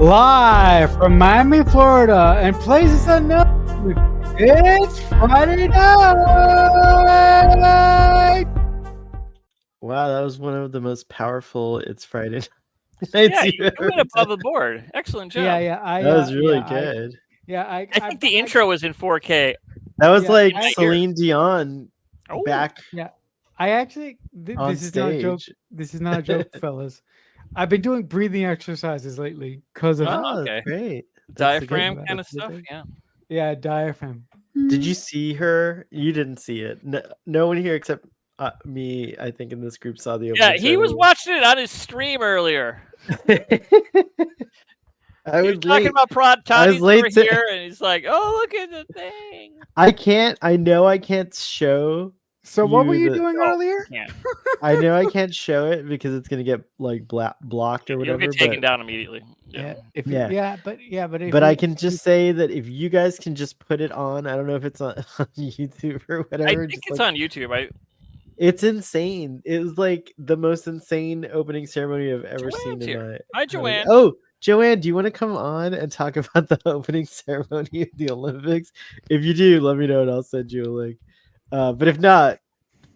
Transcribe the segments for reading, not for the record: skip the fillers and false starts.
Live from Miami, Florida, and places unknown, it's Friday night! Wow, that was one of the most powerful It's Friday Yeah, nights you went above the board. Excellent job. Yeah. That was really good. I think the intro was in 4K. That was like I- Celine Dion Oh, back I actually, on this is not a joke. stage. This is not a joke, fellas. I've been doing breathing exercises lately because of Oh, Oh, okay. great. That's a good diaphragm one. kind of That's a good stuff. thing. Yeah. diaphragm. Did you see her? You didn't see it. No one here except me, I think, in this group saw the opening. Yeah, he was watching it on his stream earlier. I He was was talking late. about prod I was toddies late over to- here, and he's like, "Oh, look at the thing." I know I can't show. So what were you the- doing No, earlier? Yeah, I know I can't show it because it's gonna get like blocked or you'll whatever. get taken but down immediately. Yeah. But if But I you- can just say that if you guys can just put it on, I don't know if it's on YouTube or whatever. I think just it's like, on YouTube. It's insane. It was like the most insane opening ceremony I've ever Joanne's seen in here. my. Hi, Joanne. Oh, Joanne, do you want to come on and talk about the opening ceremony of the Olympics? If you do, let me know and I'll send you a link. But if not,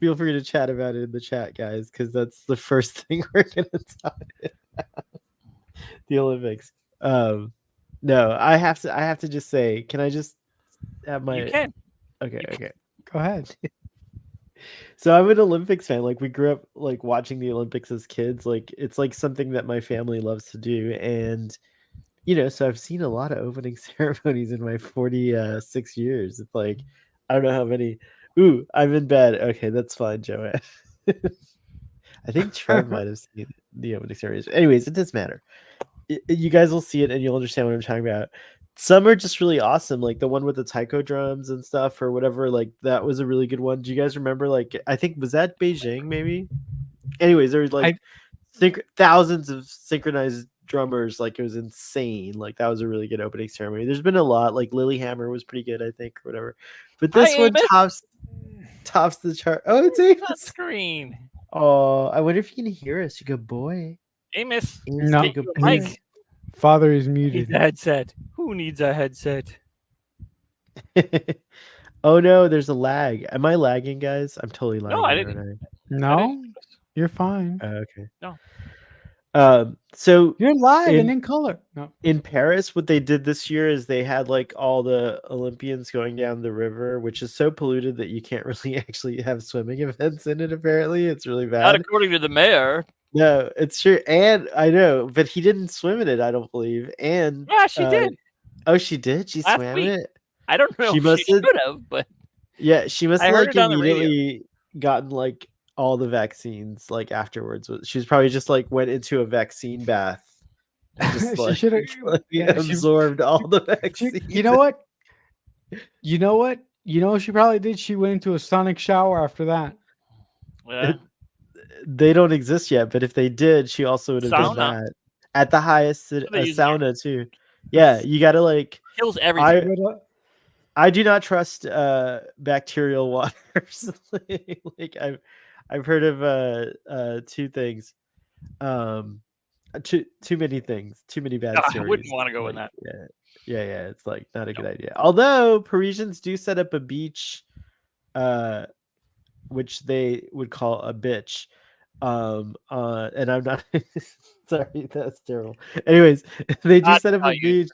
feel free to chat about it in the chat, guys, because that's the first thing we're gonna talk about. The Olympics. No, I have to just say, can I just have my? You can. Okay. go ahead. So I'm an Olympics fan. Like we grew up like watching the Olympics as kids. Like it's like something that my family loves to do, and so I've seen a lot of opening ceremonies in my 46 years. It's like I don't know how many. Ooh, I'm in bed. Okay, that's fine, Joanne. I think Trev might have seen the opening ceremonies. Anyways, it doesn't matter. You guys will see it and you'll understand what I'm talking about. Some are just really awesome, like the one with the taiko drums and stuff or whatever. Like that was a really good one. Do you guys remember? Like I think was that Beijing maybe? Anyways, there was like thousands of synchronized drummers. Like it was insane. Like that was a really good opening ceremony. There's been a lot. Like Lilyhammer was pretty good, I think, or whatever. But this one tops the chart. Oh, it's on Amos. screen. Oh, I wonder if you can hear us. You good boy. Amos, No, take your mic. Father is Needs muted. a headset. Who needs a headset? Oh no, there's a lag. Am I lagging, guys? I'm totally lagging. No, I didn't. No, you're fine. Okay. No. So You're live and in color. No. in Paris, what they did this year is they had like all the Olympians going down the river, which is so polluted that you can't really actually have swimming events in it. Apparently, it's really bad. Not according to the mayor. No, it's true. And I know, but he didn't swim in it, I don't believe. And Yeah, she did. Oh, she did? She Last swam in week. it? I don't know. She should have, but Yeah, she must I have heard like it on the radio. immediately gotten like all the vaccines like afterwards. She was probably just like went into a vaccine bath. And just She like, should've- absorbed all the vaccines. You know what? You know what she probably did? She went into a sonic shower after that. yeah. They don't exist yet, but if they did, she also would have done Sauna. that at the highest. A they use sauna too. Yeah, you got to like. kills everything. I do not trust bacterial waters. Like I've heard of two things. Too many things. Too many bad No, I stories. wouldn't want to go in that. Yeah. It's like not a good idea. Although Parisians do set up a beach, which they would call a bitch. And I'm not sorry, that's terrible. Anyways, they do set up a beach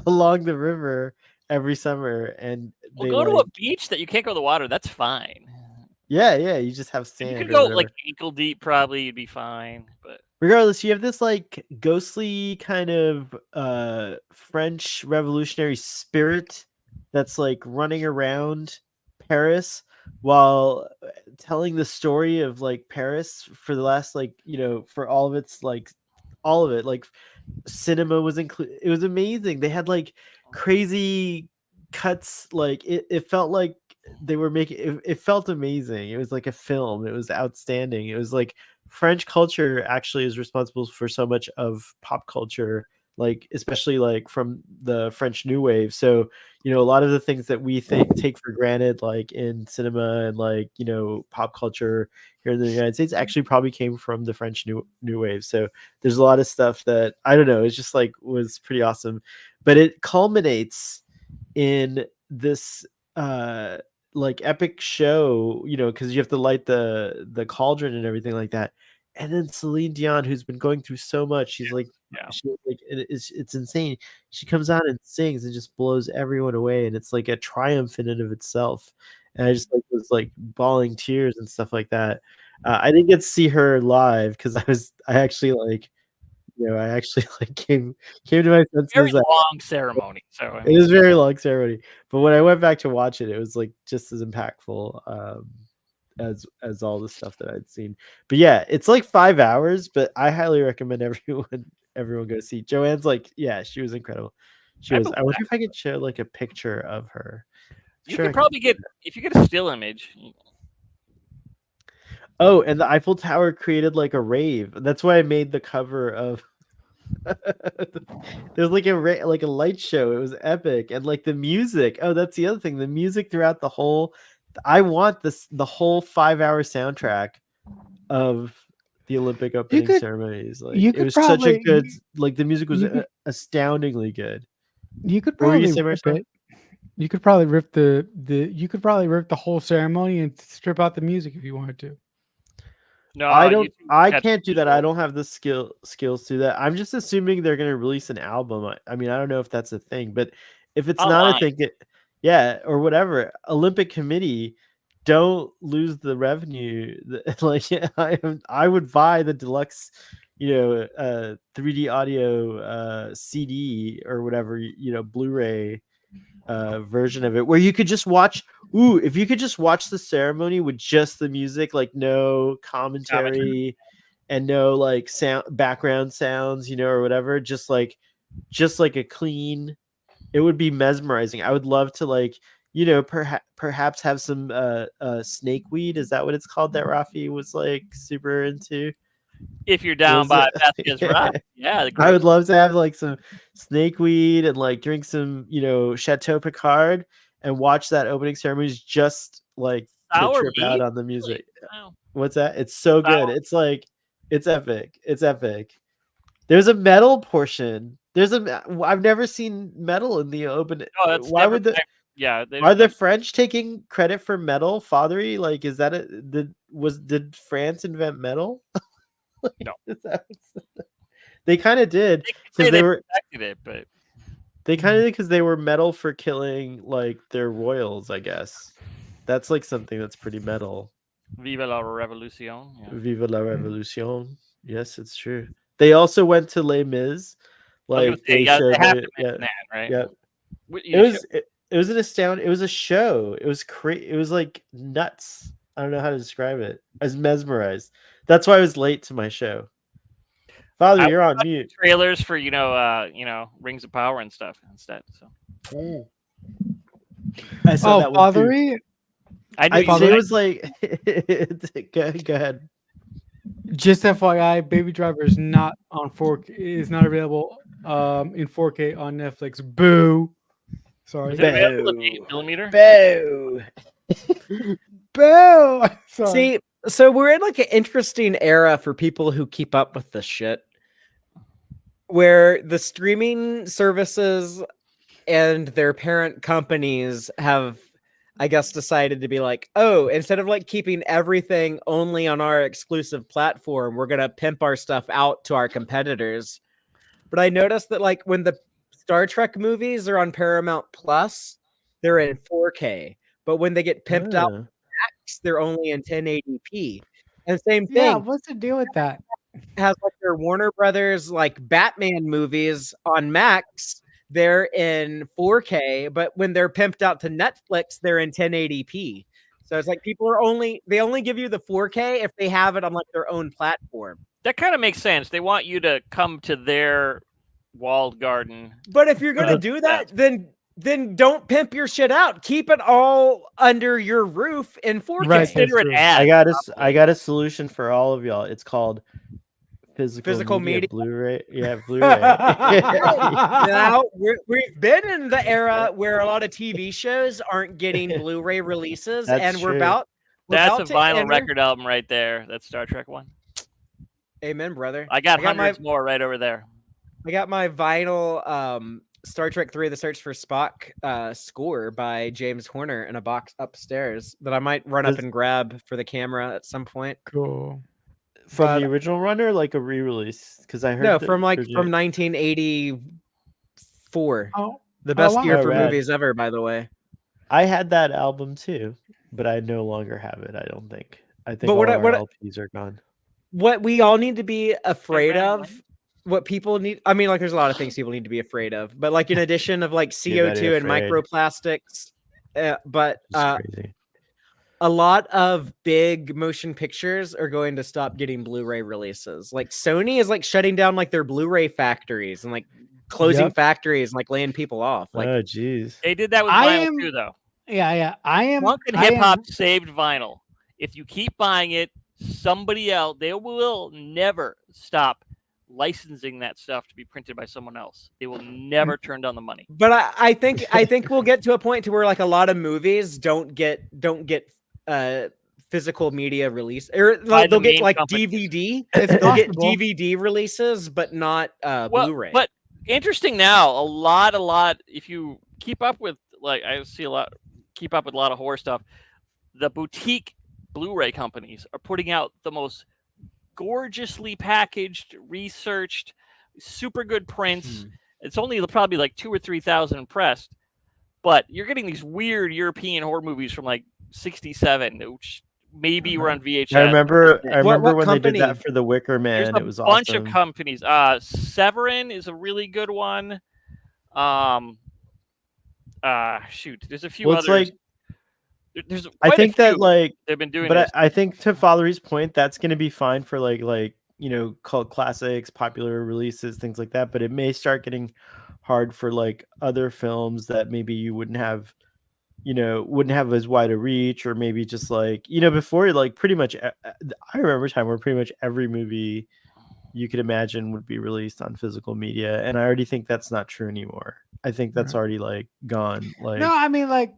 along the river every summer, and Well, go to a beach that you can't go to the water. That's fine. Yeah. You just have sand. You could go like ankle deep, probably you'd be fine. But regardless, you have this like ghostly kind of French revolutionary spirit that's like running around Paris while telling the story of like Paris for the last for all of its all of it. Like cinema was included. It was amazing. They had like crazy cuts. Like it felt like they were making it felt amazing. It was like a film. It was outstanding. It was like French culture actually is responsible for so much of pop culture like especially like from the French New Wave. So, a lot of the things that we take for granted, like in cinema and like, pop culture here in the United States, actually probably came from the French New Wave. So there's a lot of stuff that I don't know, it's just like was pretty awesome. But it culminates in this like epic show, because you have to light the cauldron and everything like that. And then Celine Dion, who's been going through so much, she's like, it's insane. She comes out and sings and just blows everyone away, and it's like a triumph in and of itself. And I just like was like bawling tears and stuff like that. I didn't get to see her live because I actually like came to my senses. Very long ceremony. So it is very long ceremony. But when I went back to watch it, it was like just as impactful as all the stuff that I'd seen. But yeah, it's like 5 hours, but I highly recommend everyone go see. Joanne's like, yeah, she was incredible. I wonder if I could show like a picture of her. You could probably get, if you get a still image. Oh, and the Eiffel Tower created like a rave. That's why I made the cover of there's like a light show. It was epic. And like the music. Oh, that's the other thing. The music throughout the whole, I want the whole 5-hour soundtrack of the Olympic opening ceremonies. Like it was such a good, like the music was astoundingly good. You could probably rip it. You could probably rip the whole ceremony and strip out the music if you wanted to. No, I can't do that. I don't have the skills to do that. I'm just assuming they're going to release an album. I mean, I don't know if that's a thing, but if it's not a thing, or whatever. Olympic Committee, don't lose the revenue. Like I would buy the deluxe, 3D audio CD or whatever, Blu-ray version of it, where you could just watch. If you could just watch the ceremony with just the music, like no commentary and no like background sounds, or whatever, just like a clean, it would be mesmerizing. I would love to like, perhaps have some snake weed. Is that what it's called that Rafi was like super into? If you're down by Vasquez Rock, yeah. I would love to have like some snake weed and like drink some, Chateau Picard and watch that opening ceremonies just like to trip out on the music. Wow. What's that? It's so good. It's like, it's epic. It's epic. There's a metal portion. I've never seen metal in the open. No, why would are the French taking credit for metal, Fathery? Like, is that did France invent metal? No, they kind of did because they were it, but they kind of did because they were metal for killing like their royals. I guess that's like something that's pretty metal. Viva la Revolution! Yeah. Viva la Revolution! Yes, it's true. They also went to Les Mis. Like they showed that, right? Yeah. It was an astounding. It was a show. It was It was like nuts. I don't know how to describe it. I was mesmerized. That's why I was late to my show. Father, you're on mute. Trailers for Rings of Power and stuff instead. So I saw that one too. It was like go ahead. Just FYI, Baby Driver is not on 4K. Is not available in 4K on Netflix. Boo. Sorry. Is it available in 8mm? Boo. Boo. Sorry. See, so we're in like an interesting era for people who keep up with this shit, where the streaming services and their parent companies have, I guess, decided to be like, oh, instead of like keeping everything only on our exclusive platform, we're going to pimp our stuff out to our competitors. But I noticed that like when the Star Trek movies are on Paramount Plus, they're in 4K. But when they get pimped out, they're only in 1080p. And same thing. Yeah, what's the deal with that? Has like their Warner Brothers like Batman movies on Max, they're in 4K, but when they're pimped out to Netflix, they're in 1080p. So it's like they only give you the 4K if they have it on like their own platform. That kind of makes sense. They want you to come to their walled garden. But if you're gonna do that, then don't pimp your shit out. Keep it all under your roof in 4K. Right, I got a solution for all of y'all. It's called Physical media. Blu-ray. Yeah, Blu-ray. Now we've been in the era where a lot of TV shows aren't getting Blu-ray releases, That's and we're true. about That's a to vinyl enter. record album right there. That Star Trek one. Amen, brother. I got my hundreds more right over there. I got my vinyl Star Trek 3: The Search for Spock score by James Horner in a box upstairs that I might run up Does- and grab for the camera at some point. Cool. From But- the original run or like a re-release? Because I heard No, that from Virginia- 1984. Oh, The best wow. year Oh, for rad. movies ever, by the way. I had that album too, but I no longer have it. I don't think. I think But what all I- our what I- LPs are gone. What we all need to be afraid Right, of, what people need, I mean, like, there's a lot of things people need to be afraid of, but like in addition of like You're CO2 and very afraid. microplastics, but It's crazy. a lot of big motion pictures are going to stop getting Blu-ray releases. Like Sony is like shutting down like their Blu-ray factories and like closing Yep. factories and like laying people off. Like Oh, jeez. They did that with I vinyl am- too, though. Yeah. I am. Punk and I hip hop am- saved vinyl. If you keep buying it, somebody else, they will never stop licensing that stuff to be printed by someone else. They will never turn down the money. but I think we'll get to a point to where like a lot of movies don't get physical media release, or By like, they'll the get main like companies. DVD. It's They'll get possible. DVD releases, but not Well, Blu-ray. but interesting now, a lot. If you keep up with, like, I see keep up with a lot of horror stuff. The boutique Blu-ray companies are putting out the most gorgeously packaged, researched, super good prints. It's only probably like 2,000 or 3,000 pressed, but you're getting these weird European horror movies from like '67, which maybe were on VHS. I remember What when they did that company? for The Wicker There's Man. a It was bunch awesome. of companies. Severin is a really good one. Shoot, there's a few Well, it's others. like There's I quite a think that few like, they've been doing but this. I think to Valery's point, that's going to be fine for like cult classics, popular releases, things like that. But it may start getting hard for like other films that maybe you wouldn't have as wide a reach, or maybe just like before, like pretty much. I remember a time where pretty much every movie you could imagine would be released on physical media, and I already think that's not true anymore. I think that's already like gone. Like No, I mean, like,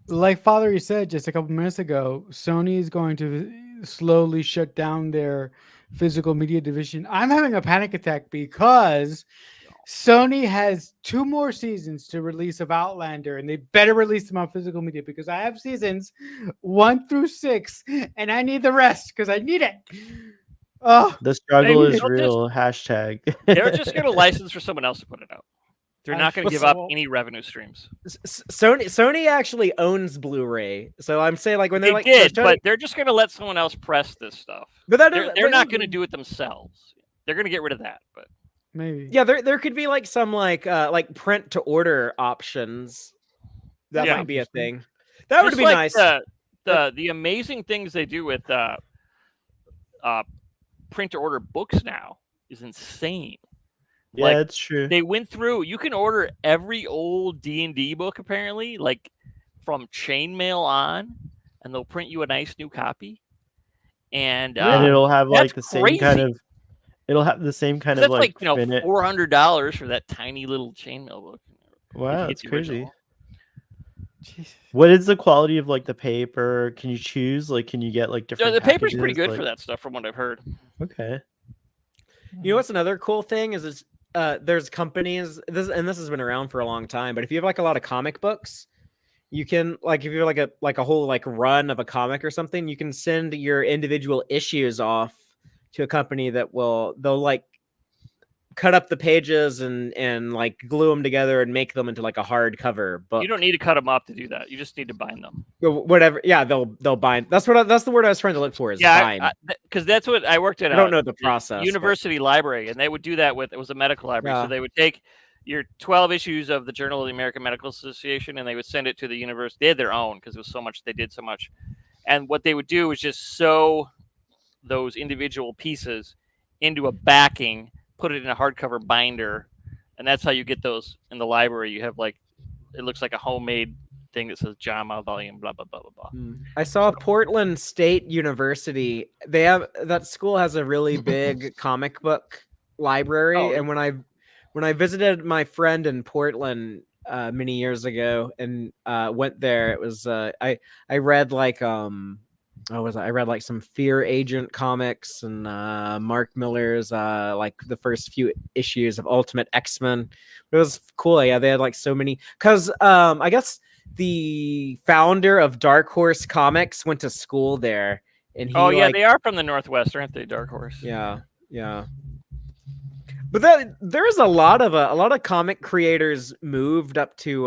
like Father said just a couple minutes ago, Sony is going to slowly shut down their physical media division. I'm having a panic attack because Sony has 2 more seasons to release of Outlander, and they better release them on physical media because I have seasons 1 through 6, and I need the rest because I need it. Oh, the struggle Maybe is they'll real. Hashtag. They're just going to license for someone else to put it out. They're I'm not going to sure give up so. any revenue streams. Sony actually owns Blu-ray, so I'm saying like when They they're like did, they're but they're just going to let someone else press this stuff. but that They're not going to do it themselves. They're going to get rid of that. But maybe. Yeah, there could be like some like print to order options. That Yeah. might be a thing. That would just be like nice. the amazing things they do with print to order books now is insane. Yeah, Like, it's true. They went through. You can order every old D&D book apparently, like from chainmail on, and they'll print you a nice new copy. And it'll have like the that's same kind crazy. of. It'll have the same kind that's of like. $400 for that tiny little chainmail book. Wow, if you that's get the crazy. original. Jesus. What is the quality of like the paper? Can you choose? Like, can you get like Yeah, different? the paper's pretty packages? good for Like- that stuff, from what I've heard. Okay. You know what's another cool thing is there's companies this has been around for a long time, but if you have like a lot of comic books, you can like if you have like a whole like run of a comic or something, you can send your individual issues off to a company that they'll like cut up the pages and like glue them together and make them into like a hardcover book. You don't need to cut them up to do that. You just need to bind them. Whatever. Yeah, they'll bind. That's the word I was trying to look for is bind. Because that's what I worked at. I don't know the process. but- University library, and they would do that with it was a medical library. Yeah. So they would take your 12 issues of the Journal of the American Medical Association, and they would send it to the university. They had their own because it was so much. They did so much, and what they would do is just sew those individual pieces into a backing, put it in a hardcover binder, and that's how you get those in the library. You have like it looks like a homemade thing that says JAMA volume blah blah blah blah blah. I saw Portland State University. That school has a really big comic book library, Oh, and when I visited my friend in Portland many years ago and went there, it was I read like I read like some Fear Agent comics and Mark Miller's like the first few issues of Ultimate X-Men. It was cool. Yeah, they had like so many, because I guess the founder of Dark Horse Comics went to school there, and he they are from the Northwest, aren't they? Dark Horse. Yeah. But there's a lot of comic creators moved up to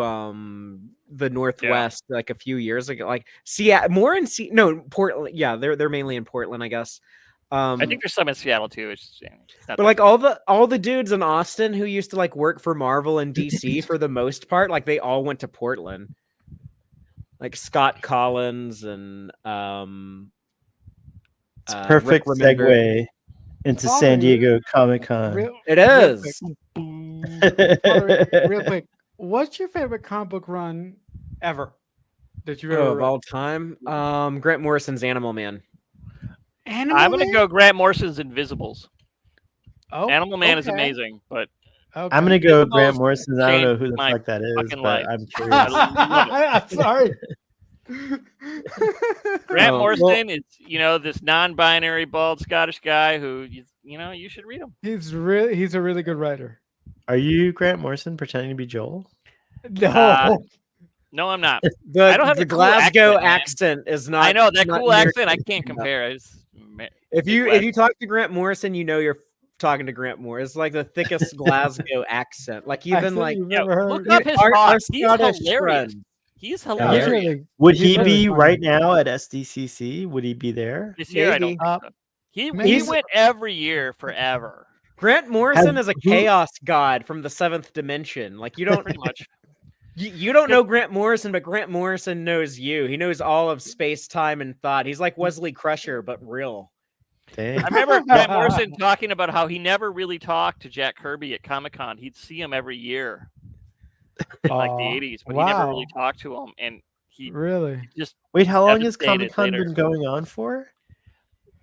the Northwest like a few years ago, like Portland. Yeah, they're mainly in Portland, I guess. I think there's some in Seattle too. It's not but like all the dudes in Austin who used to like work for Marvel and DC for the most part, like they all went to Portland. Like Scott Collins and it's perfect segue into San Diego Comic-Con. It is. Real quick, what's your favorite comic book run ever that you've ever of read? all time? Grant Morrison's Animal Man. I'm gonna go Grant Morrison's Invisibles. Oh, Animal Man is amazing, but I'm gonna go Grant Morrison's. I don't know who the fuck that is, but life. I'm curious. I'm sorry. Grant Morrison is, this non-binary bald Scottish guy who, you should read him. He's a really good writer. Are you Grant Morrison pretending to be Joel? No. No, I'm not. I don't have the the cool Glasgow accent, accent is not. I know that not cool near- accent. I can't compare. If you talk to Grant Morrison, you know you're talking to Grant Moore. It's like the thickest Glasgow accent. Like even like look up his our talk. He's Scottish hilarious. friend. He's hilarious. Would he be right now at SDCC? Would he be there? This year, I don't Maybe. think so. He went every year forever. Grant Morrison is a chaos god from the seventh dimension. Like you don't Pretty much. you don't know Grant Morrison, but Grant Morrison knows you. He knows all of space, time, and thought. He's like Wesley Crusher, but real. Dang. I remember Grant Morrison talking about how he never really talked to Jack Kirby at Comic-Con. He'd see him every year in like the 80s, but he never really talked to him. And he really just wait. How long has devastated Comic-Con later. been going on for?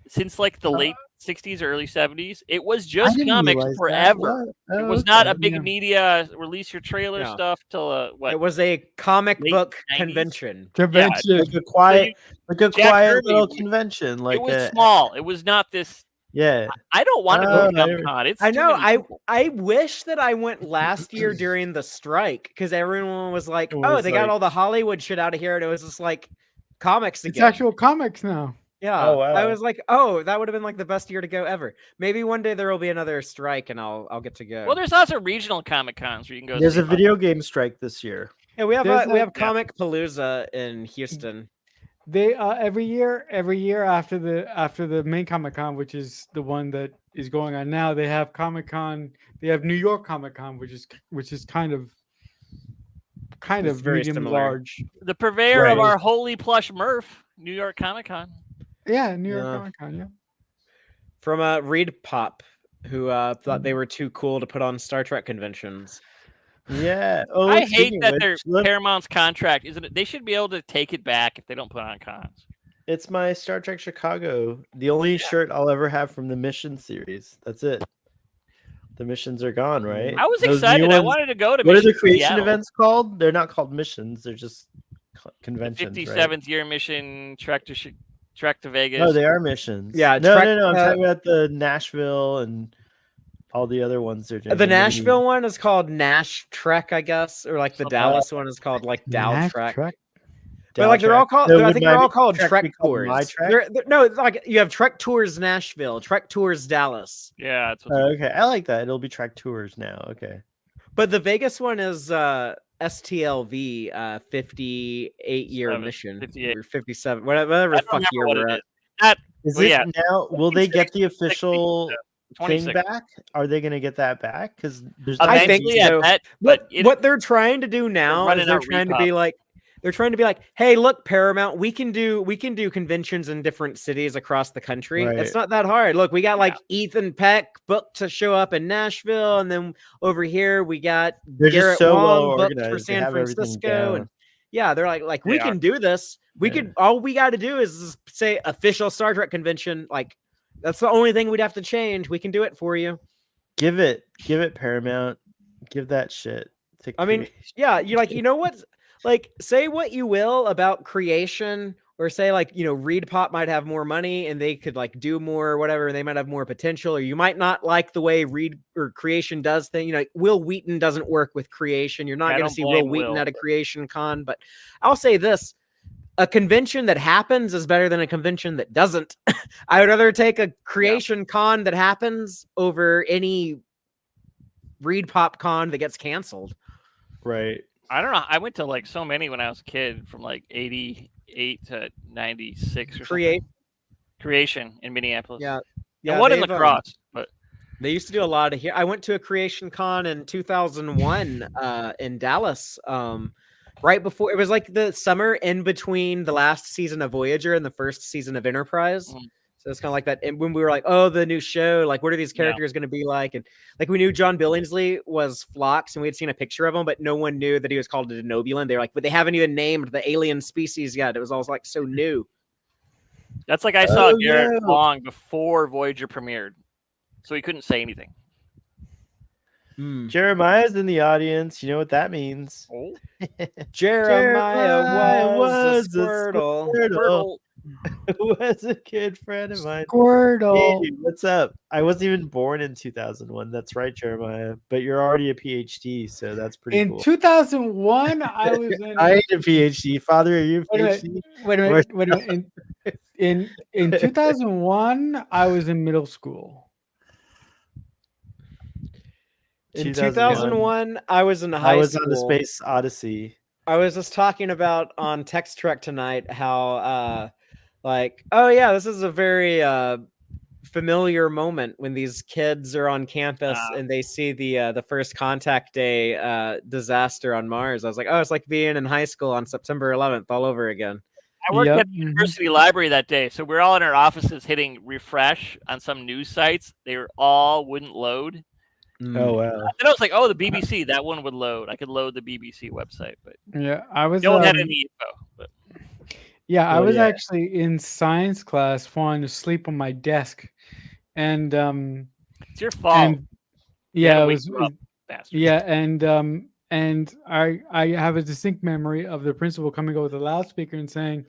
Since like the late 60s, early 70s. It was just didn't comics realize that. forever. What? It was okay. not a big media release your trailer stuff till what? It was a comic Late book 90s? convention. convention. like a quiet Jack Kirby, little convention. Like it was small. It was not this. Yeah. I don't want to go to I- Comic-Con. It's I too know. many people. I wish that I went last year during the strike because everyone was like, It "Oh, was they got like- all the Hollywood shit out of here," and it was just like comics It's again. actual comics now. Yeah. Oh, wow. I was like, "Oh, that would have been like the best year to go ever." Maybe one day there will be another strike, and I'll get to go. Well, there's also regional Comic-Cons where you can go. There's see a video game strike this year. yeah, we have There's we a- have Comic Palooza in Houston. They every year after the main Comic-Con, which is the one that is going on now, they have Comic-Con. They have New York Comic-Con, which is kind of It's very medium similar. large. The purveyor of Right. our holy plush Murph, New York Comic-Con. Yeah, New York Yeah. Comic-Con. Yeah. From Reed Pop, who thought they were too cool to put on Star Trek conventions. Yeah. Oh, I hate speaking that of their which, look, Paramount's contract isn't it? They should be able to take it back if they don't put on cons. it's my Star Trek Chicago. The only shirt I'll ever have from the Mission series. That's it. The missions are gone, right? I was Those new excited. I ones- wanted to go to. What are the Mission creation Seattle. events called? They're not called missions. They're just The conventions. 57th year mission trek to Vegas. Right? No, they are missions. Yeah, No, Trek- no. I'm talking about the Nashville and all the other ones they're doing. The Maybe- Nashville one is called Nash Trek, I guess, or like the Something Dallas one is called like Dow Nash Trek. Trek. But like they're all called. So I would think my they're all called Trek Trek be called Tours. My Trek? No, it's like you have Trek Tours Nashville, Trek Tours Dallas, Yeah, that's what Oh, okay, I like that. It'll be Trek Tours now. Okay. but the Vegas one is STLV, 58-year 57, mission 58. or 57, whatever I the don't fuck remember year what we're it at. is. That Is Well, it yeah. now? Will they get the 60, official thing 26. back? Are they going to get that back? Because there's I think Eventually, so. bet, But it- what they're trying to do now running is they're out trying to repop. be like, hey, look, Paramount, we can do conventions in different cities across the country. Right. It's not that hard. Look, we got like Ethan Peck booked to show up in Nashville, and then over here we got they're Garrett just so Wong well booked for organized. They San have everything Francisco, down. and Yeah, they're like we can do this. We could. All we got to do is say official Star Trek convention. Like that's the only thing we'd have to change. We can do it for you. Give it Paramount. Give that shit. I mean, yeah, you're like, you know what? Like, say what you will about creation, or say like, Reed Pop might have more money and they could like do more or whatever, and they might have more potential, or you might not like the way Reed or Creation does things. Like Will Wheaton doesn't work with Creation. You're not going to see Will Wheaton at a Creation Con. But I'll say this: a convention that happens is better than a convention that doesn't. I would rather take a Creation Con that happens over any Reed Pop Con that gets canceled. Right. I don't know. I went to like so many when I was a kid, from like 88 to 96 or something. Creation in Minneapolis. Yeah. And one in La Crosse, but they used to do a lot of here. I went to a Creation Con in 2001 in Dallas. Right before, it was like the summer in between the last season of Voyager and the first season of Enterprise. So it's kind of like that. And when we were like, oh, the new show, like, what are these characters going to be like? And like, we knew John Billingsley was Phlox, and we had seen a picture of him, but no one knew that he was called a Denobulan. They were like, but they haven't even named the alien species yet. It was all like so new. That's like I saw Garrett Long before Voyager premiered, so he couldn't say anything. Jeremiah's in the audience. You know what that means? Oh. Jeremiah was a Squirtle. Was a good friend of mine. Squirtle. Hey, what's up? I wasn't even born in 2001. That's right, Jeremiah. But you're already a PhD, so that's pretty cool. In 2001, I was in. I had a PhD. Father, are you a PhD? Wait a minute. In 2001, I was in middle school. In 2001, I was in high school. I was on the Space Odyssey. I was just talking about on Text Trek tonight how oh yeah, this is a very familiar moment when these kids are on campus and they see the first contact day disaster on Mars. I was like, oh, it's like being in high school on September 11th all over again. I worked at the university library that day, so we're all in our offices hitting refresh on some news sites. They wouldn't load. Oh wow! And I was like, "Oh, the BBC, that one would load. I could load the BBC website." But yeah, I was. No one had any info. But yeah, I was actually in science class, falling asleep on my desk, and it's your fault. And, yeah, it was. Yeah, and I have a distinct memory of the principal coming over with a loudspeaker and saying,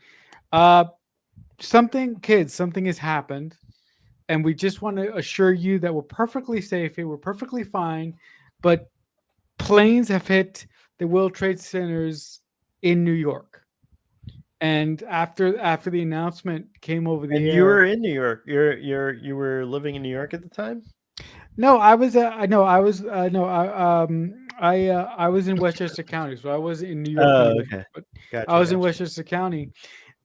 something has happened. And we just want to assure you that we're perfectly safe here. We're perfectly fine. But planes have hit the World Trade Centers in New York. And after the announcement came over the air. You were in New York. You were living in New York at the time? No, I was in Westchester County, so I wasn't in New York. Oh, okay. But gotcha, I was in Westchester County.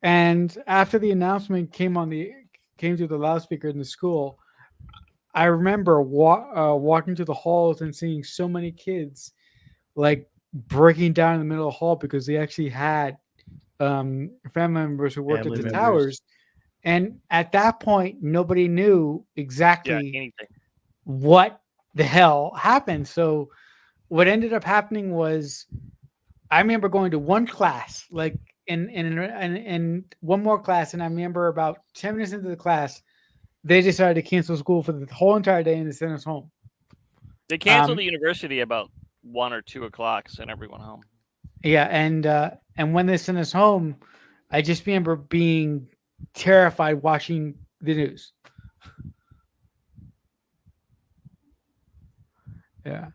And after the announcement came through the loudspeaker in the school, I remember walking to the halls and seeing so many kids like breaking down in the middle of the hall because they actually had family members who worked at the towers. And at that point, nobody knew exactly anything. What the hell happened. So what ended up happening was I remember going to one class, like in one more class, and I remember about 10 minutes into the class, they decided to cancel school for the whole entire day and they sent us home. They canceled the university about 1 or 2 o'clock, sent everyone home. Yeah, and when they sent us home, I just remember being terrified watching the news. Yeah,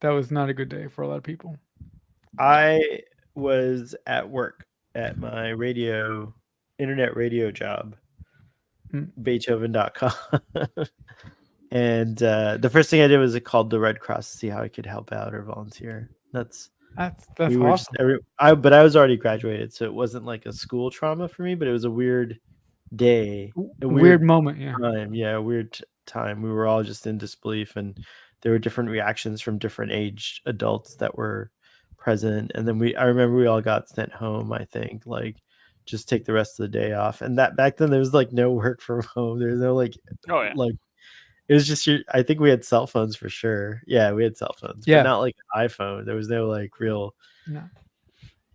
that was not a good day for a lot of people. I was at work at my internet radio job, Beethoven.com. And the first thing I did was I called the Red Cross to see how I could help out or volunteer. That's awesome. But I was already graduated, so it wasn't like a school trauma for me, but it was a weird day. A weird moment, yeah. A weird time. We were all just in disbelief, and there were different reactions from different aged adults that were present. And then I remember we all got sent home, I think, like just take the rest of the day off. And that back then there was like no work from home. There's no like it was just I think we had cell phones for sure. Yeah, we had cell phones, but not like an iPhone. There was no like real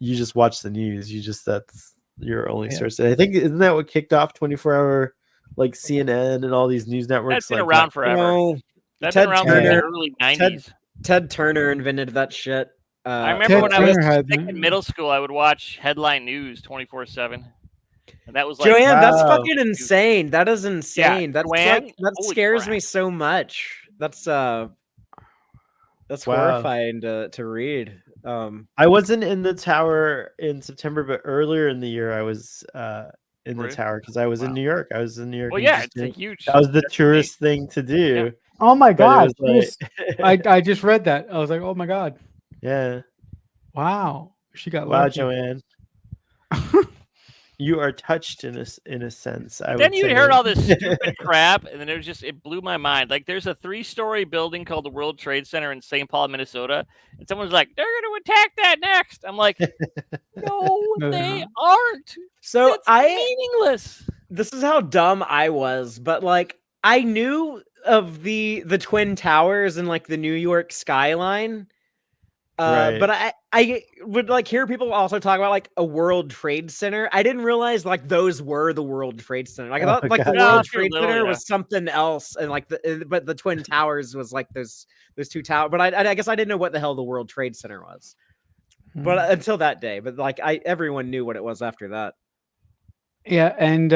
you just watch the news. That's your only Yeah. source. And I think isn't that what kicked off 24-hour like CNN and all these news networks? That's been like around forever. No, That's Ted been around since the Turner- early 90s. Ted Turner invented that shit. I remember Ted when I was Turner had sick that. in middle school, I would watch headline news 24/7, and that was like Joanne, that's Wow. fucking insane. That is insane. That's Joanne, like that holy scares crap. me so much. That's Wow. horrifying to read. I wasn't in the tower in September, but earlier in the year I was in Were the you? tower because I was in Wow. New York. I was in New York. Well, and yeah, just it's a did- huge. that was the destination. tourist thing to do. Oh my But it god! was like, Yes. I just read that. I was like, oh my god! yeah. Wow, she got Wow, lucky. Joanne, you are touched in a sense. I Then would you say. heard all this stupid crap, and then it blew my mind. Like, there's a 3-story building called the World Trade Center in St. Paul, Minnesota, and someone's like, "They're going to attack that next." I'm like, "No, No, they're they not. aren't. So It's meaningless." this is how dumb I was, but like I knew of the Twin Towers and like the New York skyline. Right. But I would like hear people also talk about like a World Trade Center. I didn't realize like those were the World Trade Center. Like I Oh, thought like the God. No, World if you're Trade little, Center yeah. was something else, and like but the Twin Towers was like those two towers. But I guess I didn't know what the hell the World Trade Center was. But until that day, but like everyone knew what it was after that. Yeah, and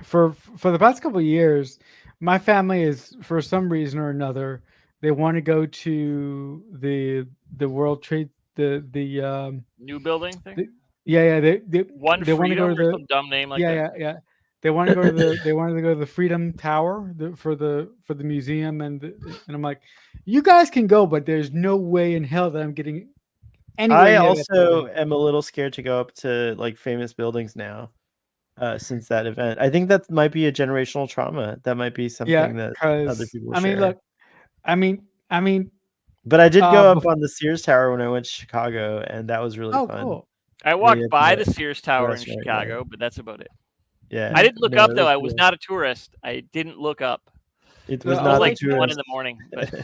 for the past couple of years, my family is for some reason or another they want to go to the World Trade the New building thing. yeah they One they want to go Freedom to or the some dumb name like yeah that. yeah they want to go to they wanted to go to the Freedom Tower for the museum and I'm like, you guys can go, but there's no way in hell that I'm getting anywhere I near that also building. am a little scared to go up to like famous buildings now. Since that event, I think that might be a generational trauma. That might be something Yeah, that other because people I mean, share. look, I mean, But I did go up bef- on the Sears Tower when I went to Chicago, and that was really oh, fun. cool. I walked Yeah, by the the Sears Tower in restaurant, Chicago, but that's about it. Yeah, I didn't look no, up it though. was I was cool. not a tourist. I didn't look up. It No, was I It was not like a tourist. 1 in the morning. But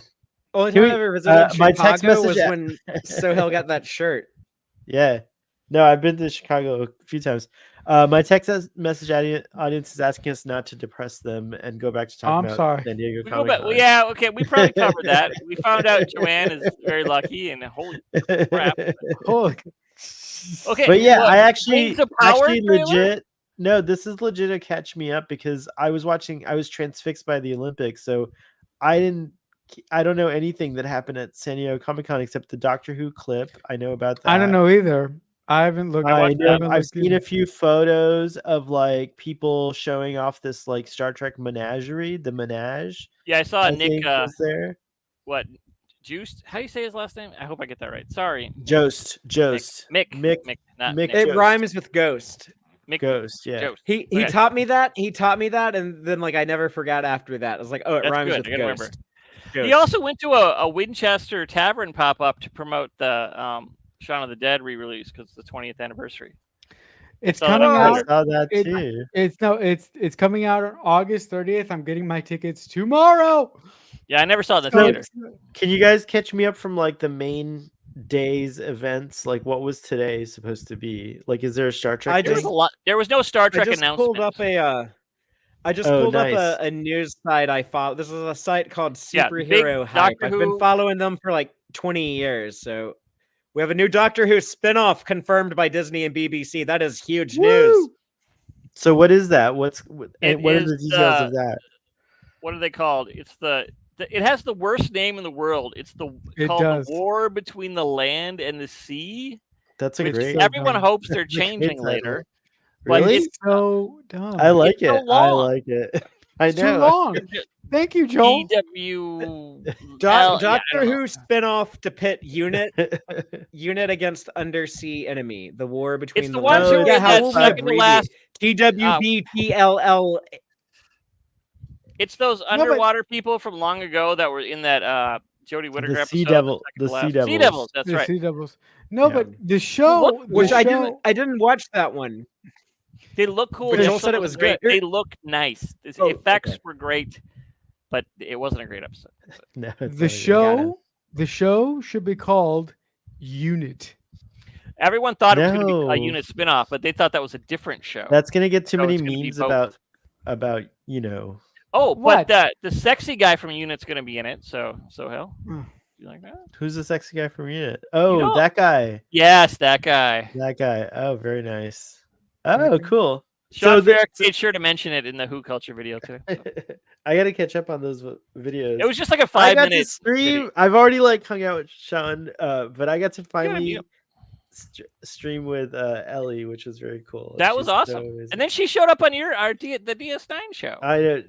Only Can time we- I've ever visited my text Chicago was message- when Sohail got that shirt. Yeah, no, I've been to Chicago a few times. My text message audience is asking us not to depress them and go back to talking I'm about sorry. San Diego we go Comic back. Con. Well, yeah, okay. We probably covered that. We found out Joanne is very lucky, and holy crap. Holy. Okay, But yeah, what, I actually Rings of Power trailer? legit. No, this is legit a catch me up because I was transfixed by the Olympics, so I don't know anything that happened at San Diego Comic Con except the Doctor Who clip. I know about that. I don't know either. I haven't looked. I know. haven't I've looked seen either. a few photos of like people showing off this like Star Trek menagerie, the Menage. Yeah, I saw I Nick. think was there. What? Juiced? How do you say his last name? I hope I get that right. Sorry, Jost. Mick. Mick. Not Mick Nick. It Jost. rhymes with ghost. Mick Ghost. Yeah. Jost. He Okay. taught me that. He taught me that, and then like I never forgot after that. I was like, oh, it That's rhymes good. with I gotta remember. ghost. He Ghost. also went to a Winchester Tavern pop up to promote the Shaun of the Dead re-release because it's the 20th anniversary. It's So coming that's I out. saw that it- too. It's coming out on August 30th. I'm getting my tickets tomorrow. Yeah, I never saw it in the So- theater. Can you guys catch me up from like the main day's events? Like, what was today supposed to be? Like, is there a Star Trek? I There was thing? a lot. There was no Star Trek I just announcement. pulled up a. I just Oh, pulled up nice. a news site I follow. This is a site called Yeah, big Superhero Hype. Doctor I've Who- been following them for like 20 years. So we have a new Doctor Who spinoff confirmed by Disney and BBC. That is huge news. So what is that? What are the is details of that? What are they called? It's it has the worst name in the world. It's It called does. the War Between the Land and the Sea, That's a which great. so everyone dumb. hopes they're That's a great changing title. later. But Really? it's So dumb. I like it's so it. I long. like it. I It's too know. long. Thank you, Joel. DW. Doctor Who spinoff to pit unit against undersea enemy. The war between It's the land- ones who Oh, are yeah, in how that will we second to last. TWBPLL. It's those but- underwater people from long ago that were in that Jodie Whittaker The episode. Sea Devil. second The to last. Sea Devils. Sea Devils. That's The right. Sea Devils. No, Yeah. but the show, Look, the Which I show- didn't watch that one. They look cool. But the Joel episode said it was was great. good. They look nice. The Oh, effects okay. were great, but it wasn't a great episode. No, it's not the even- show should be called Unit. Everyone thought it was going to be a No. unit spinoff, but they thought that was a different show. That's gonna get too So many it's gonna be memes both. about you know. Oh, What? but the sexy guy from Unit's going to be in it. So hell, Mm. you like that? Who's the sexy guy from Unit? Oh, don't- that guy. Yes, that guy. That guy. Oh, very nice. Oh, Okay. cool. Sean the- Ferrick made sure to mention it in the Who Culture video too. So. I gotta catch up on those videos. It was just like a I got 5-minute to stream. video. I've already like hung out with Sean, but I got to finally mute stream with Ellie, which was very cool. That was She's so awesome. amazing. And then she showed up on the DS9 show. I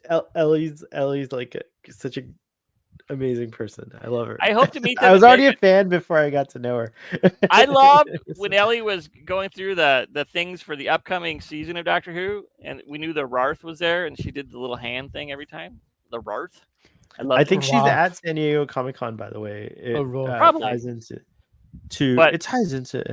know Ellie's like such an amazing person. I love her. I hope to meet them I was in already a Vegas. fan before I got to know her. I loved when Ellie was going through the things for the upcoming season of Doctor Who, and we knew the Rarth was there, and she did the little hand thing every time. The Rarth. I think she's Wow. at San Diego Comic Con, by the way. It Probably. ties into But- it ties into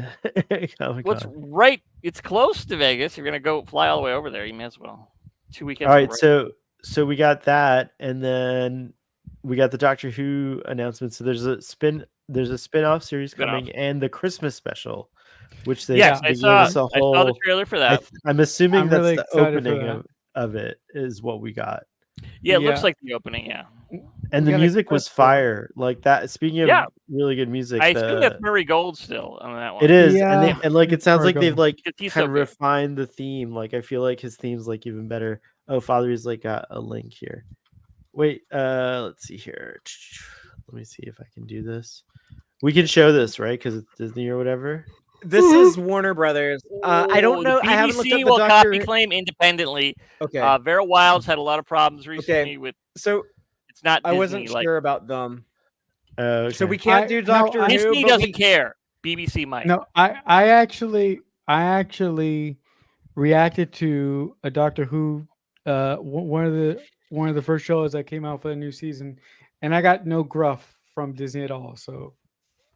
Comic What's Con. right? It's close to Vegas. You're gonna go fly all the way over there. You may as well. 2 weekends. All in a right, row. so we got that, and then we got the Doctor Who announcement. So there's a spin-off series coming, and the Christmas special, which they yes, they I gave saw. us a I saw the whole. trailer for that. I'm assuming I'm that's really the excited for opening that. of it is what we got, Yeah, it looks Yeah. like the opening. Yeah, and We the got a music was clip for it. fire. Like that. Speaking of Yeah. really good music, I assume that's Murray Gold still on that one. it is, Yeah, and like it it's sounds Murray like they've Gold. like Because he's kind so of good. refined the theme. Like I feel like his theme's like even better. Oh, Father's like got a link here. Wait, let's see here. Let me see if I can do this. We can show this, right? Because it's Disney or whatever. This is Warner Brothers. I don't Ooh, know. The I haven't looked BBC up the will Doctor. copy claim independently. Okay, Vera Wild's had a lot of problems recently with. so It's not. I Disney, wasn't like, sure about them. Okay. So we can't I- do no, Doctor I- Who. Disney but doesn't we- care. BBC might. No, I actually reacted to a Doctor Who one of the first shows that came out for the new season, and I got no gruff from Disney at all. So,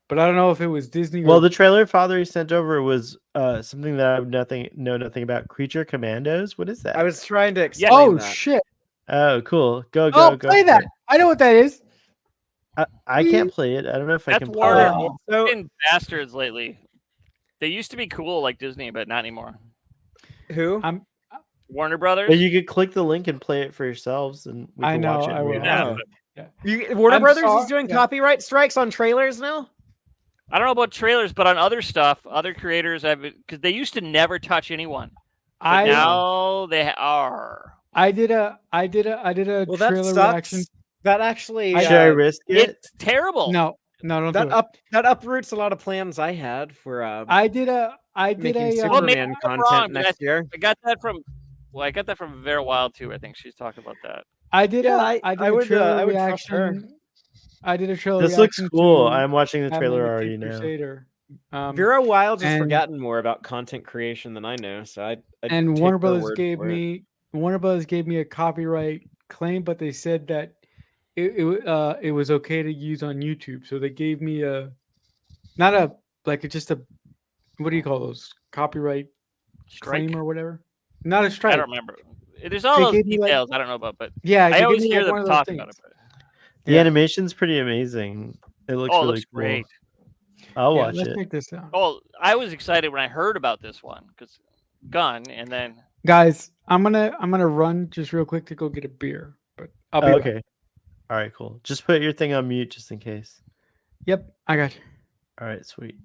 but I don't know if it was Disney. Well, or, the trailer Father he sent over was something that I know nothing about. Creature Commandos. What is that? I was trying to explain oh that. shit! Oh, cool. Go. Oh, Go play for that! it. I know what that is. I can't play it. I don't know if I That's can. Warner. Play it. Oh. They've So been bastards lately. They used to be cool like Disney, but not anymore. who? I'm. Warner Brothers. But you could click the link and play it for yourselves, and we I can know, watch it. I in will. real Yeah, time. but Warner I'm Brothers sorry- is doing yeah. copyright strikes on trailers now. I don't know about trailers, but on other stuff, other creators have because they used to never touch anyone. But I now they are. I did a Well, that trailer sucks. reaction. That actually Should I uh, risk it? It's terrible. No, don't do it. that uproots a lot of plans I had for I did a making Well, Superman maybe I'm content wrong, but next year. I got that from. Well, I got that from Vera Wild too. I think she's talking about that. I did Yeah, I did I a would, trailer I would trust her. reaction. I did a trailer. This looks reaction cool. to I'm watching the Batman trailer the already Caped now. Crusader. Vera Wild's has and- forgotten more about content creation than I know, so I'd And take Warner her Brothers word gave for it. me a copyright claim, but they said that it was okay to use on YouTube. So they gave me not a like just a what do you call those copyright Strike. claim or whatever? Not a I strike. don't remember. There's all They those gave me, like- details I don't know about, but Yeah, they I gave always me, hear like, them one of those talk about it. things. But, The Yeah. animation's pretty amazing. It looks oh, it really looks cool. great. I'll Yeah, watch let's it. check this out, Oh, I was excited when I heard about this one because Gun, and then guys. I'm gonna run just real quick to go get a beer, but I'll be Oh, back. okay. All right, cool. Just put your thing on mute just in case. Yep, I got you. All right, sweet.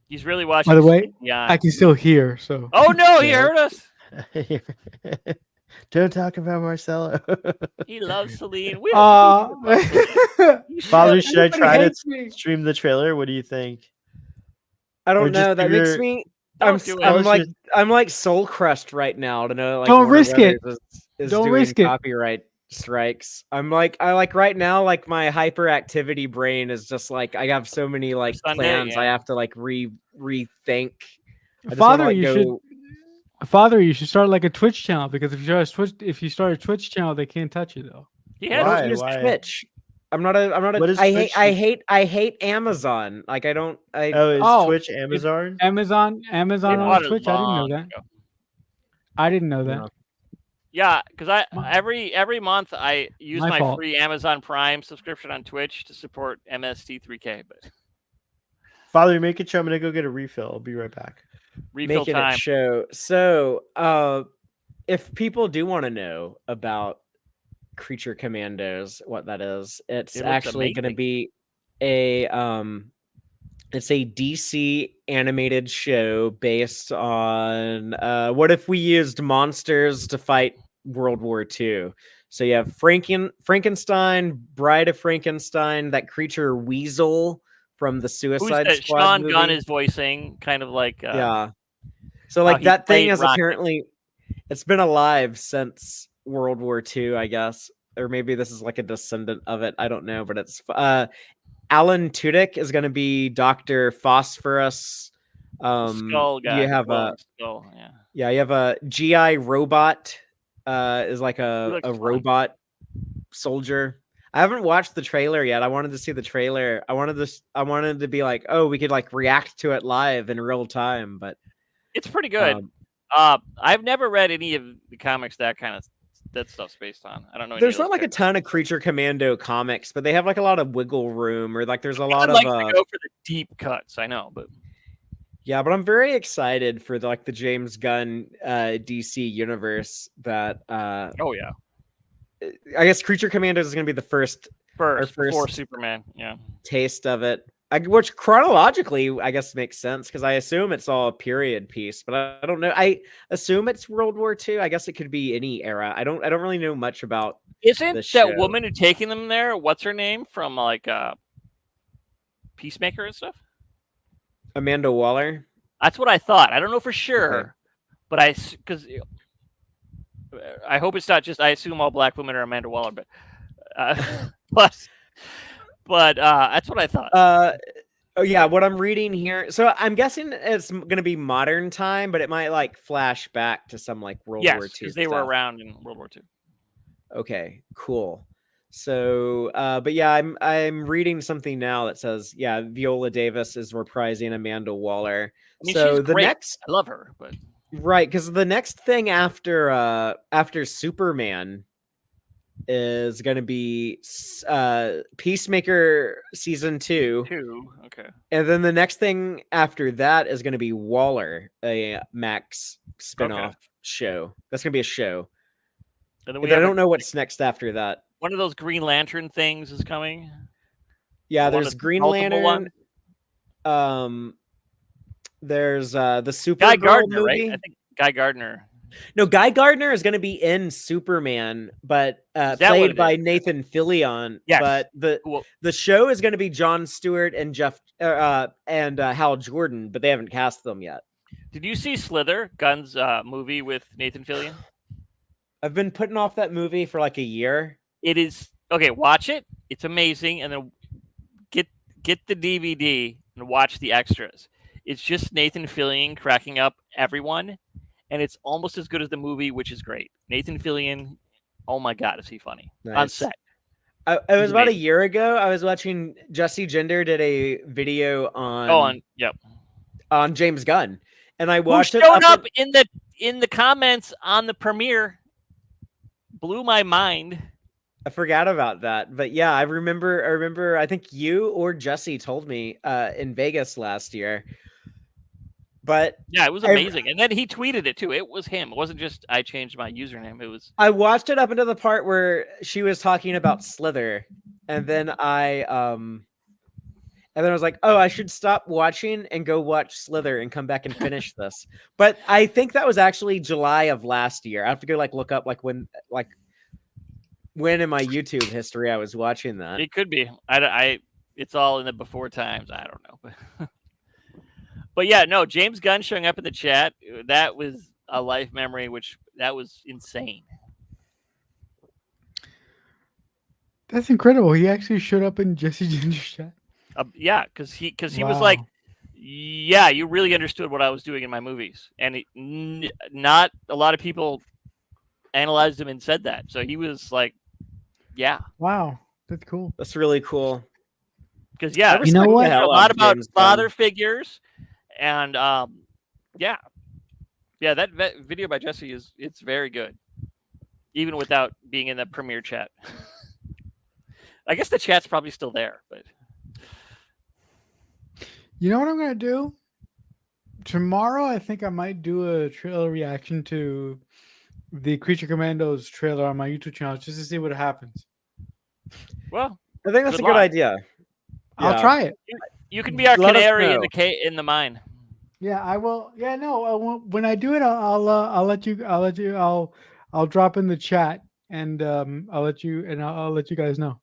he's really watching. By the way, Dion. I can still hear. So Oh no, he Yeah. heard us. Don't talk about Marcelo. He loves Celine. We Father, should I Everybody try to hates me. stream the trailer? What do you think? I Or don't just know. That give makes your- me. Don't do it. I'm Let's like just- I'm like soul crushed right now to know like Don't Warner risk it. Brothers is Don't doing risk it. copyright strikes. I like right now like my hyperactivity brain is just like I have so many like Sunday, plans I yeah. have to like rethink. I just wanna, Father, like, you go- should start like a Twitch channel because if you start a Twitch channel, they can't touch you though. He I has Why? don't use Why? Twitch. I'm not a. What is I Twitch? hate Amazon. Like I don't. Oh, is Oh, Twitch Amazon? Amazon They on bought it Twitch. I didn't know long that. ago. I didn't know that. Yeah, because My- every month I use My my fault. free Amazon Prime subscription on Twitch to support MST3K. But Father, make it show. I'm gonna go get a refill. I'll be right back. Refill Making time. it show. So, if people do want to know about Creature Commandos, what that is, it's It looks actually going to amazing. be a it's a DC animated show based on what if we used monsters to fight World War II. So you have Frankenstein, Bride of Frankenstein, that creature Weasel from the Who's Suicide that? Squad Sean movie. Gunn is voicing, kind of like Yeah. So how like he that thing played is Rocket. apparently it's been alive since World War II, I guess. Or maybe this is like a descendant of it. I don't know, but it's Alan Tudyk is going to be Dr. Phosphorus. Skull guy. You have glowing skull. you have a GI robot is like He a looks fun. robot soldier. I haven't watched the trailer yet. I wanted to see the trailer. I wanted to be like, oh, we could like react to it live in real time, but It's pretty good. I've never read any of the comics that stuff's based on. I don't know. There's not like a ton of Creature Commando comics, but they have like a lot of wiggle room, or like there's a lot of like to go for the deep cuts. I know, but yeah, but I'm very excited for the James Gunn DC universe. That oh yeah, I guess Creature Commandos is going to be the first before Superman. Yeah, taste of it. Which chronologically, I guess, makes sense because I assume it's all a period piece, but I don't know. I assume it's World War II. I guess it could be any era. I don't really know much about. Isn't the that show. woman who taking them there? What's her name from like Peacemaker and stuff? Amanda Waller. That's what I thought. I don't know for sure, but because I hope it's not just. I assume all black women are Amanda Waller, but but that's what I thought. Oh yeah, what I'm reading here. So I'm guessing it's going to be modern time, but it might like flash back to some like World War II. Because they were around in World War II. Okay, cool. So, but yeah, I'm reading something now that says, yeah, Viola Davis is reprising Amanda Waller. I mean, so she's the great. next, I love her, but right, because the next thing after Superman is going to be Peacemaker season 2. Okay. And then the next thing after that is going to be Waller, a Max spinoff show. That's going to be a show. And then I don't know what's next after that. One of those Green Lantern things is coming. Yeah, there's Green Lantern. There's the Supergirl Guy Gardner, movie. right? I think Guy Gardner. No, Guy Gardner is going to be in Superman, but played by Nathan Fillion. Yes. But the show is going to be Jon Stewart and Hal Jordan, but they haven't cast them yet. Did you see Slither, Gunn's movie with Nathan Fillion? I've been putting off that movie for like a year. It is okay. Watch it. It's amazing, and then get the DVD and watch the extras. It's just Nathan Fillion cracking up everyone, and it's almost as good as the movie, which is great. Nathan Fillion, oh my god, is he funny on set? It was about a year ago. I was watching Jesse Gender did a video on James Gunn, and I watched it. Showed up in the comments on the premiere. Blew my mind. I forgot about that, but yeah, I remember. I think you or Jesse told me in Vegas last year. But yeah, it was amazing, and then he tweeted it too. It was him. It wasn't just I changed my username. It was. I watched it up until the part where she was talking about Slither, and then I was like, oh, I should stop watching and go watch Slither and come back and finish this. But I think that was actually July of last year. I have to go look up when in my YouTube history I was watching that. It could be. It's all in the before times. I don't know. But yeah, no, James Gunn showing up in the chat, that was a life memory, that was insane. That's incredible. He actually showed up in Jesse Ginger's chat. Yeah, because he was like, yeah, you really understood what I was doing in my movies. And not a lot of people analyzed him and said that. So he was like, yeah. Wow, that's cool. That's really cool. Because, yeah, you know what? A lot about father figures. And, yeah, that video by Jesse it's very good. Even without being in the premiere chat. I guess the chat's probably still there, but... You know what I'm gonna do? Tomorrow I think I might do a trailer reaction to the Creature Commandos trailer on my YouTube channel just to see what happens. Well, I think that's Good a good luck. idea. I'll Yeah. try it. you can be our Let us canary know. in the mine. Yeah, I will. Yeah, no. When I do it, I'll let you. I'll drop in the chat and I'll let you I'll let you guys know.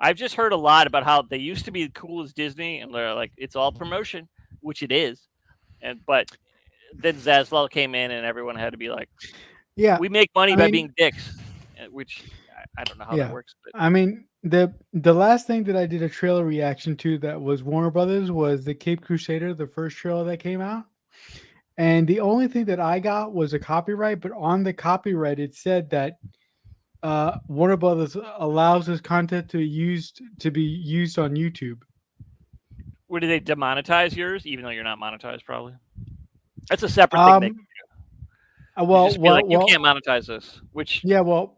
I've just heard a lot about how they used to be cool as Disney, and they're like, it's all promotion, which it is. But then Zaslav came in, and everyone had to be like, Yeah, we make money I by mean- being dicks, which I don't know how Yeah. that works. But I mean the last thing that I did a trailer reaction to that was Warner Brothers was the Cape Crusader, the first trailer that came out. And the only thing that I got was a copyright, but on the copyright it said that Warner Brothers allows this content to be used on YouTube. what, did they demonetize yours, even though you're not monetized? Probably. That's a separate thing. They Well, just be like, you can't monetize this, which yeah, well,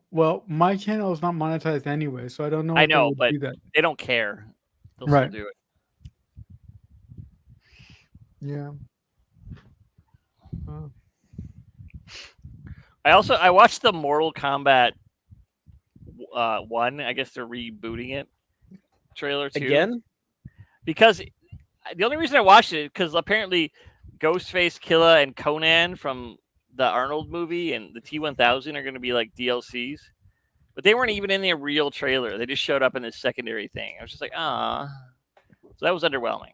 my channel is not monetized anyway, so I don't know. I if they know, would but do that. they don't care. They'll Right. still do it. Yeah. I watched the Mortal Kombat 1. I guess they're rebooting it. Trailer 2 Again? because the only reason I watched it because apparently Ghostface Killa and Conan from the Arnold movie and the T-1000 are going to be like DLCs, but they weren't even in the real trailer. They just showed up in this secondary thing. I was just like, ah, so that was underwhelming.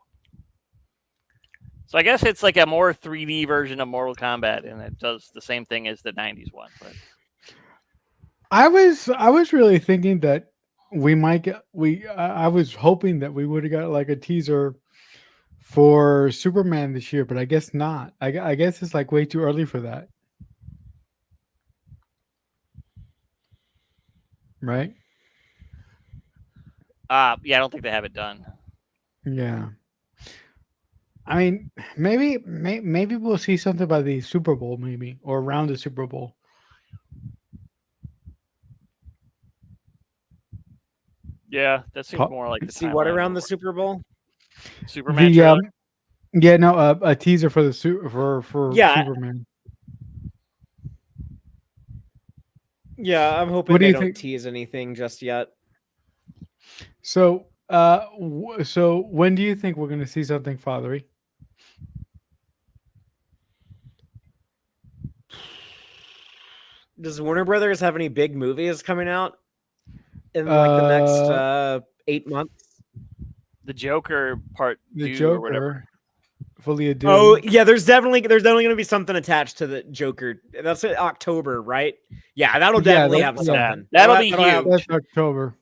So I guess it's like a more 3D version of Mortal Kombat, and it does the same thing as the '90s one. But I was really thinking that we might get I was hoping that we would have got like a teaser for Superman this year, but I guess not. I guess it's like way too early for that. Right? yeah, I don't think they have it done. Yeah. I mean, maybe we'll see something by the Super Bowl, maybe, or around the Super Bowl. Yeah, that seems more like the See what timeline around of the Super Bowl? Superman The trailer. yeah, no, a teaser for the for Yeah. Superman. Yeah, I'm hoping What do they you don't think? tease anything just yet. So, so when do you think we're going to see something, Fathery? Does Warner Brothers have any big movies coming out in like the next 8 months? The Joker part The 2 or whatever. Joker, fully a doom. Oh yeah, there's definitely going to be something attached to the Joker. That's October, right? Yeah, that'll definitely have something. That'll be have- huge. That's October.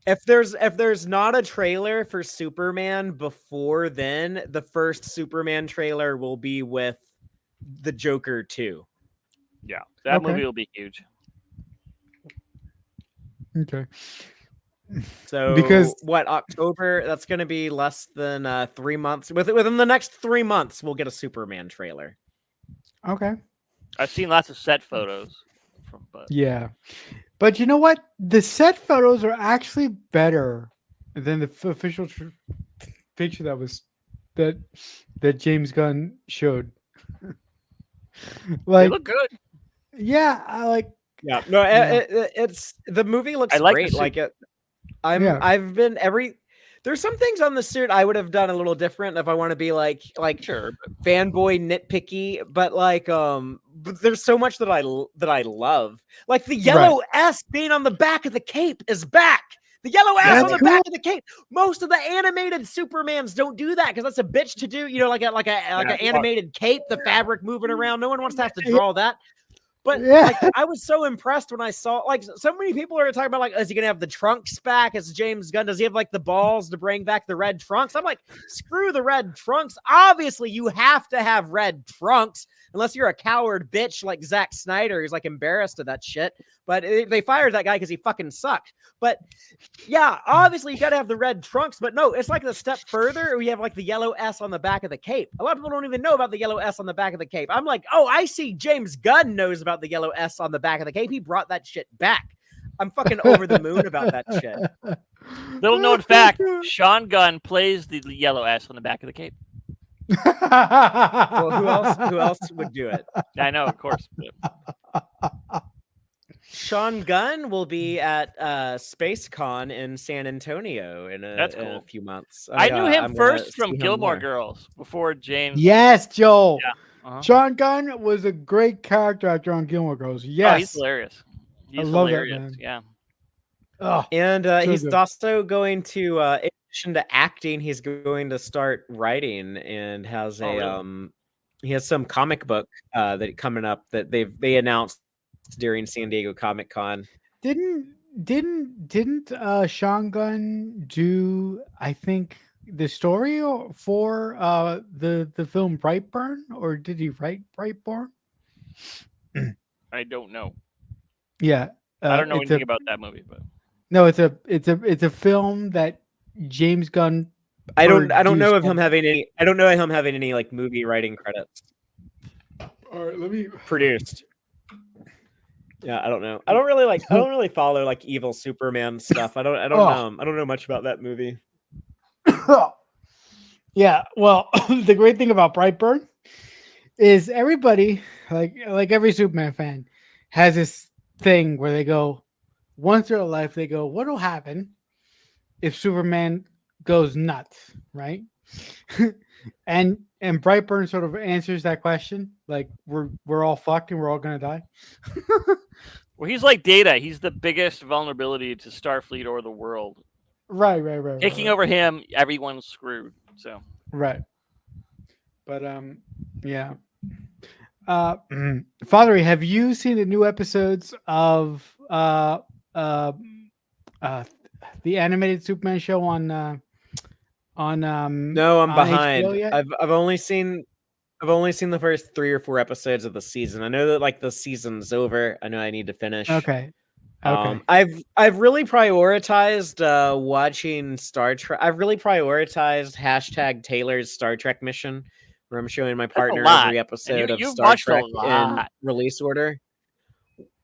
If there's not a trailer for Superman before then, the first Superman trailer will be with the Joker 2. Yeah, that Okay. movie will be huge. Okay. So Because- what, October? That's going to be less than 3 months. Within the next 3 months, we'll get a Superman trailer. Okay. I've seen lots of set photos from, but Yeah. But you know what? The set photos are actually better than the official picture that James Gunn showed. they Like, look good. yeah, I like. Yeah, no, Yeah. it's the movie looks I like the great. suit. Like it, Yeah. I've been There's some things on the suit I would have done a little different if I want to be like Sure, fanboy nitpicky, but but there's so much that I love. Like the yellow S being on the back of the cape is back. The yellow S on That's the back of the cape. Most of the animated Supermans don't do that because that's a bitch to do. You know, like an animated cape, the fabric moving around. No one wants to have to draw that. But Yeah. like, I was so impressed when I saw like so many people are talking about like, is he gonna have the trunks back? Is James Gunn? Does he have like the balls to bring back the red trunks? I'm like, screw the red trunks. Obviously, you have to have red trunks unless you're a coward bitch like Zack Snyder, who's like embarrassed of that shit. But they fired that guy because he fucking sucked. But yeah, obviously you got to have the red trunks. But no, it's like the step further. We have like the yellow S on the back of the cape. A lot of people don't even know about the yellow S on the back of the cape. I'm like, oh, I see James Gunn knows about the yellow S on the back of the cape. He brought that shit back. I'm fucking over the moon about that shit. Little known fact: Sean Gunn plays the yellow S on the back of the cape. Well, who else would do it? I know, of course. Sean Gunn will be at SpaceCon in San Antonio in That's a cool. few months. I knew him I'm gonna first from see him Gilmore there. Girls before James. Yes, Joel. Yeah. Uh-huh. Sean Gunn was a great character actor on Gilmore Girls. Oh, he's Yes. hilarious. He's love that, hilarious. man. Yeah. Oh, And so he's good. also going to, in addition to acting, he's going to start writing and has really? he has some comic book that coming up that they announced during San Diego Comic Con. Didn't Sean Gunn do, I think, the story for the film Brightburn, or did he write Brightburn? I don't know. Yeah, I don't know it's anything about that movie, but no, it's a film that James Gunn. I don't know produced. of him having any. I don't know him having any like movie writing credits. All right, let me. Produced. Yeah, I don't know. I don't really follow like evil Superman stuff. I don't know much about that movie. Yeah, well, the great thing about Brightburn is everybody, like every Superman fan, has this thing where they go, once in their life, they go, what'll happen if Superman goes nuts, right? and Brightburn sort of answers that question, like we're all fucked and we're all gonna die. well, he's like Data. He's the biggest vulnerability to Starfleet or the world. Right. Taking over him, everyone's screwed. So Right. But yeah. Father, have you seen the new episodes of the animated Superman show on No, I'm on behind. HBO yet? I've only seen the first 3 or 4 episodes of the season. I know that like the season's over. I know I need to finish. Okay. I've really prioritized watching Star Trek. I've really prioritized #Taylor's Star Trek mission, where I'm showing my partner every episode of you've Star watched Trek a in lot. release order.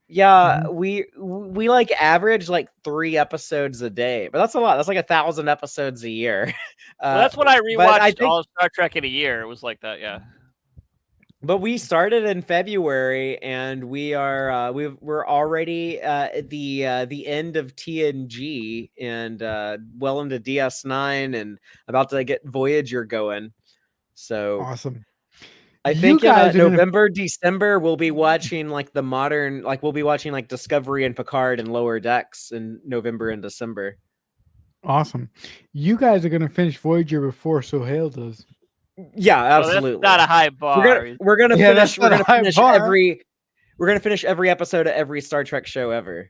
Yeah, Mhm. we like average like 3 episodes a day, but that's a lot. That's like 1,000 episodes a year. Well, that's what I but rewatched I think- all of Star Trek in a year. It was like that, yeah. But we started in February, and we are we're already at the end of TNG and well into DS9 and about to get Voyager going. So Awesome. I You think in guys are gonna- November, December we'll be watching like the modern, like we'll be watching like Discovery and Picard and Lower Decks in November and December. Awesome. You guys are gonna finish Voyager before Sohail does. Yeah, Well, absolutely. that's not a high bar. We're gonna Yeah, finish. that's We're not a gonna high finish bar. every episode of every Star Trek show ever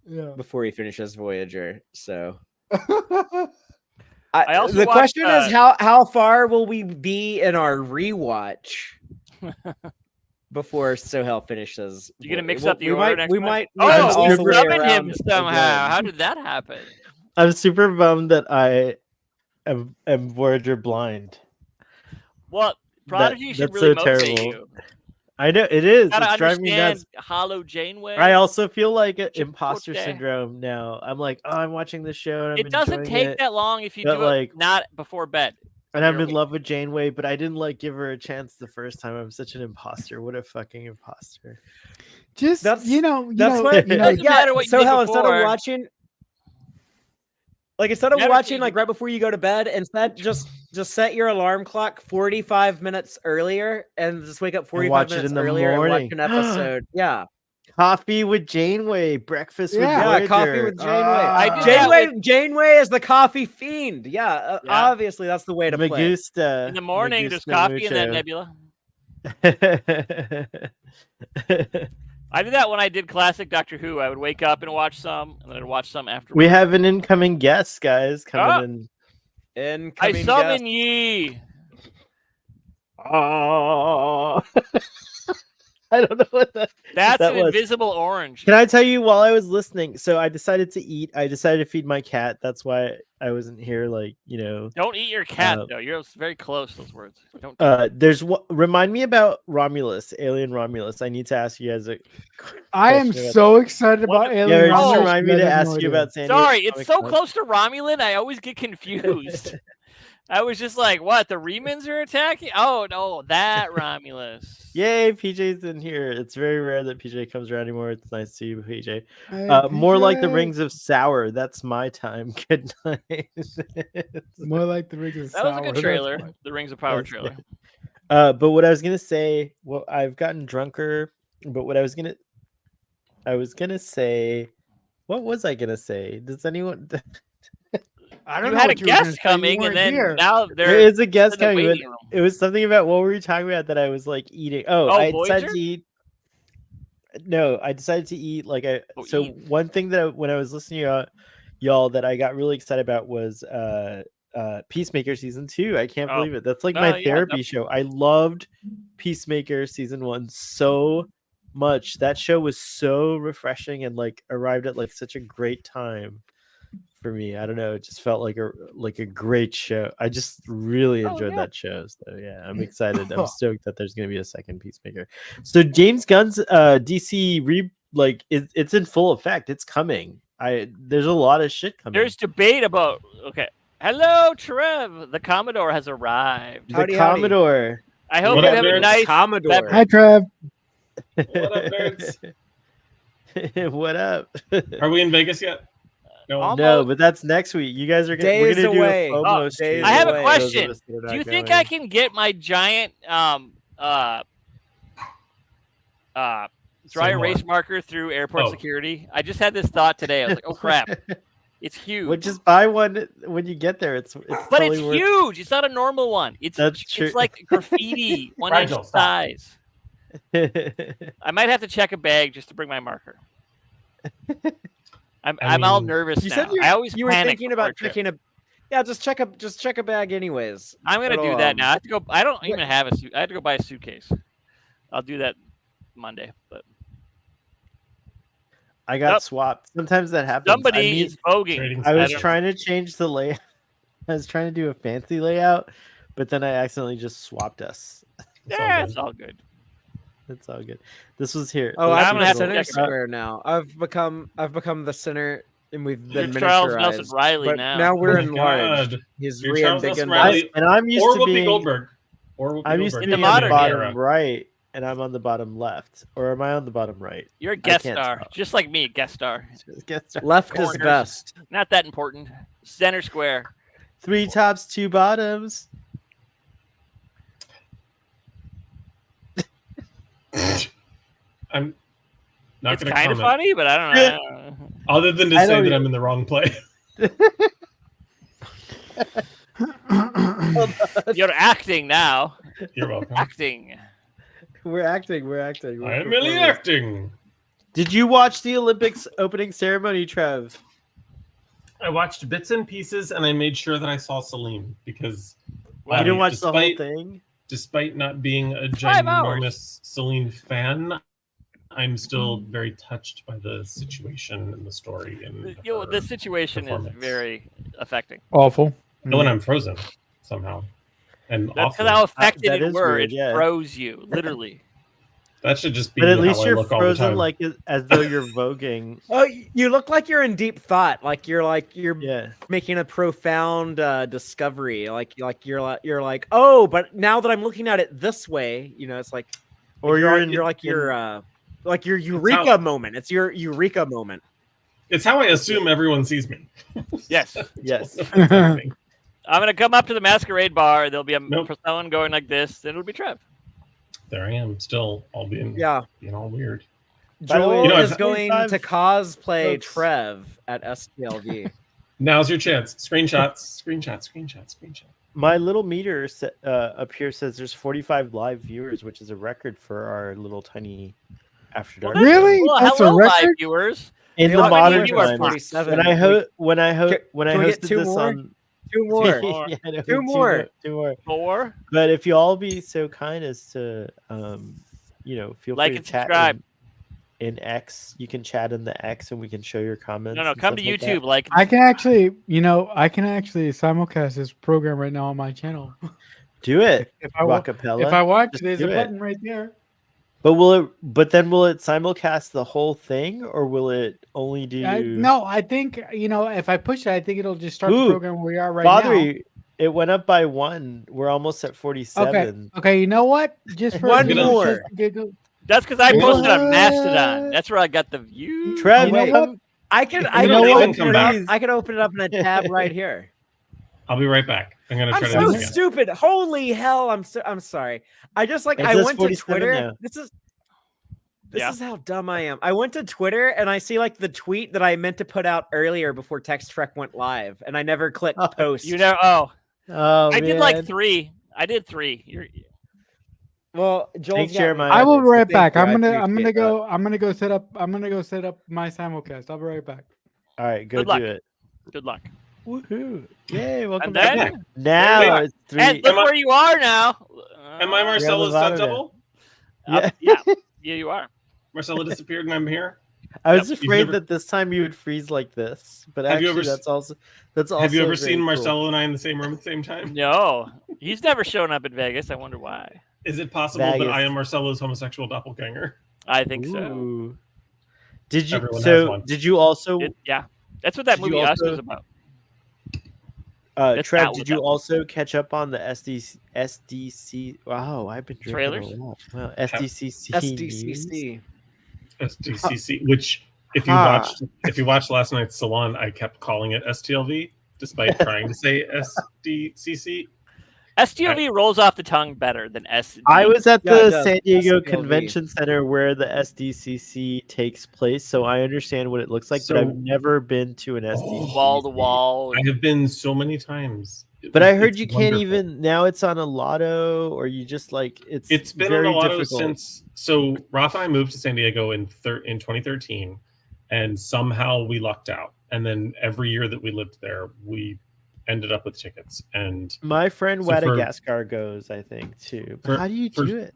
Yeah. before he finishes Voyager. So I also the watched, question is how far will we be in our rewatch before Sohail finishes? You gonna mix Well, up the we order might, next we time? might Oh, all we the way summoned him around somehow. again. How did that happen? I'm super bummed that I am Voyager blind. Well, Prodigy should that's really so motivate terrible. you. I know it is. Gotta It's driving me understand nuts. Hollow Janeway. I also feel like Chipotle. imposter syndrome now. I'm like, oh, I'm watching this show and I'm It doesn't enjoying take it, that long if you but, do it like- not before bed. and I'm You're in awake. love with Janeway, but I didn't like give her a chance the first time. I'm such an imposter. What a fucking imposter. Just That's- you That's know, what. you know, doesn't matter what you did Sohail, instead before. of watching. Like instead of Never watching seen like it. right before you go to bed, instead just set your alarm clock 45 minutes earlier and just wake up 45 watch it minutes in the earlier morning. and watch an episode. Yeah. Coffee with Janeway, breakfast with Yeah, Voyager. coffee with Janeway. I did that Janeway is the coffee fiend. Yeah, Yeah. obviously that's the way to play. Magusta. In the morning, there's Magusta coffee in that nebula. I did that when I did classic Doctor Who. I would wake up and watch some, and then I'd watch some afterwards. We have an incoming guest, guys, coming in. I Incoming summon guest. ye. Oh. I don't know what that That's an was. invisible orange. Can I tell you while I was listening? So I decided to eat. I decided to feed my cat. That's why I wasn't here. Like, Don't eat your cat, though. You're very close. Those words. Don't. Remind me about Romulus, Alien Romulus. I need to ask you guys a. I am question about so excited about Yeah, Alien just Romulus, remind me but I to have ask no you idea. about San Diego Sorry, it's Comic so Con. close to Romulan. I always get confused. I was just like, what? The Remans are attacking? Oh, no, that Romulus. Yay, PJ's in here. It's very rare that PJ comes around anymore. It's nice to see you, PJ. Hey, More like the PJ. Rings of Sour. That's my time. Good night. More like the Rings of That was a Sour, good that's trailer. fine. The Rings of Power That's trailer. But what I was gonna say, well, I've gotten drunker. But what I was gonna say, what was I gonna say? Does anyone? I don't You know had a what you were gonna guest say. You coming, and weren't then here. now There they're is a guest in the coming, but waiting room. it was something about what were we talking about that I was like eating. Oh, Oh, I decided Voyager? to eat. No, I decided to eat like eat. one thing that when I was listening to y'all that I got really excited about was Peacemaker season 2. I can't Oh. believe it. That's like Oh, my yeah, therapy definitely. show. I loved Peacemaker season 1 so much. That show was so refreshing and like arrived at like such a great time for me. I don't know. It just felt like a great show. I just really enjoyed that show. So yeah, I'm excited. I'm stoked that there's gonna be a second Peacemaker. So James Gunn's DC it's in full effect. It's coming. There's a lot of shit coming. There's debate about. Okay. Hello, Trev. The Commodore has arrived. The Howdy, Commodore. I hope What you up, have a nerds? nice Commodore. Hi, Trev. What up, nerds? What up? Are we in Vegas yet? No. Almost. No, but that's next week. You guys are gonna we're Days gonna away. do a Oh, FOMO days stream. I have a away. for those of question. us that are Do not you think going. I can get my giant dry Say erase more. marker through airport Oh. security? I just had this thought today. I was like, oh crap, it's huge. Well, just buy one when you get there. It's But totally it's worth. huge. It's not a normal one. It's That's true. It's like graffiti, 1 inch Fragile, stop. size. I might have to check a bag just to bring my marker. I'm all mean, nervous You now. said I always you were panic thinking before about a trip. checking a. Yeah, just check a bag anyways. I'm gonna It'll, do that now. I have to go. I don't even have a suit. I have to go buy a suitcase. I'll do that Monday. But I got Yep. swapped. Sometimes that happens. somebody is voguing. Trading I was don't- trying to change the layout. I was trying to do a fancy layout, but then I accidentally just swapped us. It's all Yeah, good. it's all good. It's all good. This was here. Oh, This I'm I'm gonna the have to center check it out. square now. I've become the center, and we've You're been Charles Nelson miniaturized. Riley But now. now we're Oh my enlarged. God. He's You're Charles re-embiggened Nelson us. Riley. and I'm used Or to Whoopi being. Goldberg. Or Whoopi I'm used to Goldberg. In the being on the modern bottom era. right, and I'm on the bottom left, or am I on the bottom right? You're a guest can't star, tell. just like me, guest star. Guess Left is Corners. best. Not that important. Center square. 3 tops, 2 bottoms. I'm not It's going to kind of comment. funny, but I don't know. Other than to I say don't that e- I'm in the wrong place. You're acting now. You're welcome. Acting. We're acting. We're I am merely acting. Did you watch the Olympics opening ceremony, Trev? I watched bits and pieces, and I made sure that I saw Celine because Wow. You didn't watch the whole despite- thing? despite not being a 5 hours. ginormous Celine fan, I'm still very touched by the situation and the story. And The situation is performance. very affecting. Awful. And when I'm frozen somehow, and That's awfully. how affected that it is were. weird, It yeah. froze you, literally. That should just be But at how least I you're look all the frozen time. like as though you're voguing. Oh, you look like you're in deep thought. Like you're Yeah. making a profound discovery. Like you're like, oh, but now that I'm looking at it this way, it's like, Or you're in like your eureka moment. It's your eureka moment. It's how I assume everyone sees me. Yes. Yes. I'm going to come up to the masquerade bar. There'll be a Nope. someone going like this. Then it'll be Trev. There I am, still all being all weird. By the way, Joel You know, is I've- going to 25 cosplay folks. Trev at STLV. Now's your chance. Screenshots. My little meter up here says there's 45 live viewers, which is a record for our little tiny After Dark. Well, Really? Well, That's a hello, live record? viewers. In Hey, the how many modern of you are times. 47? When I Can we get hosted 2 this more? on 2 more. More. Yeah, no, 2 more. 2 more. 4. But if you all be so kind as to feel Like free and to chat subscribe. in X. You can chat in the X, and we can show your comments. No, and come to stuff like that. YouTube. Like, I can actually, simulcast this program right now on my channel. Do it, If I want, Rockapella. if I want, Just there's do a it. button right there. But then will it simulcast the whole thing, or will it only do? No, I think if I push it, I think it'll just start the Ooh, program where we are right Father, it went up by 1. We're almost at now. 47. Okay. You know what? Just for One just more. shits and giggles. that's because I posted on What? Mastodon. That's where I got the views. Trev, You know wait. what? I can You know what? open it up. I can open it up in a tab right here. I'll be right back. I'm gonna I'm try to so do this again. stupid. Holy hell! I'm sorry. I just It I says went to 47 Twitter. now. This Yeah. is how dumb I am. I went to Twitter and I see the tweet that I meant to put out earlier before Text Trek went live, and I never clicked post. You know, oh, I did like man. 3. I did 3. Well, Joel's Thanks, got Jeremiah. I will be so right thank back. you. I I'm gonna appreciate go. I'm gonna go set up. My simulcast. I'll be right back. All right, go Good luck. do it. Good luck. Woohoo! Yay! Welcome And back. then, Now Wait, it's 3. and look Am I- where you are now. Am I Marcella's Lovato stunt double? Yeah. Yeah, you are. Marcella disappeared and I'm here. I was Yep. You've afraid never- that this time you would freeze like this, but Have you actually ever- that's also Have you ever very seen cool. Marcella and I in the same room at the same time? No, he's never shown up in Vegas. I wonder why. Is it possible that Vegas. I am Marcella's homosexual doppelganger? I think so. Ooh. Did you? Everyone has So one. did you also? Yeah, that's what that Did you movie Us also- was about. It's Trev, not did what you that- also catch up on the SDC? Wow, I've been drinking Trailers? a lot. Wow, SDCC. news? SDCC. SDCC, which if you watched last night's Salon, I kept calling it STLV despite trying to say SDCC. STOV rolls off the tongue better than SD. I was at Yeah, it the does. San Diego STLV. Convention Center where the SDCC takes place, so I understand what it looks like, but So- I've never been to an SDCC. wall to wall. I have been so many times. But I heard It's you can't wonderful. even now. It's on a lotto, or you just It's been very on a lotto difficult. since. So Rafa and I moved to San Diego in 2013, and somehow we lucked out. And then every year that we lived there, we ended up with tickets. And My friend So for- Wadagaskar goes, I think, too. But for- how do you for- do it?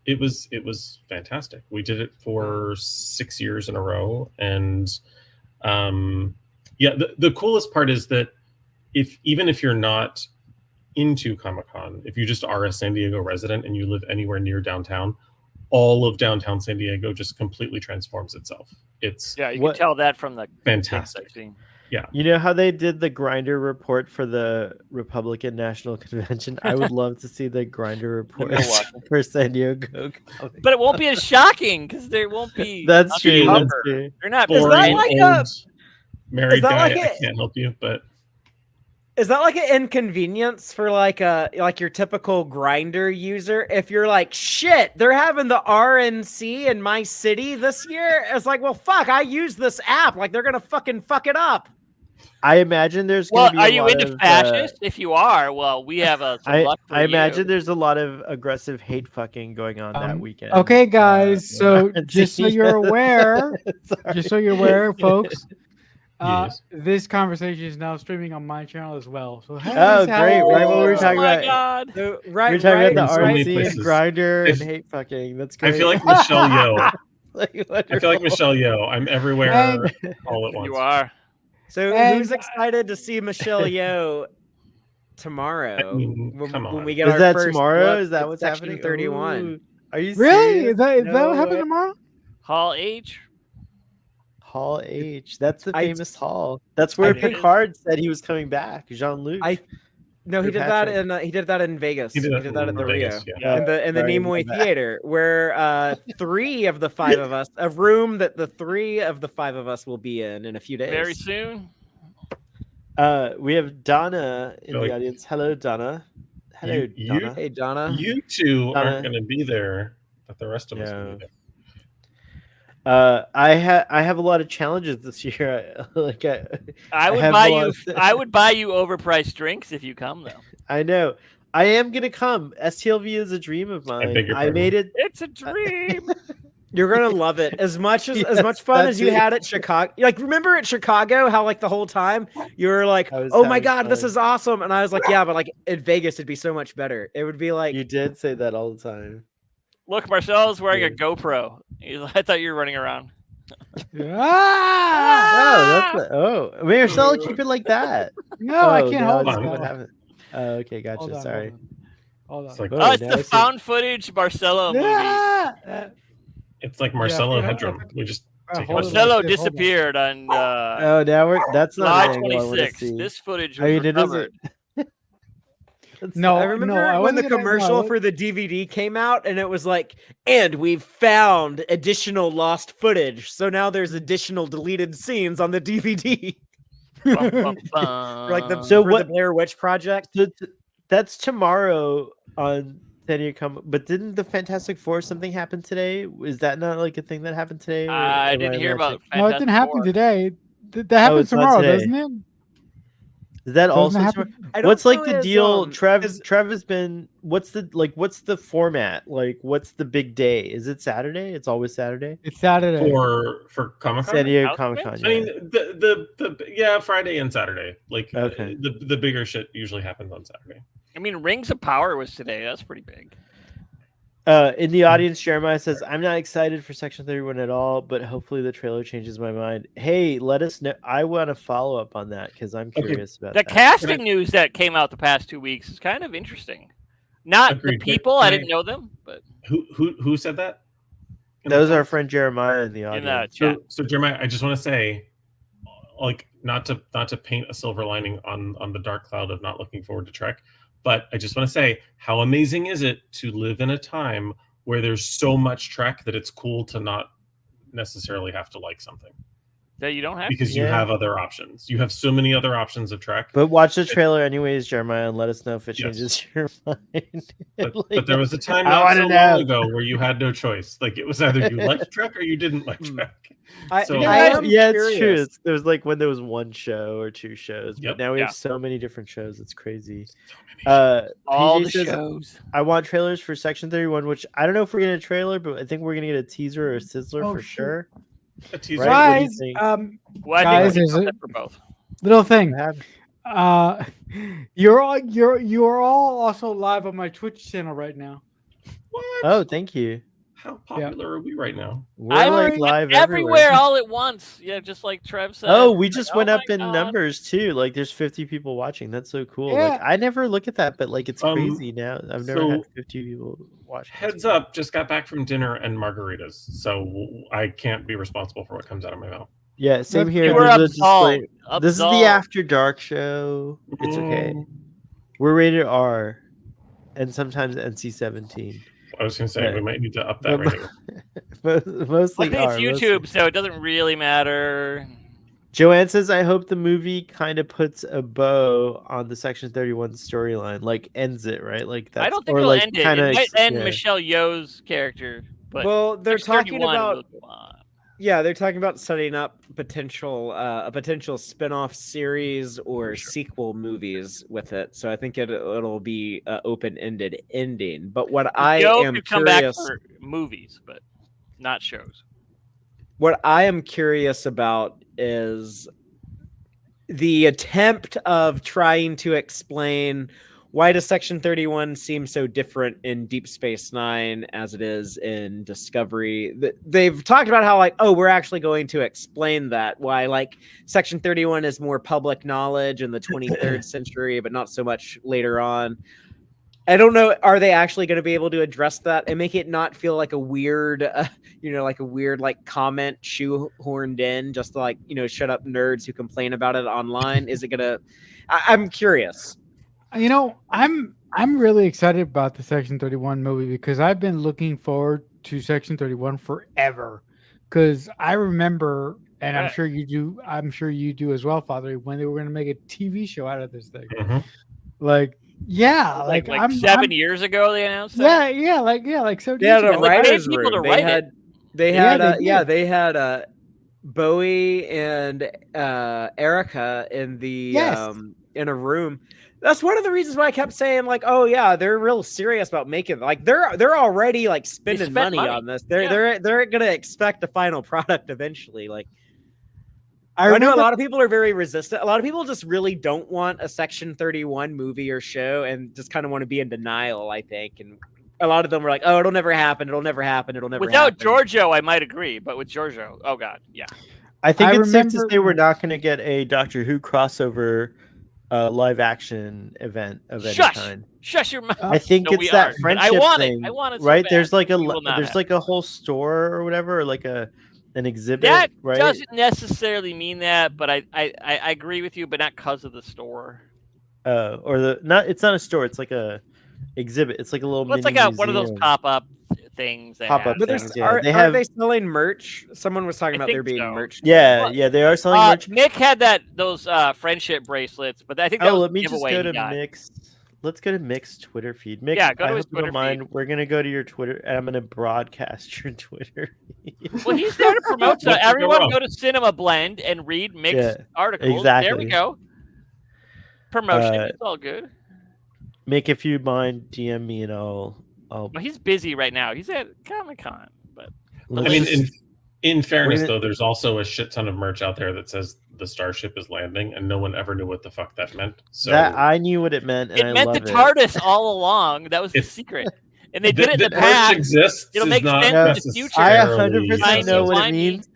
it was fantastic. We did it for 6 years in a row, and the coolest part is that even if you're not into Comic-Con, if you just are a San Diego resident and you live anywhere near downtown, all of downtown San Diego just completely transforms itself. It's Yeah, you What- can tell that from the fantastic. things I've seen. You know how they did the Grinder report for the Republican National Convention? I would love to see the Grinder report Milwaukee. for San Diego. Comic. But it won't be as shocking because there won't be. That's nothing true. to That's cover. true. They're not. Is that Boring like old a- married is that guy. like I a- can't help you, but Is that like an inconvenience for like your typical Grinder user? If you're like, shit, they're having the RNC in my city this year. It's like, well, fuck, I use this app. Like they're gonna fucking fuck it up. I imagine there's Well, going to be are a you lot into of, fascist? If you are, well, we have a. some luck for I imagine you. there's a lot of aggressive hate fucking going on that weekend. Okay, guys. So yeah. just so you're aware, folks, yes. this conversation is now streaming on my channel as well. So hey, Oh, Sal. great, right when we were Oh talking my about- God. So, We're right, talking right, about the so many RNC places. and Grinder and I- hate fucking. That's I great. feel like Michelle Yeoh. I I feel like Michelle Yeoh. I'm everywhere And- all at once. You are. So And- who's excited to see Michelle Yeoh tomorrow? I mean, when, come when on. we get Is our that first tomorrow? look Is that at what's Section happening? 31. Ooh. Are you Really? serious? Is that No what happened way. tomorrow? Hall H. Hall H. That's the I- famous hall. That's where think it is. Picard said he was coming back. Jean-Luc. No, he Your did that Patrick. he did that in Vegas. He did that at in the Vegas, Rio. yeah. In the Sorry, Nimoy my bad. Theater, where 3 of the 5 of us, a room that the 3 of the 5 of us will be in a few days. Very soon. We have Donna in Really? the audience. Hello, Donna. Hello, You- Donna. Hey, Donna. You two Donna. aren't going to be there, but the rest of us will Yeah. be there. I have a lot of challenges this year. I would have buy a lot you. of- I would buy you overpriced drinks if you come though. I know. I am gonna come. STLV is a dream of mine. beg your I pardon. made it. It's a dream. You're gonna love it as much as Yes, much fun that's as you it. had at Chicago. Like, remember at Chicago how like the whole time you were like, I was "Oh my having god, this fun. is awesome," and I was like, "Yeah, but like in Vegas, it'd be so much better. It would be like You did say that all the time. Look, Marcelo's wearing a Dude. GoPro. I thought you were running around. Ah! Marcelo, keep it like that. No, I can't now hold it's it on. that what way. happened. Oh, okay, gotcha. Hold on, Sorry. hold on. It's like Oh, it's now the I see- found footage Marcelo movie. Ah! it's like Marcelo hold on, Hedrum. We just take hold it on. as Marcelo Hold on. disappeared on Oh, now that's not July an angle I want to 26th. see. This footage I was mean, it recovered. No, I remember no, I when the wasn't gonna- no, I commercial wasn't- for the DVD came out, and it was like, "And we've found additional lost footage, so now there's additional deleted scenes on the DVD." Bum, bum, For like the So for what- the Blair Witch Project. So that's tomorrow on San Diego but didn't the Fantastic Four something happen today? Is that not like a thing that happened today? or I am didn't hear about imagining- No, it didn't happen Fantastic today. That happens it's not tomorrow, today. doesn't it? Is that Doesn't also it tomorrow? happen? I don't What's like know the his, deal? Trev his- has been what's the format? Like what's the big day? Is it Saturday? It's always Saturday. It's Saturday. for Comic Con. San Diego House Comic events? Con. I mean, the Friday and Saturday. Like Okay. the bigger shit usually happens on Saturday. I mean, Rings of Power was today. That's pretty big. In the audience, Jeremiah says, "I'm not excited for Section 31 at all, but hopefully the trailer changes my mind." Hey, let us know. I want to follow up on that because I'm Okay. curious about The that. casting news that came out the past 2 weeks is kind of interesting. Not Agreed, the but people, can I I- didn't know them, but Who said that? In That the was our comments? friend Jeremiah in the in the audience. chat. So Jeremiah, I just want to say, like, not to paint a silver lining on the dark cloud of not looking forward to Trek, but I just want to say, how amazing is it to live in a time where there's so much Trek that it's cool to not necessarily have to like something That you don't have because you Yeah. have other options. You have so many other options of Trek. But watch the trailer anyways, Jeremiah, and let us know if it Yes. changes your mind. But there was a time I not wanna so know. long ago where you had no choice. Like it was either you liked Trek or you didn't like Hmm. Trek. I, So- I am yeah, it's true. curious. There was like when there was one show or two shows, but Yep. now we Yeah. have so many different shows. It's crazy. So many all PJ the says, shows. I want trailers for Section 31, which I don't know if we're getting a trailer, but I think we're gonna get a teaser or a sizzler Oh, for shit. sure. a teaser. Right? What do you Guys, think? Well, I Guys, think is we it- it for both. little thing. Have- You're all also live on my Twitch channel right now. What? Oh, thank you. How popular are we right now? We're I'm like live everywhere everywhere. all at once. Yeah, just like Trev said. Oh, we Like, just oh went my up in God. numbers too. Like there's 50 people watching. That's so cool. Like Yeah. I never look at that, but like it's crazy now. I've never so had 50 people watch. Heads up, just got back from dinner and margaritas, so I can't be responsible for what comes out of my mouth. Yeah, same You here. You were There's a absolved. display- This is the Absolved. After Dark show. It's okay. Mm, We're rated R, and sometimes NC-17. I was gonna say Right. we might need to up that But- rating. Mostly Luckily, it's R. YouTube, mostly. so it doesn't really matter. Joanne says, "I hope the movie kind of puts a bow on the Section 31 storyline, like ends it right. Like that's I don't think or it'll like end it. kinda It might end yeah. Michelle Yeoh's character, but Well, they're talking 31 about will go on. they're talking about setting up potential a potential spin-off series or sequel movies with it. So I think it'll be open-ended ending. But what I Yeoh am could come back curious for movies, but not shows. what I am curious about is the attempt of trying to explain why does Section 31 seem so different in Deep Space Nine as it is in Discovery. They've talked about how, like, oh, we're actually going to explain that, why, like, Section 31 is more public knowledge in the 23rd century, but not so much later on. I don't know. Are they actually going to be able to address that and make it not feel like a weird, like a weird like comment shoehorned in, just to, like, shut up nerds who complain about it online? Is it gonna? I'm curious. I'm really excited about the Section 31 movie because I've been looking forward to Section 31 forever. Because I remember, and I'm Yeah. sure you do. I'm sure you do as well, Father. When they were going to make a TV show out of this thing, Mhm. like, yeah, Like I'm 7 years ago they announced that. yeah, like so. They had a And they paid writers' people room. to They write had, it. they Yeah, had, they did. they had Bowie and Erica in the Yes. in a room. That's one of the reasons why I kept saying, like, oh yeah, they're real serious about making, like, they're already like spending spent money money. on this. Yeah. They're gonna expect a final product eventually. Like, I I know a remember. lot of people are very resistant. A lot of people just really don't want a Section 31 movie or show and just kind of want to be in denial, I think. And a lot of them were like, "Oh, it'll never happen. It'll never happen. It'll never Without happen." Giorgio, I might agree, but with Giorgio, oh god, yeah. I think I it's safe to remember- say we're not going to get a Doctor Who crossover live action event of any Shush! kind. Shush your mouth. I think No, it's we that aren't, but friendship I want thing, it. I want it so right? bad. There's like We will not there's have like a whole store or whatever, or like an exhibit, that right? doesn't necessarily mean that, but I agree with you, but not because of the store. Or the not. It's not a store. It's like a exhibit. It's like a little. Well, it's mini like one of those museum. pop-up things. Pop-up But things, yeah. are They have- they selling merch? Someone was talking I about think there being so. merch. Yeah, Well, yeah, they are selling merch. Nick had those friendship bracelets, but I think that Oh, was let a me just giveaway go he to got. Mix. Let's go to Mix Twitter feed. Mix, Yeah, go to I his hope you don't Twitter feed. mind. We're gonna go to your Twitter, and I'm gonna broadcast your Twitter. Well, he's there to promote. So What's the everyone wrong? go to Cinema Blend and read Mick's Yeah, articles. There we exactly. go. Promotion. Uh, It's all good. Mick, if you mind, DM me and I'll. But he's busy right now. He's at Comic-Con. But I let's mean, just- in fairness, gonna- though, there's also a shit ton of merch out there that says the starship is landing, and no one ever knew what the fuck that meant. So that I knew what it meant, and it I meant love the it. TARDIS all along. That was the It's- secret. And they did it in the merch past. exists. It'll is make not sense in the necessarily- future. I 100% know what it Tiny. means.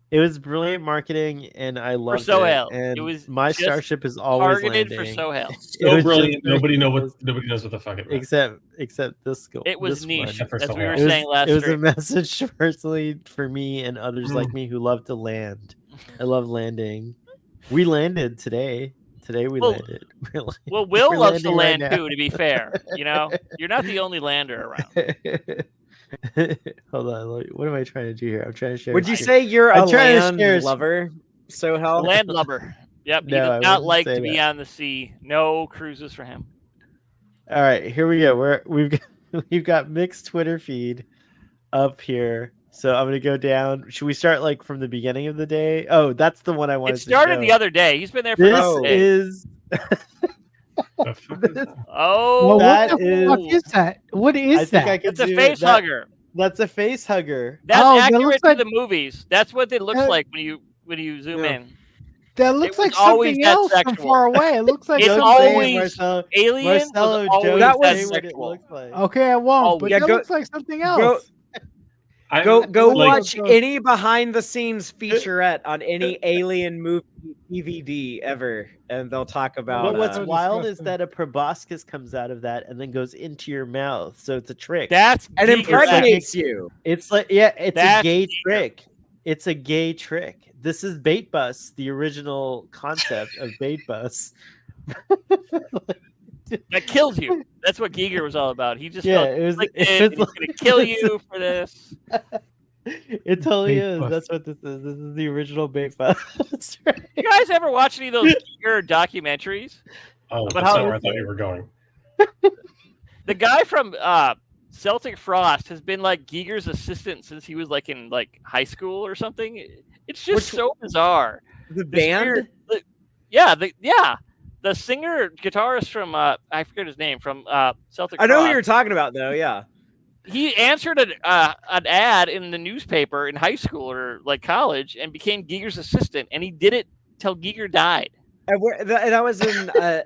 It was brilliant marketing, and I loved Sohail. it. And It was my just starship is always Targeted landing. for Sohail. It So was brilliant. just very Nobody close. knows what the fuck it meant. except this goal. It was this niche, one. For as we Sohail. were It was, saying last it was a stream. message personally for me and others like me who love to land. I love landing. We landed today. Today we Well- landed. We're like- Well, Will we're loves to landing land right now. too, to be fair. You know, you're not the only lander around. Hold on. What am I trying to do here? I'm trying to share. Would you screen. say you're a I'm trying to land share- lover? So hell, Land lubber. Yep, he No, I does not wouldn't like say to be that. on the sea. No cruises for him. All right, here we go. We've got Mick's Twitter feed up here. So I'm gonna go down. Should we start like from the beginning of the day? Oh, that's the one I wanted It started to show. the other day. He's been there for This a day. is The fuck is that? Oh, Well, that what the fuck is- is that? What is I think that? I could it's a do face it. hugger. That's a face hugger. That's Oh, that accurate looks to like- the movies. That's what it looks That- like when you zoom Yeah. in. That looks was like always something that else from sexual. far away. It looks like It's Don't something. say it, always- Marcelo. Alien Marcelo, was always don't That that say was- what it sexual. looks like. Okay, I won't. Oh, but yeah, that go- looks like something else. I'm- Go Like, watch go- any behind the scenes featurette on any alien movie DVD ever, and they'll talk about. But what's So wild is disgusting. that a proboscis comes out of that and then goes into your mouth. So it's a trick. That's and Giger impregnates you. It's like, yeah, it's That's a gay Giger. trick. It's a gay trick. This is Bait Bus, the original concept of Bait Bus. that kills you. That's what Giger was all about. He just Yeah, felt it was. like It this, was and he's gonna kill it's- you for this. It totally Bait is. Bus. That's what this is. This is the original Bait Bus. That's right. You guys ever watch any of those Giger documentaries? Oh, But that's how- not where I thought you were going. The guy from Celtic Frost has been like Giger's assistant since he was like in like high school or something. It's just Which- so bizarre. The This band. weird- the singer guitarist from I forget his name from Celtic. I know who Frost. you're talking about, though. Yeah. He answered an ad in the newspaper in high school or like college and became Giger's assistant, and he did it till Giger died. And that was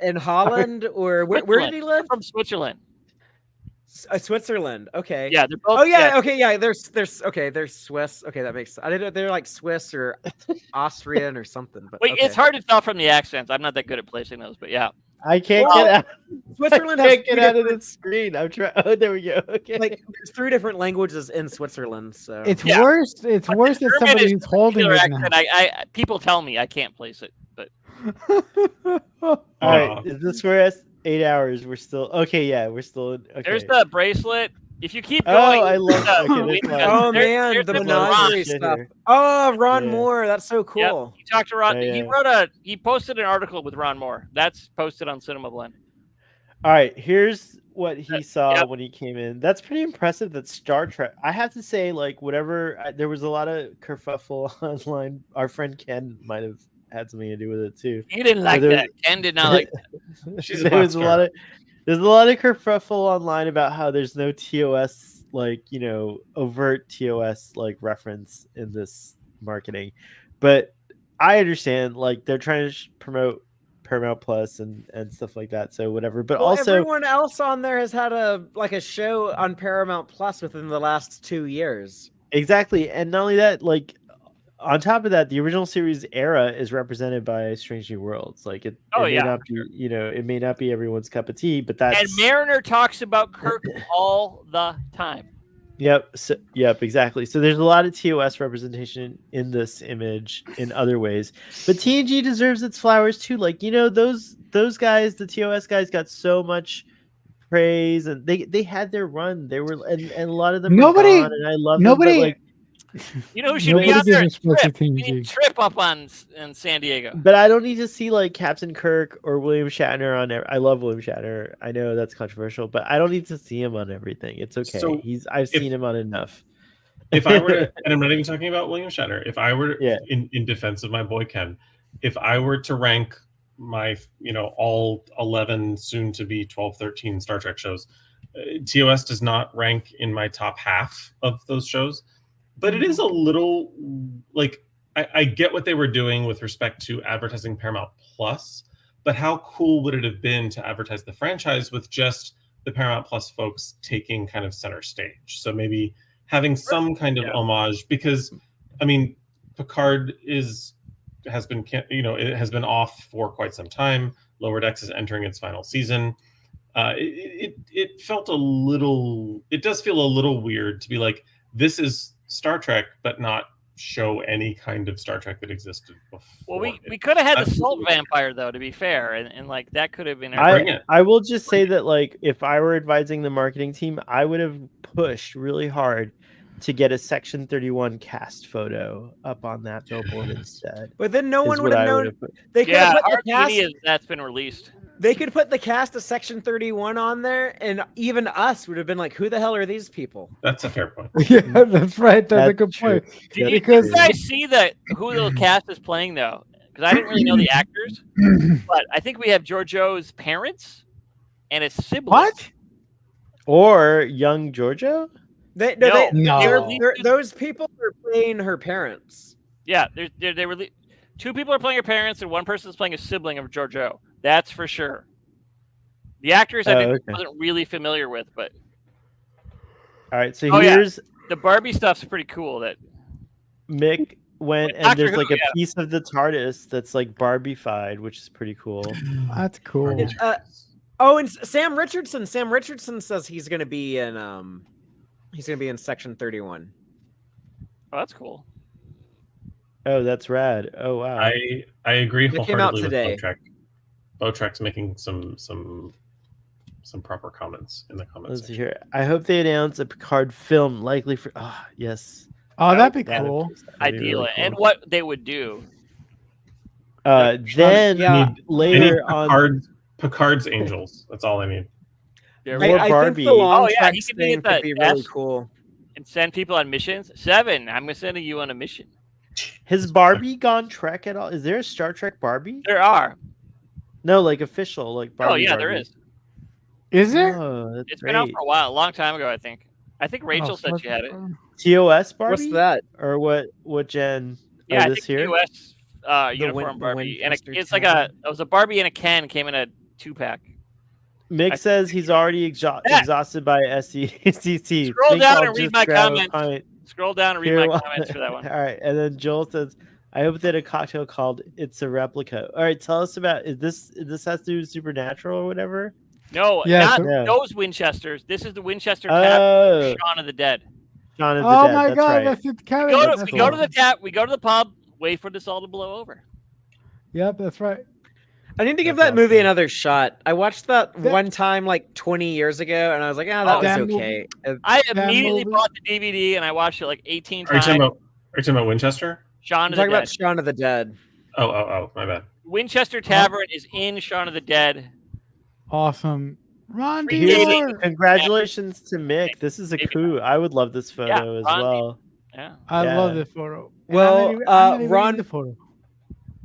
in Holland, or where did he live? From Switzerland. Switzerland. Okay. Yeah, they're both. Oh yeah. Okay. Yeah. There's. Okay. They're Swiss. Okay, that makes. I didn't know they're like Swiss or Austrian or something. But Wait, okay. it's hard to tell from the accents. I'm not that good at placing those, but yeah. I can't Well, get out. Switzerland I has can't get three out of different- the screen. I'm trying. Oh, there we go. Okay. like there's 3 different languages in Switzerland. So It's Yeah. worse. It's But worse the that German somebody is who's holding Particular it now. accent, I people tell me I can't place it, but All right. Is this for us? 8 hours. We're still okay. Yeah, we're still. Okay. there's the bracelet. If you keep Oh, going, I love. uh, Okay, we- that's oh fine. there- man, the there's menagerie Ron. stuff. Oh, Ron Yeah. Moore. That's so cool. he talked to Ron. Yeah, He yeah. wrote he posted an article with Ron Moore. That's posted on Cinema Blend. All right, here's what he saw Yep. when he came in. That's pretty impressive. That Star Trek. I have to say, like, there was a lot of kerfuffle online. Our friend Ken might have had something to do with it too. He didn't like there- that. Ken did not like that. She's a There was a monster. lot of there's a lot of kerfuffle online about how there's no TOS, like, overt TOS like reference in this marketing. But I understand, like, they're trying to promote Paramount Plus and stuff like that. So whatever. But Well, also everyone else on there has had a show on Paramount Plus within the last 2 years. exactly, and not only that, like on top of that, the original series era is represented by Strange New Worlds. Like it may not be, it may not be everyone's cup of tea, but that's And Mariner talks about Kirk all the time. Yep. So, yep. Exactly. So there's a lot of TOS representation in this image in other ways, but TNG deserves its flowers too. Like those guys, the TOS guys, got so much praise, and they had their run. They were and a lot of them are gone, and I love them. But like, who should be on there? Trip up on in San Diego. But I don't need to see like Captain Kirk or William Shatner on there. I love William Shatner. I know that's controversial, but I don't need to see him on everything. It's okay. So I've seen him on enough. If I were to, and I'm not even talking about William Shatner, if I were in defense of my boy Ken, if I were to rank my all 11 soon to be 12, 13 Star Trek shows, TOS does not rank in my top half of those shows. But it is a little like I get what they were doing with respect to advertising Paramount Plus, but how cool would it have been to advertise the franchise with just the Paramount Plus folks taking kind of center stage? So maybe having some kind of homage, because I mean, Picard has been off for quite some time. Lower Decks is entering its final season. It felt it does feel a little weird to be like, this is Star Trek, but not show any kind of Star Trek that existed before. Well, we could have had the Salt Vampire, though, to be fair, and like that could have been. I will just say that like if I were advising the marketing team, I would have pushed really hard to get a Section 31 cast photo up on that billboard instead. But then no one would have known. They could have put the cast. That's been released. They could put the cast of Section 31 on there, and even us would have been like, "Who the hell are these people?" That's a fair point. Yeah, that's right. That's a good point. Did you guys see who the cast is playing though? Because I didn't really know the actors, but I think we have Giorgio's parents and his siblings. What? Or young Giorgio? Those people are playing her parents. Yeah, they were. Two people are playing her parents, and one person is playing a sibling of Giorgio. That's for sure. The actors I wasn't really familiar with, but all right. So here's the Barbie stuff's pretty cool. That Mick went and there's like a piece of the TARDIS that's like Barbie-fied, which is pretty cool. That's cool. And Sam Richardson. Sam Richardson says he's going to be in Section 31. Oh, that's cool. Oh, that's rad. Oh, wow. I agree wholeheartedly with today. Botrek's making some proper comments in the comments. Let's hear. I hope they announce a Picard film, likely for. Oh, yes. Oh, that'd be cool. Ideally, really cool. And what they would do. Then later on, Picard's Angels. That's all I need. More Barbie. He could be really cool. And send people on missions. 7. I'm gonna send you on a mission. Has Barbie gone Trek at all? Is there a Star Trek Barbie? There are. No, like official, like Barbie. Oh yeah, Barbie. there is. Is there? Oh, it's been out for a while, a long time ago, I think. I think Rachel said she had it. TOS Barbie? What's that? Or what gen? Yeah, this think here? TOS uniform Barbie. And it's like it was a Barbie in a can, came in a 2-pack. Mick says he's already exhausted by SDCC. Scroll down and read my comments. Scroll down and read my comments for that one. All right, and then Joel says, "I hope they had a cocktail called It's a Replica." All right, tell us about this has to do with Supernatural or whatever. No, not those Winchesters. This is the Winchester tap. Shaun of the Dead. Shaun of the Dead. Oh my God, right. that's the we go to the tap. We go to the pub. Wait for this all to blow over. Yep, that's right. I need to give that movie another shot. I watched that one time like 20 years ago, and I was like, that was okay. I immediately bought the DVD, and I watched it like 18 times. Are you talking about Winchester? Shaun of the Dead. About Shaun of the Dead. Oh, my bad. Winchester Tavern is in Shaun of the Dead. Awesome. Ron Dion. Congratulations to Mick. This is a coup. I would love this photo as well. Yeah. I love this photo. Well, Ron, the photo.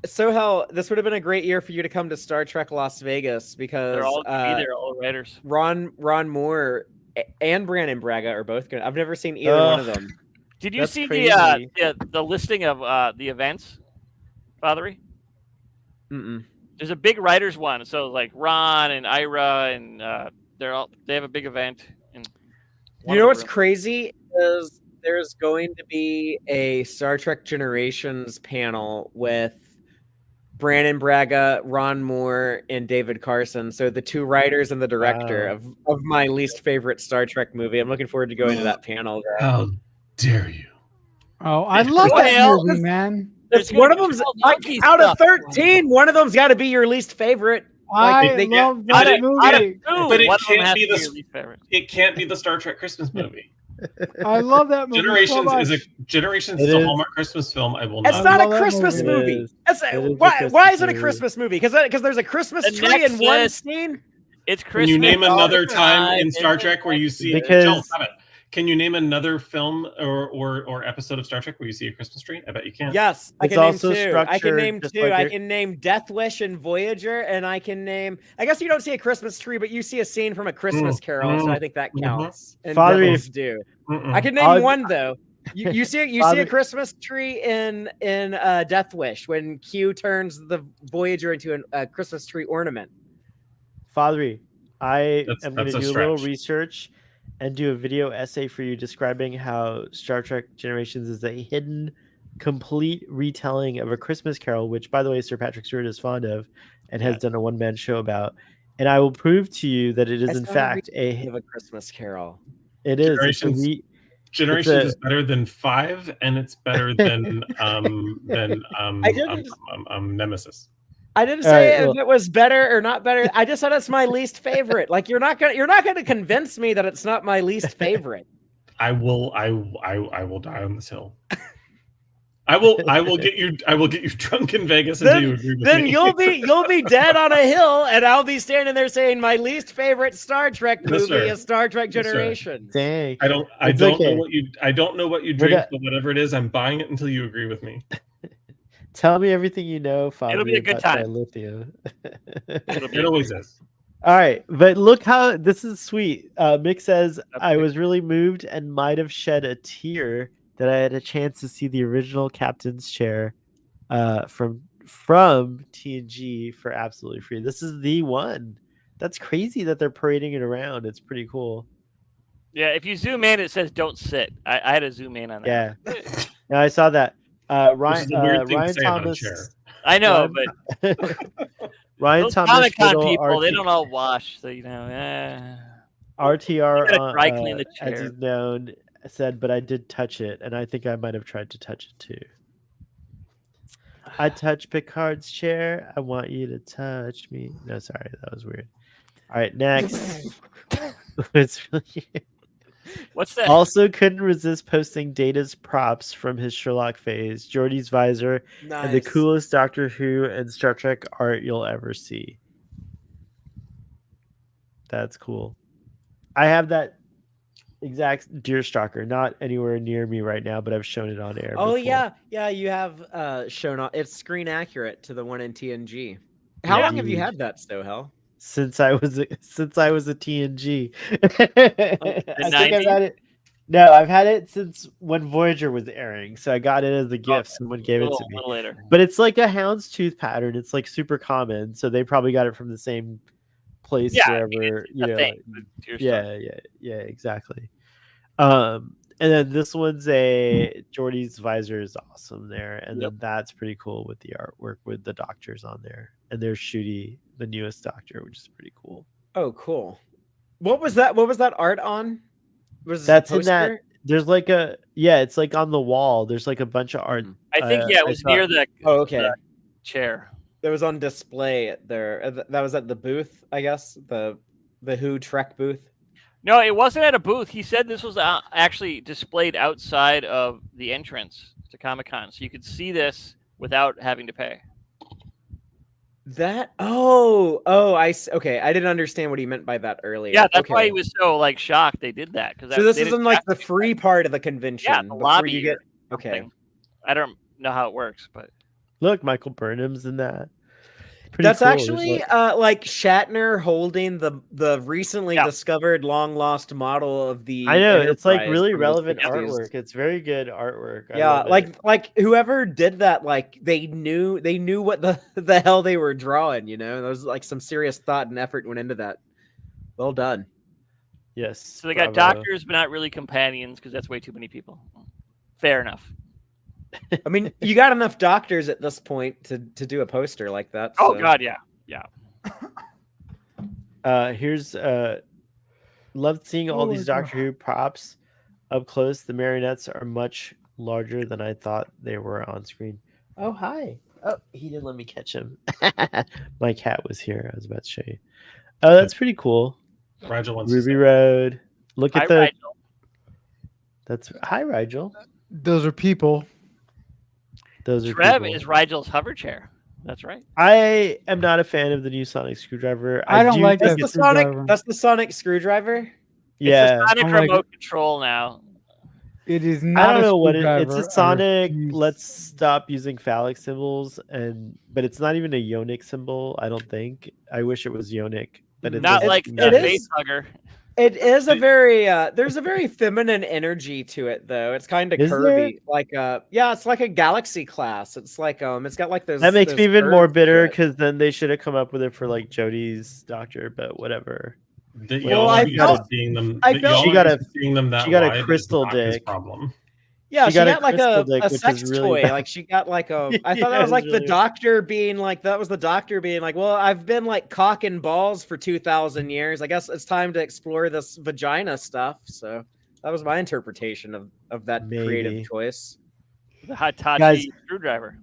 Sohel, this would have been a great year for you to come to Star Trek Las Vegas because they're all all writers. Ron Moore and Brandon Braga are both good. I've never seen either one of them. Did you see the listing of the events, Fathery? Mm-mm. There's a big writers one, so like Ron and Ira and they have a big event. And You know what's crazy is there's going to be a Star Trek Generations panel with Brandon Braga, Ron Moore, and David Carson. So the two writers and the director of my least favorite Star Trek movie. I'm looking forward to going to that panel. How dare you? Oh, I love What that hell? movie, man. There's One of gonna be them's 12 like, monkeys out of stuff. 13. One of them's got to be your least favorite. I they love get- that out of- movie. But it One of them can't has be to the- your least favorite. It can't be the Star Trek Christmas movie. I love that movie. Generations It is a is. Hallmark Christmas film. I will It's not. not love a that Christmas movie. movie. It That's is a why Christmas is it a movie. Christmas movie? Because there's a Christmas The tree next in one list. scene. It's Can Christmas. you name all another the time in time, Star isn't Trek where you see Because- Joel, stop it. Can you name another film or episode of Star Trek where you see a Christmas tree? I bet you can. Yes, I It's can name also two. I can structured name just two. like I your- can name Death Wish and Voyager, and I can name. I guess you don't see a Christmas tree, but you see a scene from a Christmas Carol, so I think that counts. And Father, devils do. Mm-mm. I can name I'll- one though. You see a Father- Christmas tree in Death Wish when Q turns the Voyager into a Christmas tree ornament. Father, I That's- am going to that's a do a little stretch. research and do a video essay for you describing how Star Trek Generations is a hidden, complete retelling of A Christmas Carol, which, by the way, Sir Patrick Stewart is fond of and has done a one-man show about. And I will prove to you that it is, It's in not a fact, Of a Christmas Carol. it is. It's a Generations- re- Generations It's a- is better than 5, and it's better than Nemesis. I didn't All say right, if it was better or not better. I just said it's my least favorite. Like you're not gonna convince me that it's not my least favorite. I will die on this hill. I will get you drunk in Vegas until you agree with Then me. you'll be dead on a hill, and I'll be standing there saying my least favorite Star Trek Yes, movie sir. is Star Trek Yes, sir. Generations. Dang. I don't It's know okay. what you We're drink, not- but whatever it is, I'm buying it until you agree with me. Tell me everything you know, Father. It'll be a good about time. Dilithium. It always is. All right, but look how this is sweet. Mick says, I was really moved and might have shed a tear that I had a chance to see the original captain's chair from TNG for absolutely free. This is the one. That's crazy that they're parading it around. It's pretty cool. Yeah, if you zoom in, it says "Don't sit." I had to zoom in on that. Yeah. Yeah, I saw that. Which is a weird thing to Ryan say about a Thomas. chair. I know, Ryan- but Ryan those Thomas Comic Con Riddle, people, they RT don't all wash, so you know. RTR, gotta dry clean the as chair. he's known, said, but I did touch it, and I think I might have tried to touch it too. I touched Picard's chair. I want you to touch me. No, sorry, that was weird. All right, next. It's really What's that? also couldn't resist posting Data's props from his Sherlock phase, Geordi's visor, and the coolest Doctor Who and Star Trek art you'll ever see. That's cool. I have that exact deerstalker, not anywhere near me right now, but I've shown it on air. Oh before. yeah, you have shown off. It's screen accurate to the one in TNG. How Yeah. long have you had that, Stohel? Since I was a TNG. The I think I've had it. No, I've had it since when Voyager was airing. So I got it as a gift. Someone gave it to me. little later. But it's like a houndstooth pattern. It's like super common. So they probably got it from the same place Yeah, I wherever, mean, it's you a know. thing. It's your stuff. Yeah, exactly. And then this one's Geordi's visor is awesome there, and Yep. then that's pretty cool with the artwork with the doctors on there, and there's Shooty, the newest doctor, which is pretty cool. Oh, cool. What was that? What was that art on? Was this a That's in that. poster? There's like it's like on the wall. There's like a bunch of art. I think it was saw- near the Oh, okay. chair. That was on display there. That was at the booth, I guess. The Who Trek booth. No, it wasn't at a booth. He said this was actually displayed outside of the entrance to Comic Con, so you could see this without having to pay. That okay. I didn't understand what he meant by that earlier. Yeah, that's why Okay. he was so like shocked they did that. So this is in like the free part of the convention. yeah, the before lobby. you get or okay. something. I don't know how it works, but Look, Michael Burnham's in that. pretty That's cool. There's, actually like- like Shatner holding the recently Yeah. discovered long lost model of the I know it's like Enterprise really from the relevant 60s. artwork. It's very good artwork. I Yeah, love it. like whoever did that, like they knew what the hell they were drawing. You know, there was like some serious thought and effort went into that. Well done. Yes. So they got bravo. doctors, but not really companions because that's way too many people. Fair enough. I mean, you got enough doctors at this point to do a poster like that. Oh so- God, yeah, yeah. Here's loved seeing all Oh these my God. Doctor Who props up close. The marionettes are much larger than I thought they were on screen. Oh, hi. Oh, he didn't let me catch him. My cat was here. I was about to show you. Oh, that's pretty cool. Rigel wants to Ruby say- Road. Look Hi, at the. Rigel. That's hi, Rigel. Those are people. Those are Trev people. is Rigel's hover chair. That's right. I am not a fan of the new sonic screwdriver. I don't do like think That's that the it's- Sonic. screwdriver. That's the Sonic screwdriver. Yeah, It's a Sonic I'm like- remote control now. It is not. I don't a know what it's screwdriver. a I Sonic. refuse. Let's stop using phallic symbols, but it's not even a Yonic symbol. I don't think. I wish it was Yonic, but it Not doesn't like seem the it that face is. hugger. It is a Wait. very there's a very feminine energy to it though. It's kind of Is curvy. Like yeah, it's like a galaxy class. It's like it's got like those That makes those me even more curves to bitter it. because then they should have come up with it for like Jodie's doctor, but whatever. That Well, y'all I are used to felt- seeing them. I that felt- y'all She are got used to seeing them that she got a wide is crystal not his dick. problem. Yeah, She she got a got like crystal a dick, which is sex really toy. bad. Like she got like a. I thought Yeah, that was like it's the really- doctor being like that was the doctor being like, well, I've been like cock and balls for 2,000 years. I guess it's time to explore this vagina stuff. So that was my interpretation of that Maybe. creative choice. The Hitachi Guys- screwdriver.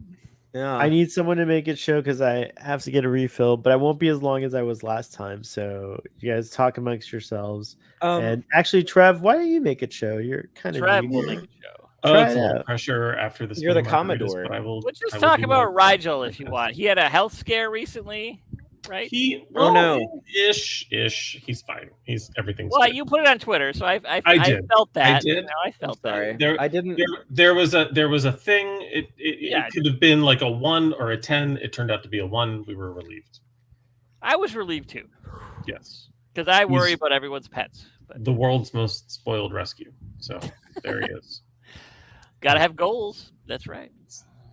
Yeah, I need someone to make it show because I have to get a refill, but I won't be as long as I was last time. So you guys talk amongst yourselves. And actually, Trev, why don't you make it show? You're kind of Trev will make a show. Oh, Try it's it a little out. pressure after this. You're the margaritas, Commodore. but I will. Let's just I will talk do about my- Rigel if you want. He had a health scare recently, right? Oh, no. Ish. He's fine. Everything's Well, good. you put it on Twitter, so I did. felt that. I did. You know, I felt sorry. that. I didn't. There was a thing. Yeah. It could have been like a 1 or a 10. It turned out to be a 1. We were relieved. I was relieved too, Yes. because I worry He's- about everyone's pets. But The world's most spoiled rescue. So there he is. gotta have goals. That's right.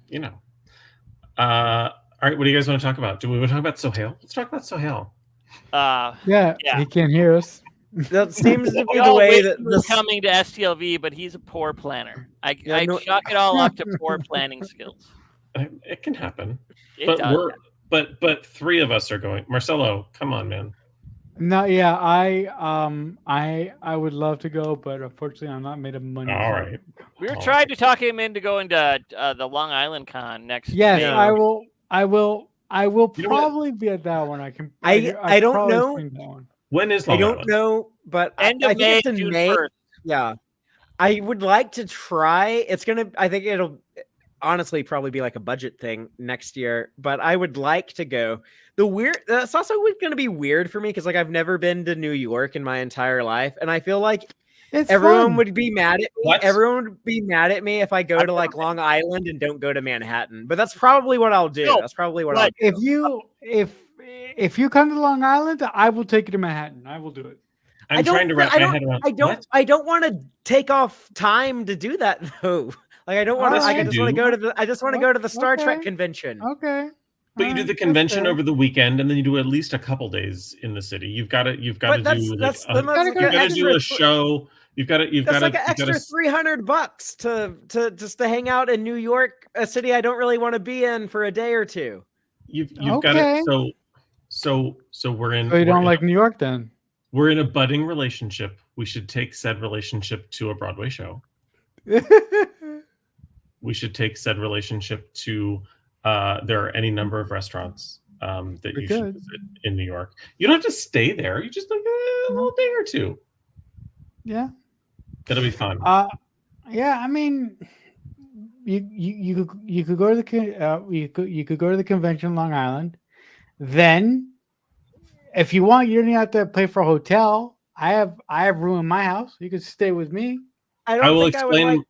You know. All right. What do you guys want to talk about? Do we want to talk about Sohail? Let's talk about Sohail. Yeah, Yeah. he can't hear us. That seems to We be the all way wish that he was this. coming to STLV, but he's a poor planner. I Yeah, no- chalk it all up to poor planning skills. It can happen. It But does. but 3 of us are going. Marcelo, come on, man. No, yeah, I would love to go, but unfortunately, I'm not made of money. All right. We were Oh. trying to talk him into going to the Long Island Con next. Yes, May. I will. I will You know what? probably be at that one. I can. I don't probably know. swing that one. When is I Long don't Island? know, but End I of think May, it's in June May. 1st. Yeah, I would like to try. It's gonna. I think it'll honestly probably be like a budget thing next year, but I would like to go. That's also going to be weird for me because like I've never been to New York in my entire life, and I feel like It's everyone fun. would be mad at me. What? Everyone would be mad at me if I go to like Long Island and don't go to Manhattan. But that's probably what I'll do. No, That's probably what I'll but do. If you come to Long Island, I will take you to Manhattan. I will do it. I'm trying to wrap my head around. What? I don't want to take off time to do that though. Like I don't want to. Yes, Like, I you just want to do. go to the. I just want to go to the Star Trek Okay. convention. Okay. But you do the convention over the weekend, and then you do at least a couple days in the city. You've got to But do that's like then that's gotta like go you an got to do a extra- show. You've got to That's like an extra $300 to just to hang out in New York, a city I don't really want to be in for a day or two. You've got Okay. to so we're in. So you we're don't in like New York then? we're in a budding relationship. We should take said relationship to a Broadway show. We should take said relationship to there are any number of restaurants that We you should could. visit in New York. You don't have to stay there. You just like a little day or two. Yeah. That'll be fun. Yeah. I mean, you could go to the you could go to the convention in Long Island. Then, if you want, you don't even have to pay for a hotel. I have room in my house. You could stay with me. I don't I will think explain. I would like.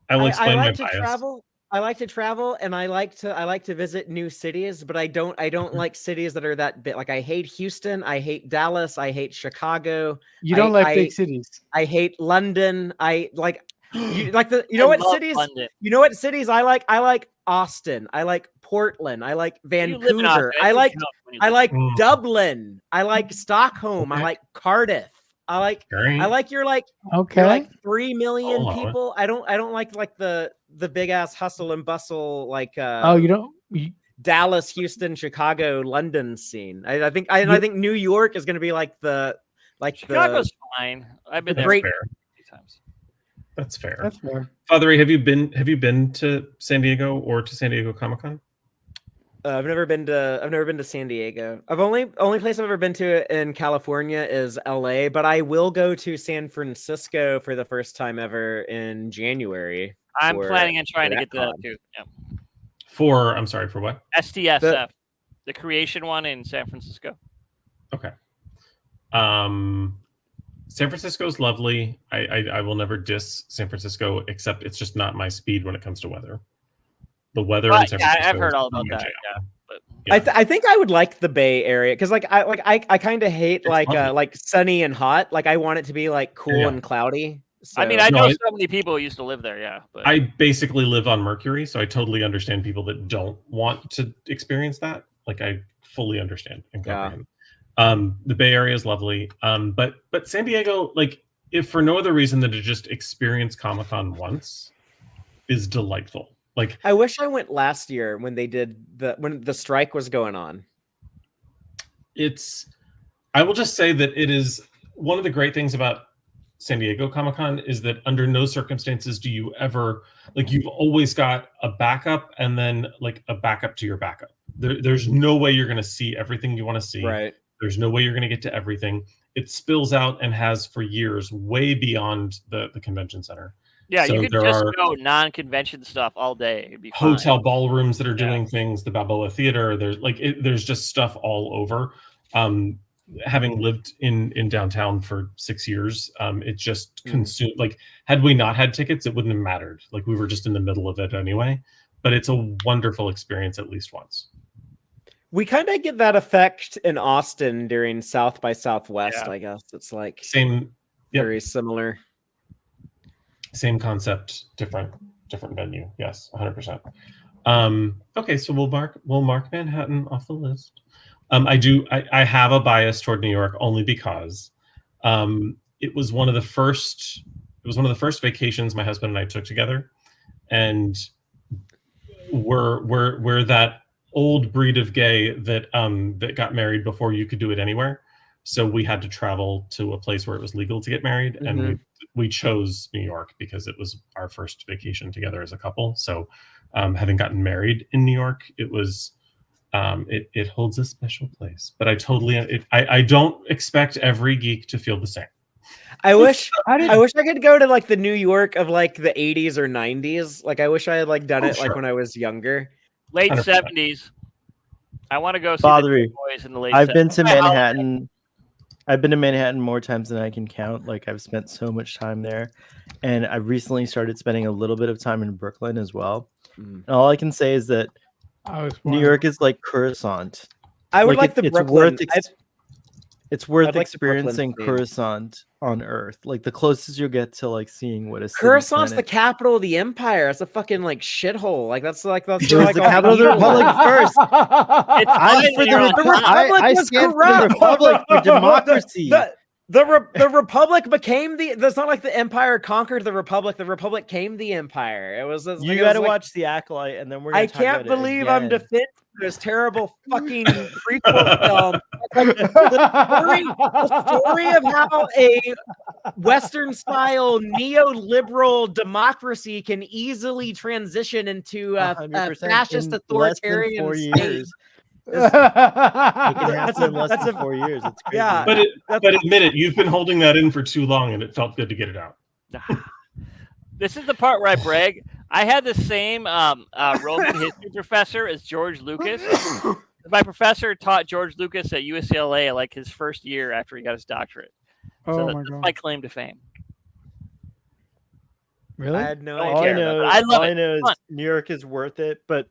I will I explain my like to bias. travel. I like to travel, and I like to visit new cities, but I don't like cities that are that big. Like I hate Houston, I hate Dallas, I hate Chicago. You don't like I big cities. I hate London. I like you I know what love cities? London. You know what cities I like? I like Austin. I like Portland. I like You live in Vancouver. Austin. I like I Dublin. I like Stockholm. I Okay. like Cardiff. I like you're like Okay. you're like 3 million Oh. people. I don't like the big ass hustle and bustle like you don't. Dallas, Houston, Chicago, London scene. I think New York is going to be like the Chicago's fine. I've been the there great fair. a few times. That's fair. That's fair. Fathery, have you been to San Diego or to San Diego Comic-Con? I've never been to San Diego. Only place I've ever been to in California is LA, but I will go to San Francisco for the first time ever in January. I'm planning on trying to get to that too. Yeah. I'm sorry, for what? SDSF, the creation one in San Francisco. Okay. San Francisco's lovely. I will never diss San Francisco, except it's just not my speed when it comes to weather. The weather in San Francisco. I've heard all about is that. jam. Yeah, but I think I would like the Bay Area because I kind of hate It's lovely. like sunny and hot. Like I want it to be like cool Yeah. and cloudy. So. I mean, I know so many people who used to live there. Yeah, but I basically live on Mercury, so I totally understand people that don't want to experience that. Like I fully understand and comprehend. The Bay Area is lovely, but San Diego, like if for no other reason than to just experience Comic-Con once, is delightful. Like I wish I went last year when when the strike was going on. I will just say that it is one of the great things about San Diego Comic-Con is that under no circumstances do you ever, like, you've always got a backup and then like a backup to your backup. There's no way you're going to see everything you want to see. Right. There's no way you're going to get to everything. It spills out and has for years way beyond the convention center. yeah, So you could there just are go non-convention stuff all day. It'd be fine. hotel ballrooms that are Yeah. doing things, the Balboa Theater. There's just stuff all over. Having lived in downtown for 6 years, it just consumed. Like, had we not had tickets, it wouldn't have mattered. Like, we were just in the middle of it anyway. But it's a wonderful experience at least once. We kind of get that effect in Austin during South by Southwest. Yeah. I guess it's like Same, yep. very similar. Same concept, different venue. Yes, 100%. Okay, so we'll mark Manhattan off the list. I have a bias toward New York only because it was one of the first vacations my husband and I took together, and we're that old breed of gay that got married before you could do it anywhere. So we had to travel to a place where it was legal to get married, and we chose New York because it was our first vacation together as a couple. So having gotten married in New York, it was it holds a special place. But I don't expect every geek to feel the same. I wish I could go to like the New York of like the 80s or 90s. Like I wish I had like done it like when I was younger. Late 100%. 70s. I want to go see Fathery, the boys in the late I've 70s. been to Manhattan. I've been to Manhattan more times than I can count. Like I've spent so much time there, and I've recently started spending a little bit of time in Brooklyn as well. And all I can say is that New York is like Coruscant. I would like the Brooklyn. It's worth I'd like the Brooklyn experiencing scene. Coruscant on Earth. Like the closest you'll get to like seeing what is Coruscant's the capital of the empire. It's a fucking like shithole. Like that's like It was the capital of the Republic first. It's I'm fine for when you're on top. I stand for the Republic, for democracy. The Republic became it's not like the Empire conquered the Republic. The Republic came the Empire. It was. You got to watch The Acolyte, and then we're. I can't believe I'm defending this terrible fucking prequel film. The story of how a Western-style neoliberal democracy can easily transition into a 100% fascist in less than authoritarian 4 state. years. It can happen in less than 4 years. It's crazy. Yeah. But admit it, you've been holding that in for too long, and it felt good to get it out. This is the part where I brag. I had the same Roman history professor as George Lucas. My professor taught George Lucas at UCLA like his first year after he got his doctorate. Oh So my that's god! my claim to fame. Really? I had no Don't All I care idea. about know, that. I love all I it. know is Fun. New York is worth it. But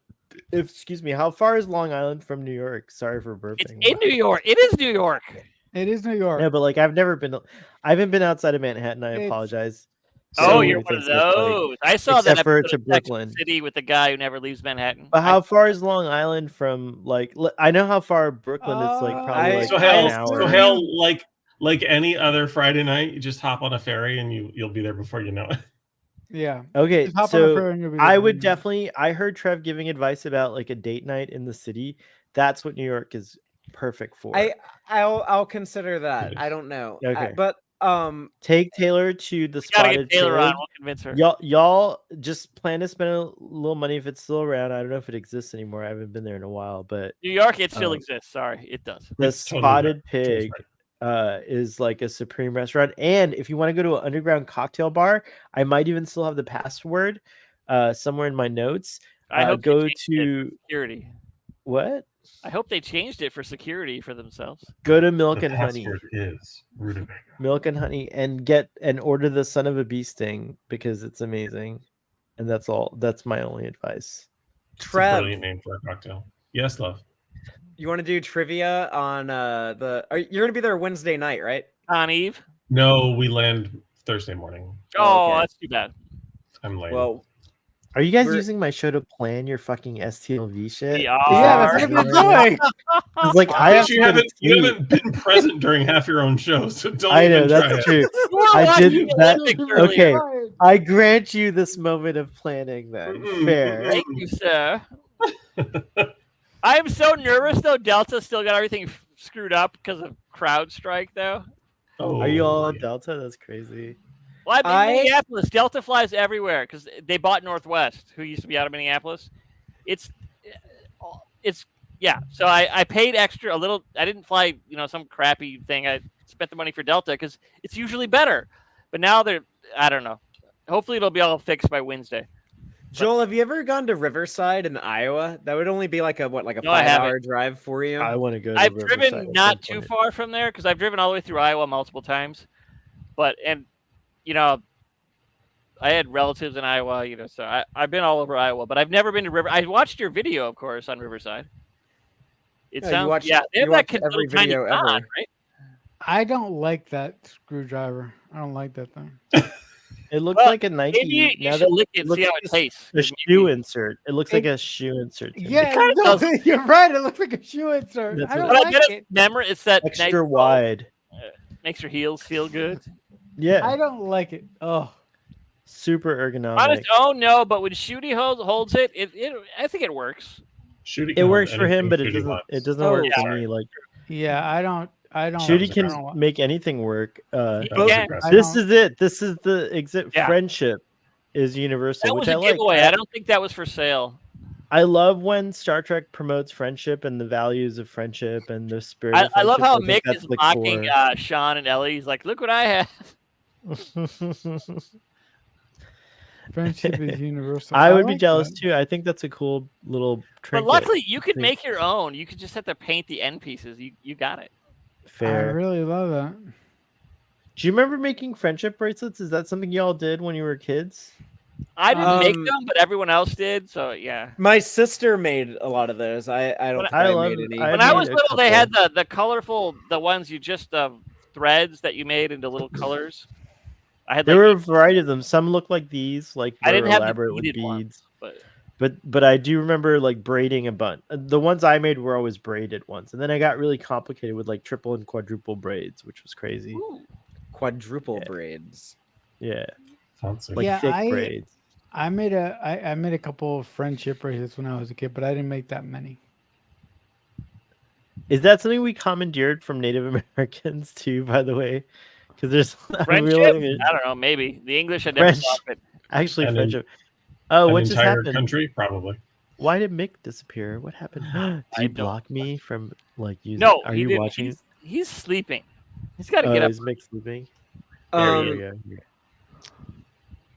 excuse me, how far is Long Island from New York? Sorry for It's burping. in New York. It is New York. It is New York. Yeah, but like I haven't been outside of Manhattan. I It's- apologize. Oh, So- you're one of Everything's just, like- those. I saw that except for episode to of Sex and the Brooklyn. City with the guy who never leaves Manhattan. But how far is Long Island from like? I know how far Brooklyn is. Like probably I- like So an Hal, hour. so Hal, like any other Friday night, you just hop on a ferry and you'll be there before you know it. Yeah. Okay, Just hop on a so ferry and you'll be there I for would a minute. definitely. I heard Trev giving advice about like a date night in the city. That's what New York is perfect for. I'll consider that. It I is. don't know. Okay. But Take Taylor to the We gotta Spotted get Taylor on. Pig. We'll convince her. Y'all just plan to spend a little money if it's still around. I don't know if it exists anymore. I haven't been there in a while, but New York, it still Oh. exists. Sorry, it does. the It's totally Spotted right. Totally Pig right. is like a supreme restaurant. And if you want to go to an underground cocktail bar, I might even still have the password somewhere in my notes. I hope they Go changed it to for security. what? I hope they changed it for security for themselves. Go to Milk The and Honey. password is rutabaga. Milk and Honey, and order the Son of a Bee Sting because it's amazing. And that's all. That's my only advice. It's a Trev, brilliant name for a cocktail. Yes, love. you want to do trivia on you're gonna be there Wednesday night, right? On Eve. No, we land Thursday morning. Oh, okay. that's too bad. I'm late. Well, Are you guys We're- using my show to plan your fucking STLV shit? We Is are. Yeah, that that's what what's they're going on? doing. It's like I have But you to go to haven't you sleep. haven't been present during half your own show, so don't I know even try that's it. true. You were I watching did the that. Olympics earlier. Okay, I grant you this moment of planning. Then Mm-mm, fair. Thank you, sir. I am so nervous though. Delta still got everything screwed up because of CrowdStrike though. Oh, Are you all yeah. Delta? That's crazy. Well, I'm in I- Minneapolis. Delta flies everywhere because they bought Northwest, who used to be out of Minneapolis. It's yeah. So I paid extra a little. I didn't fly some crappy thing. I spent the money for Delta because it's usually better. But now I don't know. Hopefully it'll be all fixed by Wednesday. Joel, have you ever gone to Riverside in Iowa? That would only be like a No, I 5-hour drive for you. I want to go. To I've Riverside driven at not some too point. far from there because I've driven all the way through Iowa multiple times. I had relatives in Iowa, so I've been all over Iowa, but I've never been to River. I watched your video, of course, on Riverside. It Yeah, you sounds watched- they have you that watched little every tiny video con, ever. right? I don't like that screwdriver. I don't like that thing. It looks Well, like a Nike. Maybe you now should that lick it and looks see how like it tastes. a 'cause shoe maybe- insert. It looks like a shoe insert. to me. Yeah, kinda no, does. you're right. It looks like a shoe insert. That's I don't what- But I like bet it. it's that extra nice, wide. makes your heels feel good. Yeah, I don't like it. Oh, super ergonomic. Honest, oh no, but when Shooty holds it, I think it works. Shooty It can works hold for him, anything but it Shooty doesn't. wants. It doesn't Oh, work yeah. for me. Like yeah. I don't. Shooty I can don't want- make anything work. That Oh, was yeah. aggressive. This don't- is it. This is the exit. Yeah. Friendship is universal, That which was I a like. giveaway. I don't think that was for sale. I love when Star Trek promotes friendship and the values of friendship and the spirit. of I love friendship. how think Mick that's is the mocking core. Sean and Ellie. He's like, "Look what I have." Friendship is universal. I would be like jealous that. too. I think that's a cool little But trinket. luckily, you could think- make your own. You could just have to paint the end pieces. You got it. I Fair. really love that. Do you remember making friendship bracelets? Is that something y'all did when you were kids? I didn't make Um, them, but everyone else did. So yeah. My sister made a lot of those. I don't When think I I love- made any. I When I made was a little, they couple. had the colorful ones you just threads that you made into little colors. I had There like, were a variety of them. Some look like these, like I very didn't have the elaborate with beaded ones, beads. but But I do remember like braiding a bunch. The ones I made were always braided ones, and then I got really complicated with like triple and quadruple braids, which was crazy. ooh, Quadruple Yeah. braids. Yeah, Fancy. like Yeah, thick I braids. made a couple of friendship bracelets when I was a kid, but I didn't make that many. Is that something we commandeered from Native Americans too? By the way, because there's I'm friendship. realizing I don't know. Maybe the English had never French. thought of it. actually And friendship. Oh, An what just entire happened? country, probably. Why did Mick disappear? What happened? Did I you don't block me from like using? No, Are he you didn't. watching? He's sleeping. He's got to Oh, get up. is Mick sleeping? There we Um, go.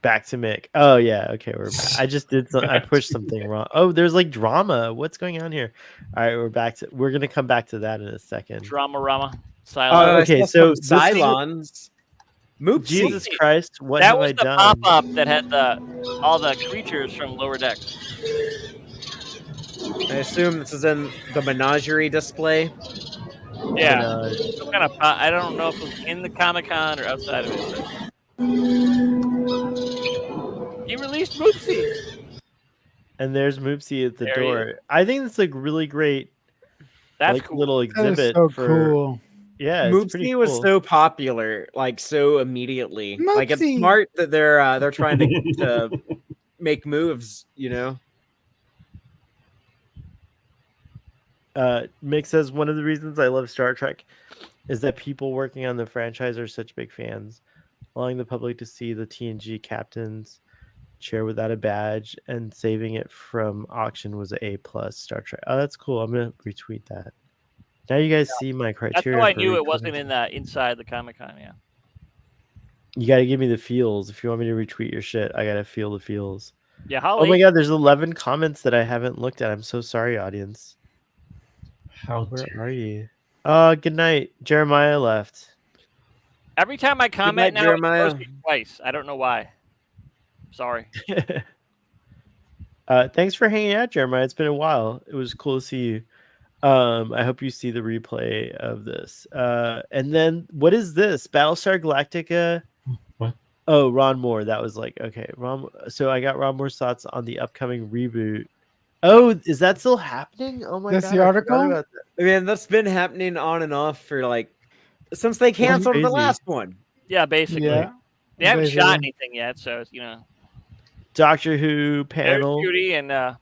Back to Mick. Oh yeah, okay, we're back. I just did some. I pushed something wrong. Oh, there's like drama. What's going on here? All right, we're gonna come back to that in a second. Drama Rama. Silent. okay, I saw so some this is what- Cylons. Moopsie. Jesus Christ, what that have was I the done? pop-up that had all the creatures from Lower Decks. I assume this is in the menagerie display. Yeah, Menage. some kind of. I don't know if it was in the Comic-Con or outside of it, but he released Moopsie. And there's Moopsie at the There he is. door. I think it's like really great, That's like cool. little That is exhibit so for. cool. Yeah, it's pretty Moopsie cool. was so popular, like so immediately. Like it's Moopsie. smart that they're trying to make moves, Mick says one of the reasons I love Star Trek is that people working on the franchise are such big fans, allowing the public to see the TNG captain's chair without a badge and saving it from auction was a plus Star Trek. Oh, that's cool. I'm gonna retweet that. Now you guys see my That's criteria. how I for knew it retweeting. wasn't inside the Comic-Con. Yeah. You got to give me the feels. If you want me to retweet your shit, I got to feel the feels. Yeah. How Oh my late? god, there's 11 comments that I haven't looked at. I'm so sorry, audience. How Where dare are you? Good night. Jeremiah left. Every time I comment night, now, it Jeremiah. throws me twice. I don't know why. Sorry. Thanks for hanging out, Jeremiah. It's been a while. It was cool to see you. I hope you see the replay of this. And then what is this? Battlestar Galactica. What? Oh, Ron Moore. That was like okay. So I got Ron Moore's thoughts on the upcoming reboot. Oh, is that still happening? Oh my That's god. the I forgot article? about that. I mean, that's been happening on and off for like since they canceled the crazy. last one. Yeah, basically. Yeah. They haven't basically. shot anything yet, so it's, Doctor Who there's panel. Judy and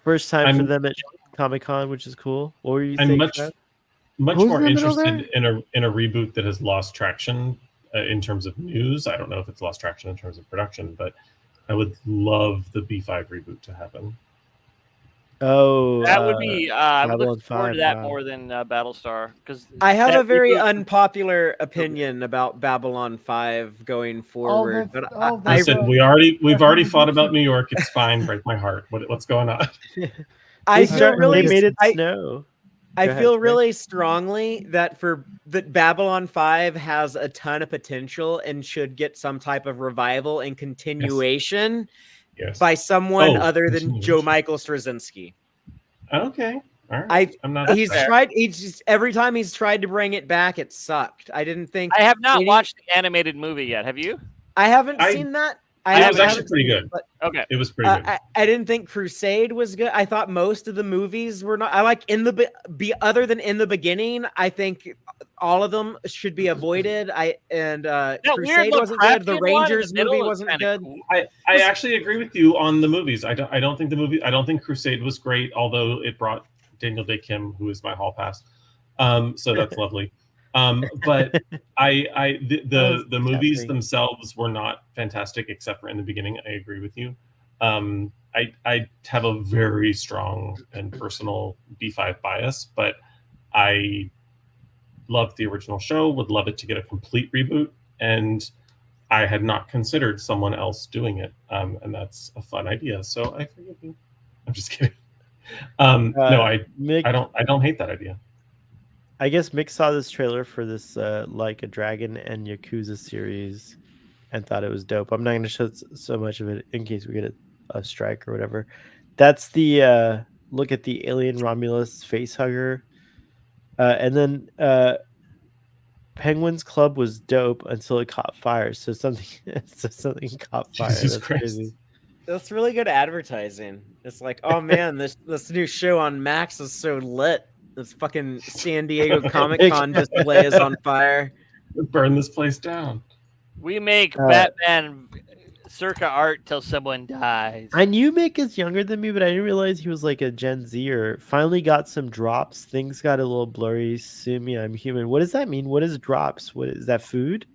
First time for I'm- them at Comic-Con, which is cool. What were you I'm saying? much Trev? much Who's more in the middle interested in a reboot that has lost traction in terms of news. I don't know if it's lost traction in terms of production, but I would love the B5 reboot to happen. Oh, that would be. I would Babylon look forward 5, to that wow. more than Battlestar because I have a very unpopular opinion about Babylon 5 going forward, that's- but all I, that's- Listen, we've already fought about New York. It's fine. Break my heart. What's going on? I They feel start- really they made it I- snow. I Go ahead, feel Greg. really strongly that Babylon 5 has a ton of potential and should get some type of revival and continuation Yes. by someone Oh, other than continuation. Joe Michael Straczynski. Okay. All right. I'm not. He's upset. tried. He's just, every time he's tried to bring it back, it sucked. I didn't think. I have not any- watched the animated movie yet. Have you? I haven't I- seen that. It was haven't actually pretty seen it, good. but, Okay. It was pretty good. I didn't think Crusade was good. I thought most of the movies were not. I like other than In the Beginning. I think all of them should be avoided. That Crusade weird wasn't good. The Lovecraftian one in Rangers middle movie is wasn't kinda good. cool. I actually agree with you on the movies. I don't think I don't think Crusade was great, although it brought Daniel Day Kim, who is my hall pass. So that's lovely. But the movies happening. themselves were not fantastic, except for In the Beginning. I agree with you. I have a very strong and personal B5 bias, but I love the original show. Would love it to get a complete reboot, and I had not considered someone else doing it, and that's a fun idea. So I forgive you. I'm just kidding. No, Mick, I don't hate that idea. I guess Mick saw this trailer for this Like a Dragon and Yakuza series and thought it was dope. I'm not going to show so much of it in case we get a strike or whatever. That's the look at the alien Romulus face hugger. And then Penguin's Club was dope until it caught fire. So something caught fire. Jesus That's Christ. crazy. That's really good advertising. It's like, oh man, this new show on Max is so lit. This fucking San Diego Comic-Con display is on fire. Burn this place down. We make Batman circa art till someone dies. I knew Mick is younger than me, but I didn't realize he was like a Gen Zer. Finally got some drops. Things got a little blurry. Sue me, I'm human. What does that mean? What is drops? What is that? Food?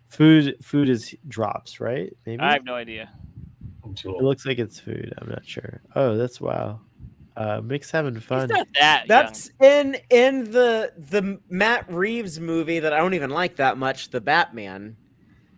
Food is drops, right? Maybe. I have no idea. I'm too It old. looks like it's food. I'm not sure. Oh, that's wow. Mick's having He's fun. not that That's in the Matt Reeves movie that I don't even like that much, The Batman.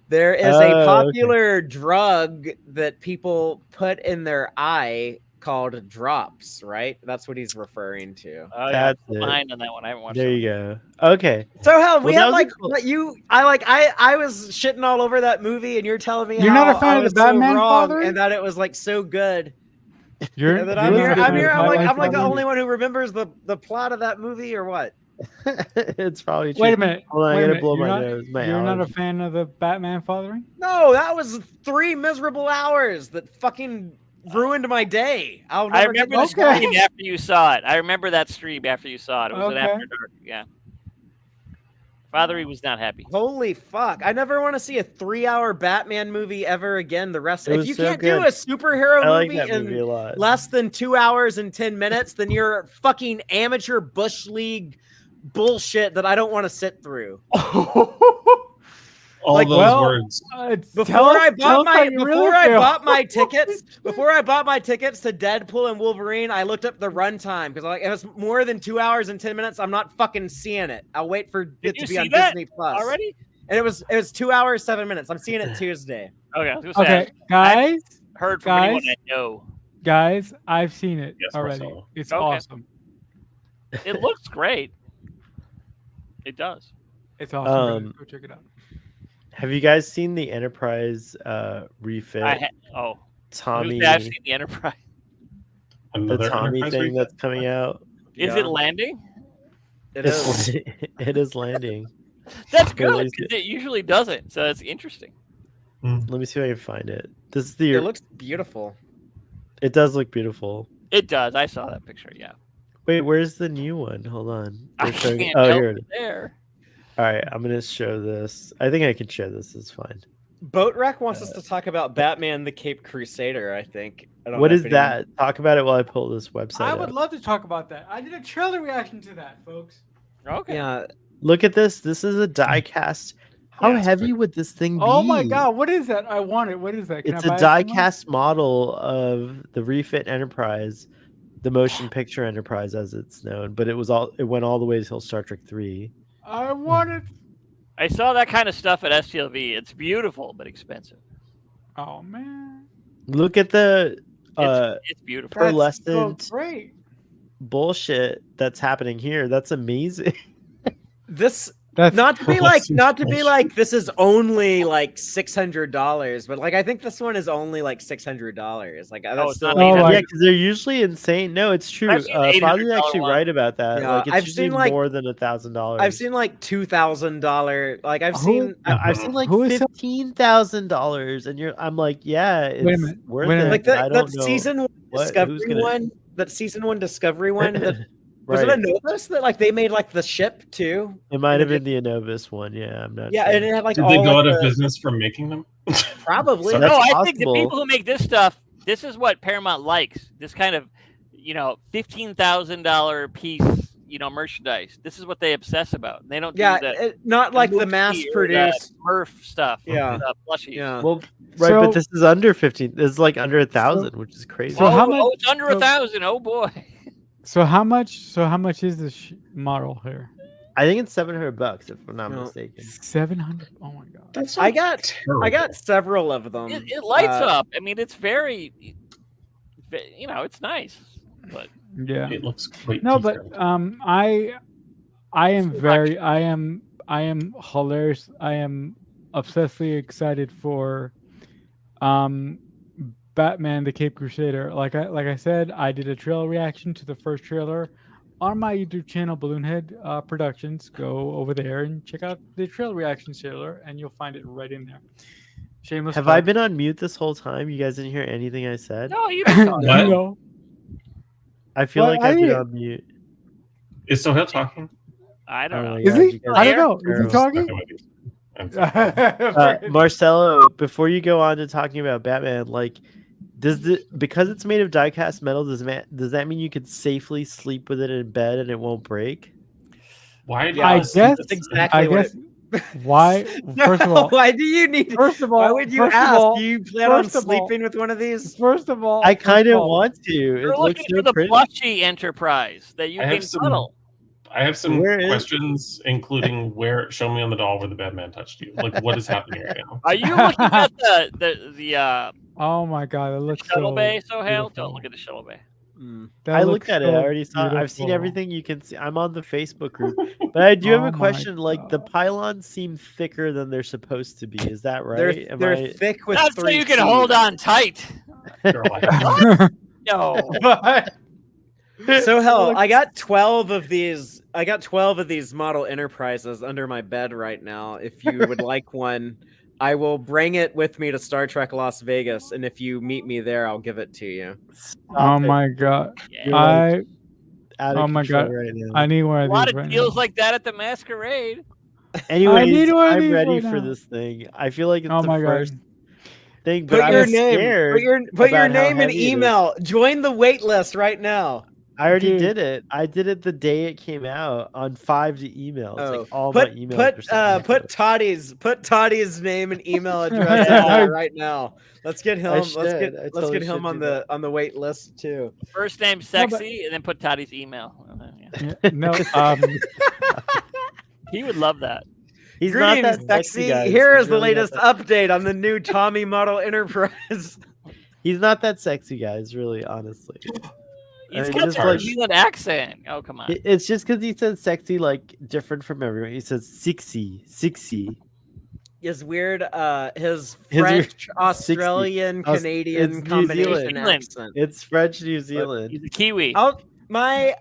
There is a Oh, popular drug that people put in their eye called Drops, right? That's what he's referring to. Oh, yeah, That's I'm it. behind on that one. I haven't watched There that you go. Okay. So hell, we Well, that had was a like cool- what I was shitting all over that movie, and you're telling me You're how not a fan I of the was Batman, so wrong, Father? and that it was like so good. You're, And then you're I'm not here. a fan I'm of here. the I'm Batman, like the Father? only one who remembers the plot of that movie, or what? It's probably true. Wait a minute. Hold on, Wait I a gotta minute. blow You're my not, nose. My you're not a allergy. fan of the Batman fathering? No, that was 3 miserable hours that fucking ruined my day. I'll I never get remember this the Okay. stream after you saw it. I remember that stream after you saw it. It was an Okay. After Dark. Yeah. Father, he was not happy. Holy fuck! I never want to see a 3-hour Batman movie ever again. The rest, It if was you so can't good. do a superhero I like movie that movie in a lot. less than 2 hours and 10 minutes, then you're fucking amateur bush league bullshit that I don't want to sit through. All Like, those well, words. Before I bought my tickets, before I bought my tickets to Deadpool and Wolverine, I looked up the runtime because like if it's more than 2 hours and 10 minutes, I'm not fucking seeing it. I'll wait for Did it you to be see on that Disney Plus already? And it was 2 hours 7 minutes. I'm seeing it Tuesday. Okay, I was gonna say, Okay, guys, I heard from anyone guys. I know. guys, I've seen it Yes, already. Marcelo. It's Okay. awesome. It looks great. It does. It's awesome. Um, Go check it out. Have you guys seen the Enterprise refit? Tommy, I've seen the Enterprise. the Another Tommy Enterprise thing refit? that's coming out. Is Yeah. it landing? It is. It is landing. That's It good is- because it usually doesn't. So it's interesting. Let me see if I can find it. This is the. It looks beautiful. It does look beautiful. It does. I saw that picture. Yeah. Wait, where's the new one? Hold on. I They're showing- can't Oh, help here it is. there. All right, I'm gonna show this. I think I can show this. It's fine. Boatwreck wants us to talk about Batman the Cape Crusader, I think. I don't What know is if anyone- that? Talk about it while I pull this website I would up. love to talk about that. I did a trailer reaction to that, folks. Okay. Yeah, Look at this. This is a die cast. How Yeah, it's heavy great. would this thing be? Oh my god, what is that? I want it. What is that? Can It's I a buy it die somewhere? cast model of the refit Enterprise, the motion picture Enterprise as it's known, but it went all the way until Star Trek 3. I want it. I saw that kind of stuff at STLV. It's beautiful but expensive. Oh man, Look at the It's beautiful. that's so pearlescent great. bullshit that's happening here. That's amazing. this That's not to be like bullshit. this is only like $600, but like I think this one is only like $600. Like that's it's still not Oh, Yeah, like- because they're usually insane. No, it's true. I've seen the Father's $800 actually one. right about that. Yeah, like it's I've usually seen, like- more than $1,000. I've seen like $2,000. Like I've Who- seen I've seen like Who is that? $15,000, and I'm like, yeah, it's Wait a minute, worth wait a it. minute. like but I that don't know. season one who's Discovery gonna- one. That season 1 Discovery one. That, was Right. it a Novus that like they made like the ship too? It might have been the Innovis one. Yeah, I'm not Yeah, sure. and it had like Did all they go like, out of the- business from making them? probably. So No, that's I think the possible. people who make this stuff, this is what Paramount likes. This kind of, $15,000 piece, merchandise. This is what they obsess about. They don't do Yeah, the not like the movie mass or the produced. Murph stuff. Yeah. The plushies. Yeah. Well, right, So- but this is under 15. This is like under 1,000, which is crazy. So how much- it's under 1,000. Oh boy. So how much? So how much is this model here? I think it's $700 if I'm not No. mistaken. 700. Oh my god. That's I not got terrible. several of them. It lights up. I mean, it's very, it's nice. But Yeah. It looks quite No, but detailed. I am very I am hilarious. I am obsessively excited for Batman the Cape Crusader. Like I said, I did a trailer reaction to the first trailer on my YouTube channel, Balloonhead Productions. Go over there and check out the trailer reaction trailer, and you'll find it right in there. Shameless. Have plug. I been on mute this whole time? You guys didn't hear anything I said? no, you can talk. What? No. I feel Well, like I've been I- on mute. Is Sohail talking? I don't Oh know. my Is God, he? you guys I are don't know. Is he terrible. talking? I'm Marcelo, before you go on to talking about Batman, like, because it's made of die-cast metal, does that mean you could safely sleep with it in bed and it won't break? Why? do Yeah, I you guess. That's exactly I what guess. Why? First of all. why do you need? First of all. Why would you first of ask? all- Do you plan on first of all- sleeping with one of these? First of all, I kind first of all, want to. You're It looks looking so for the pretty. plushy Enterprise that you I can have some- cuddle. I have some Where is- questions, including show me on the doll where the Batman touched you. Like, what is happening right now? Are you looking at the Oh my god, it The looks shuttle so bay, so hell. beautiful. Don't look at the shuttle bay. That I looks looked at it. I so already saw. I've seen beautiful. everything you can see. I'm on the Facebook group, but I do have Oh a my question. Like the God. pylons seem thicker than they're supposed to be. Is that They're right? Am they're I? thick with That's so 3 you can Cs. hold on tight. They're like, No. So hell, I got 12 of these. I got 12 of these model Enterprises under my bed right now. If you would like one, I will bring it with me to Star Trek Las Vegas, and if you meet me there, I'll give it to you. Oh my god. Yeah. You're I out of oh my control god. right now. I need one A of lot these of right deals now. like that at the masquerade. Anyways, need one of I'm these ready right for now. this thing. I feel like it's Oh the my first god. thing, but Put I your was name. scared. Put your about how name and heavy it is. email. Join the wait list right now. I already Dude. did it. I did it the day it came out on 5 emails. Oh, Like all my put emails. are sent. put Toddy's name and email address in there right now. Let's get him. Let's should. get I let's totally get him should on do the on the wait list too. First name sexy, and then put Toddy's email. Yeah. Yeah, no, He would love that. He's not Greetings, that sexy. guys. Here He's is the really not latest that- update on the new Tommy model Enterprise. He's not that sexy, guys. Really, honestly. He's mean, got just a like- New Zealand accent. Oh, come on. It's just because he says sexy, like different from everyone. He says sexy. His weird, his His weird French, Australian, Aus- Canadian it's New combination Zealand. accent. It's French New Zealand. He's a Kiwi. My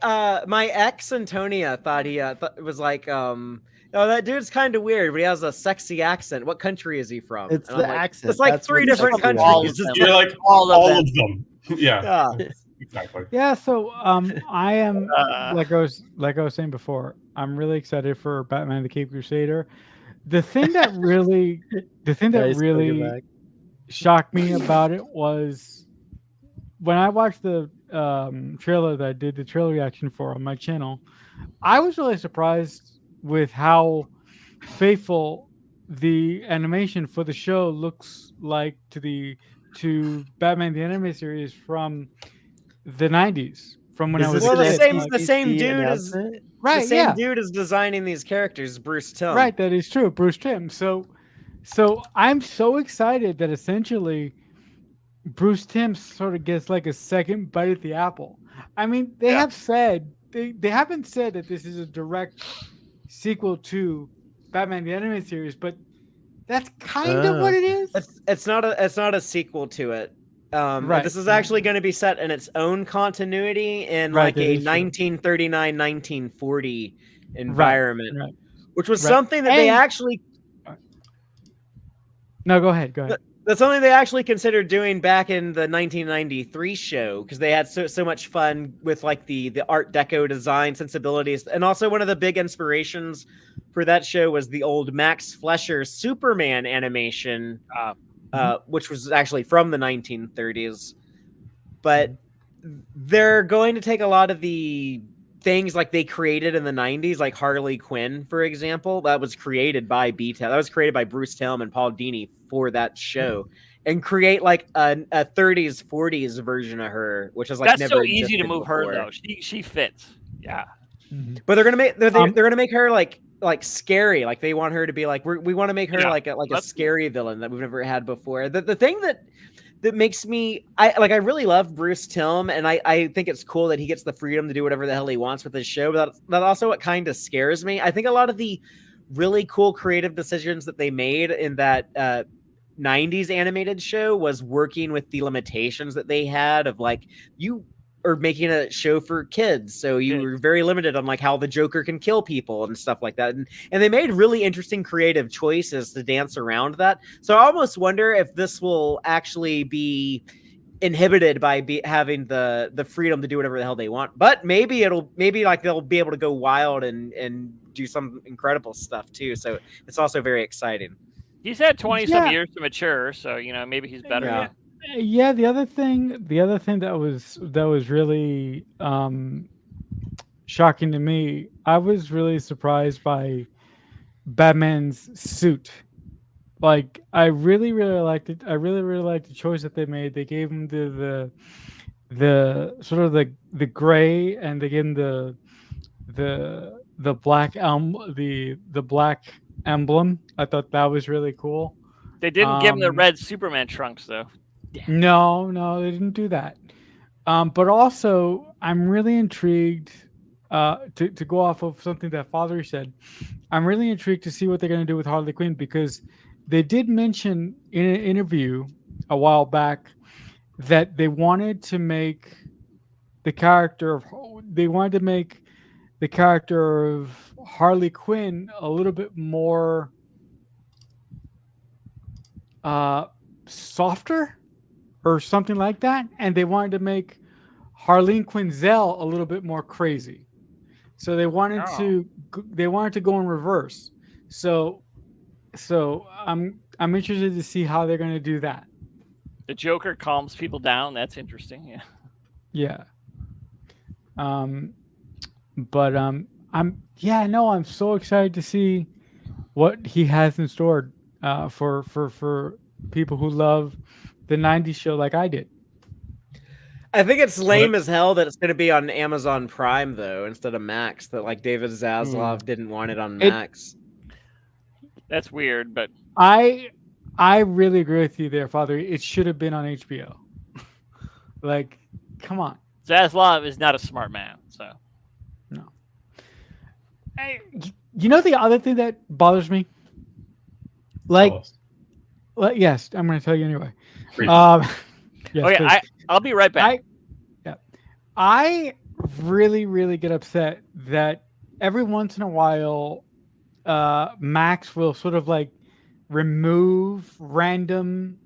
ex Antonia thought he it was like oh, that dude's kind of weird, but he has a sexy accent. What country is he from? It's And I'm the like, accent. It's like That's 3 what different sexy all countries. of them. you're like All of all them. of them. Yeah, Yeah. exactly. yeah, so I am Uh. like I was saying before, I'm really excited for Batman the Cape Crusader. The thing that really Nice, bring it back. shocked me about it was when I watched the trailer that I did the trailer reaction for on my channel. I was really surprised with how faithful the animation for the show looks like to Batman the Animated Series from the 90s, from when I Is was this Well, a the kid. same- the same SDCC dude is- announcement? Right, the same yeah. dude is designing these characters, Bruce Timm. Right, that is true. Bruce Timm. So I'm so excited that essentially Bruce Timm sort of gets like a second bite at the apple. I mean, they have said they haven't said that this is a direct sequel to Batman the Animated Series, but that's kind of what it is. It's not a sequel to it. Right. This is actually going to be set in its own continuity in Right, like that a is true. 1939, 1940 environment, right. which was Right. something that they And- actually No, go ahead. that's something they actually considered doing back in the 1993 show because they had so much fun with like the Art Deco design sensibilities, and also one of the big inspirations for that show was the old Max Fleischer Superman animation, which was actually from the 1930s. But they're going to take a lot of the things like they created in the 90s, like Harley Quinn, for example, that was created by B-Town. That was created by Bruce Timm and Paul Dini for that show, and create like a 30s, 40s version of her, which is like That's never so easy to existed move her before. though. She fits. Yeah. But they're gonna make her like scary. Like they want her to be like we want to make her Yeah, like a that's scary villain that we've never had before. The thing that makes me I really love Bruce Timm, and I think it's cool that he gets the freedom to do whatever the hell he wants with his show. But that also what kind of scares me. I think a lot of the really cool creative decisions that they made in that 90s animated show was working with the limitations that they had of like you are making a show for kids, so you were very limited on like how the Joker can kill people and stuff like that, and they made really interesting creative choices to dance around that. So I almost wonder if this will actually be inhibited by having the freedom to do whatever the hell they want, but maybe like they'll be able to go wild and do some incredible stuff too, so it's also very exciting. He's had 20 some Yeah. years to mature, so maybe he's better. Yeah. Yeah, the other thing that was really shocking to me, I was really surprised by Batman's suit. Like I really liked it. I really liked the choice that they made. They gave him the sort of the gray, and they gave him the black the black emblem. I thought that was really cool. They didn't give him the Um, red Superman trunks though. No, they didn't do that. But also, I'm really intrigued. To go off of something that Father said, I'm really intrigued to see what they're going to do with Harley Quinn, because they did mention in an interview a while back that they wanted to make the character of Harley Quinn a little bit more softer or something like that, and they wanted to make Harleen Quinzel a little bit more crazy. So they wanted to go in reverse. So I'm interested to see how they're going to do that. The Joker calms people down. That's interesting. Yeah. But I'm so excited to see what he has in store for people who love the 90s show like I did. I think it's lame as hell that it's going to be on Amazon Prime though instead of Max. That like David Zaslav didn't want it on Max. That's weird, but I really agree with you there, Father. It should have been on HBO. Like, come on. Zaslav is not a smart man, so no. Hey, you know the other thing that bothers me? Yes, I'm going to tell you anyway. Yes, okay, I'll be right back. I really, really get upset that every once in a while, Max will sort of like remove random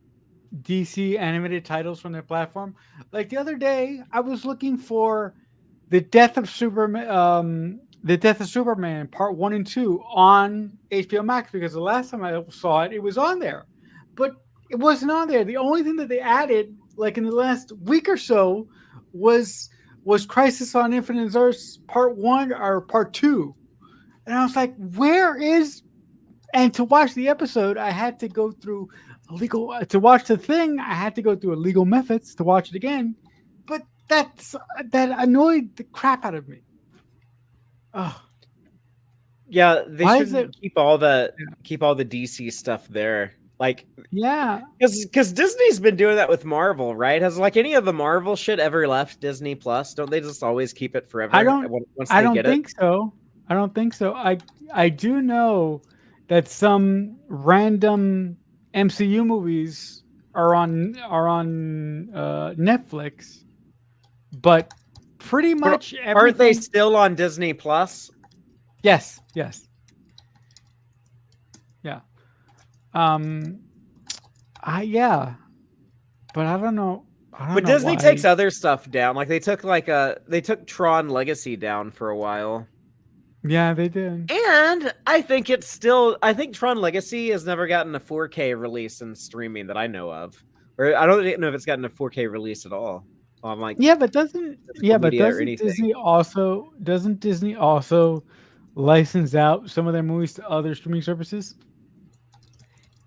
DC animated titles from their platform. Like the other day, I was looking for the Death of Superman Part 1 and 2 on HBO Max, because the last time I saw it, it was on there, but it wasn't on there. The only thing that they added, like in the last week or so, was Crisis on Infinite Earths Part 1 or Part 2. And I was like, where is... And to watch the episode, I had to go through to watch the thing, I had to go through illegal methods to watch it again. But that annoyed the crap out of me. Oh. Yeah, they should keep all the DC stuff there. Like, yeah, because Disney's been doing that with Marvel, right? Has like any of the Marvel shit ever left Disney Plus? Don't they just always keep it forever? I don't think so. I don't think so. I do know that some random MCU movies are on Netflix, but pretty much aren't they still on Disney Plus? Yes. Yeah. But I don't know. But Disney takes other stuff down. Like they took Tron Legacy down for a while. Yeah, they did. And I think Tron Legacy has never gotten a 4K release in streaming that I know of. Or I don't know if it's gotten a 4K release at all. Like, doesn't Disney also license out some of their movies to other streaming services?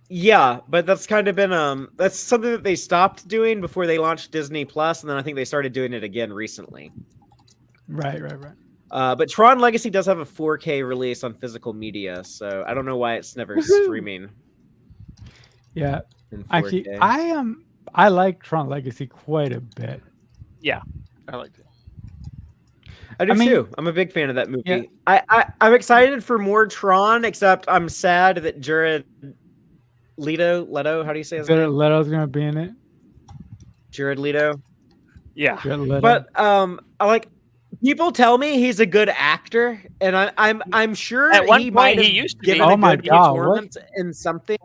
Yeah, but that's kind of been that's something that they stopped doing before they launched Disney Plus, and then I think they started doing it again recently. Right. But Tron Legacy does have a 4K release on physical media, so I don't know why it's never streaming. Yeah, actually, I like Tron Legacy quite a bit. Yeah, I like it. I do too. I'm a big fan of that movie. Yeah. I'm excited for more Tron, except I'm sad that Jared Leto, how do you say his name? Leto's gonna be in it. Jared Leto. Yeah. But people tell me he's a good actor, and I'm sure at one he point might have he used to given be. a good performance in something.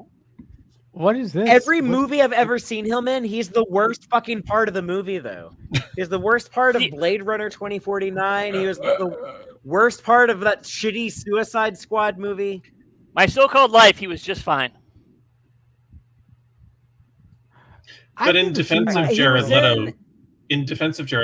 What is this? Every movie I've ever seen him in, he's the worst fucking part of the movie, though. He's the worst part of Blade Runner 2049. He was the worst part of that shitty Suicide Squad movie. My So-Called Life, he was just fine. But in defense of Jared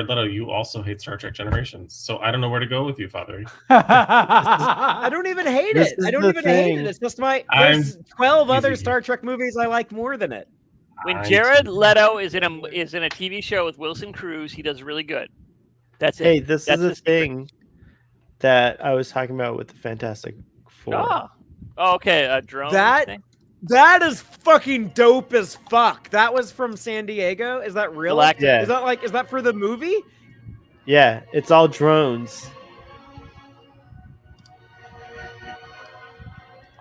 Leto, you also hate Star Trek Generations. So I don't know where to go with you, Father. I don't even hate it. I don't even hate it. It's just there's 12 other Star Trek movies I like more than it. When Jared Leto is in a TV show with Wilson Cruz, he does really good. That's it. Hey, this is a thing that I was talking about with the Fantastic Four. Oh, okay, a drone thing? That is fucking dope as fuck. That was from San Diego. Is that real? Galactic. Yeah. Is that for the movie? Yeah, it's all drones.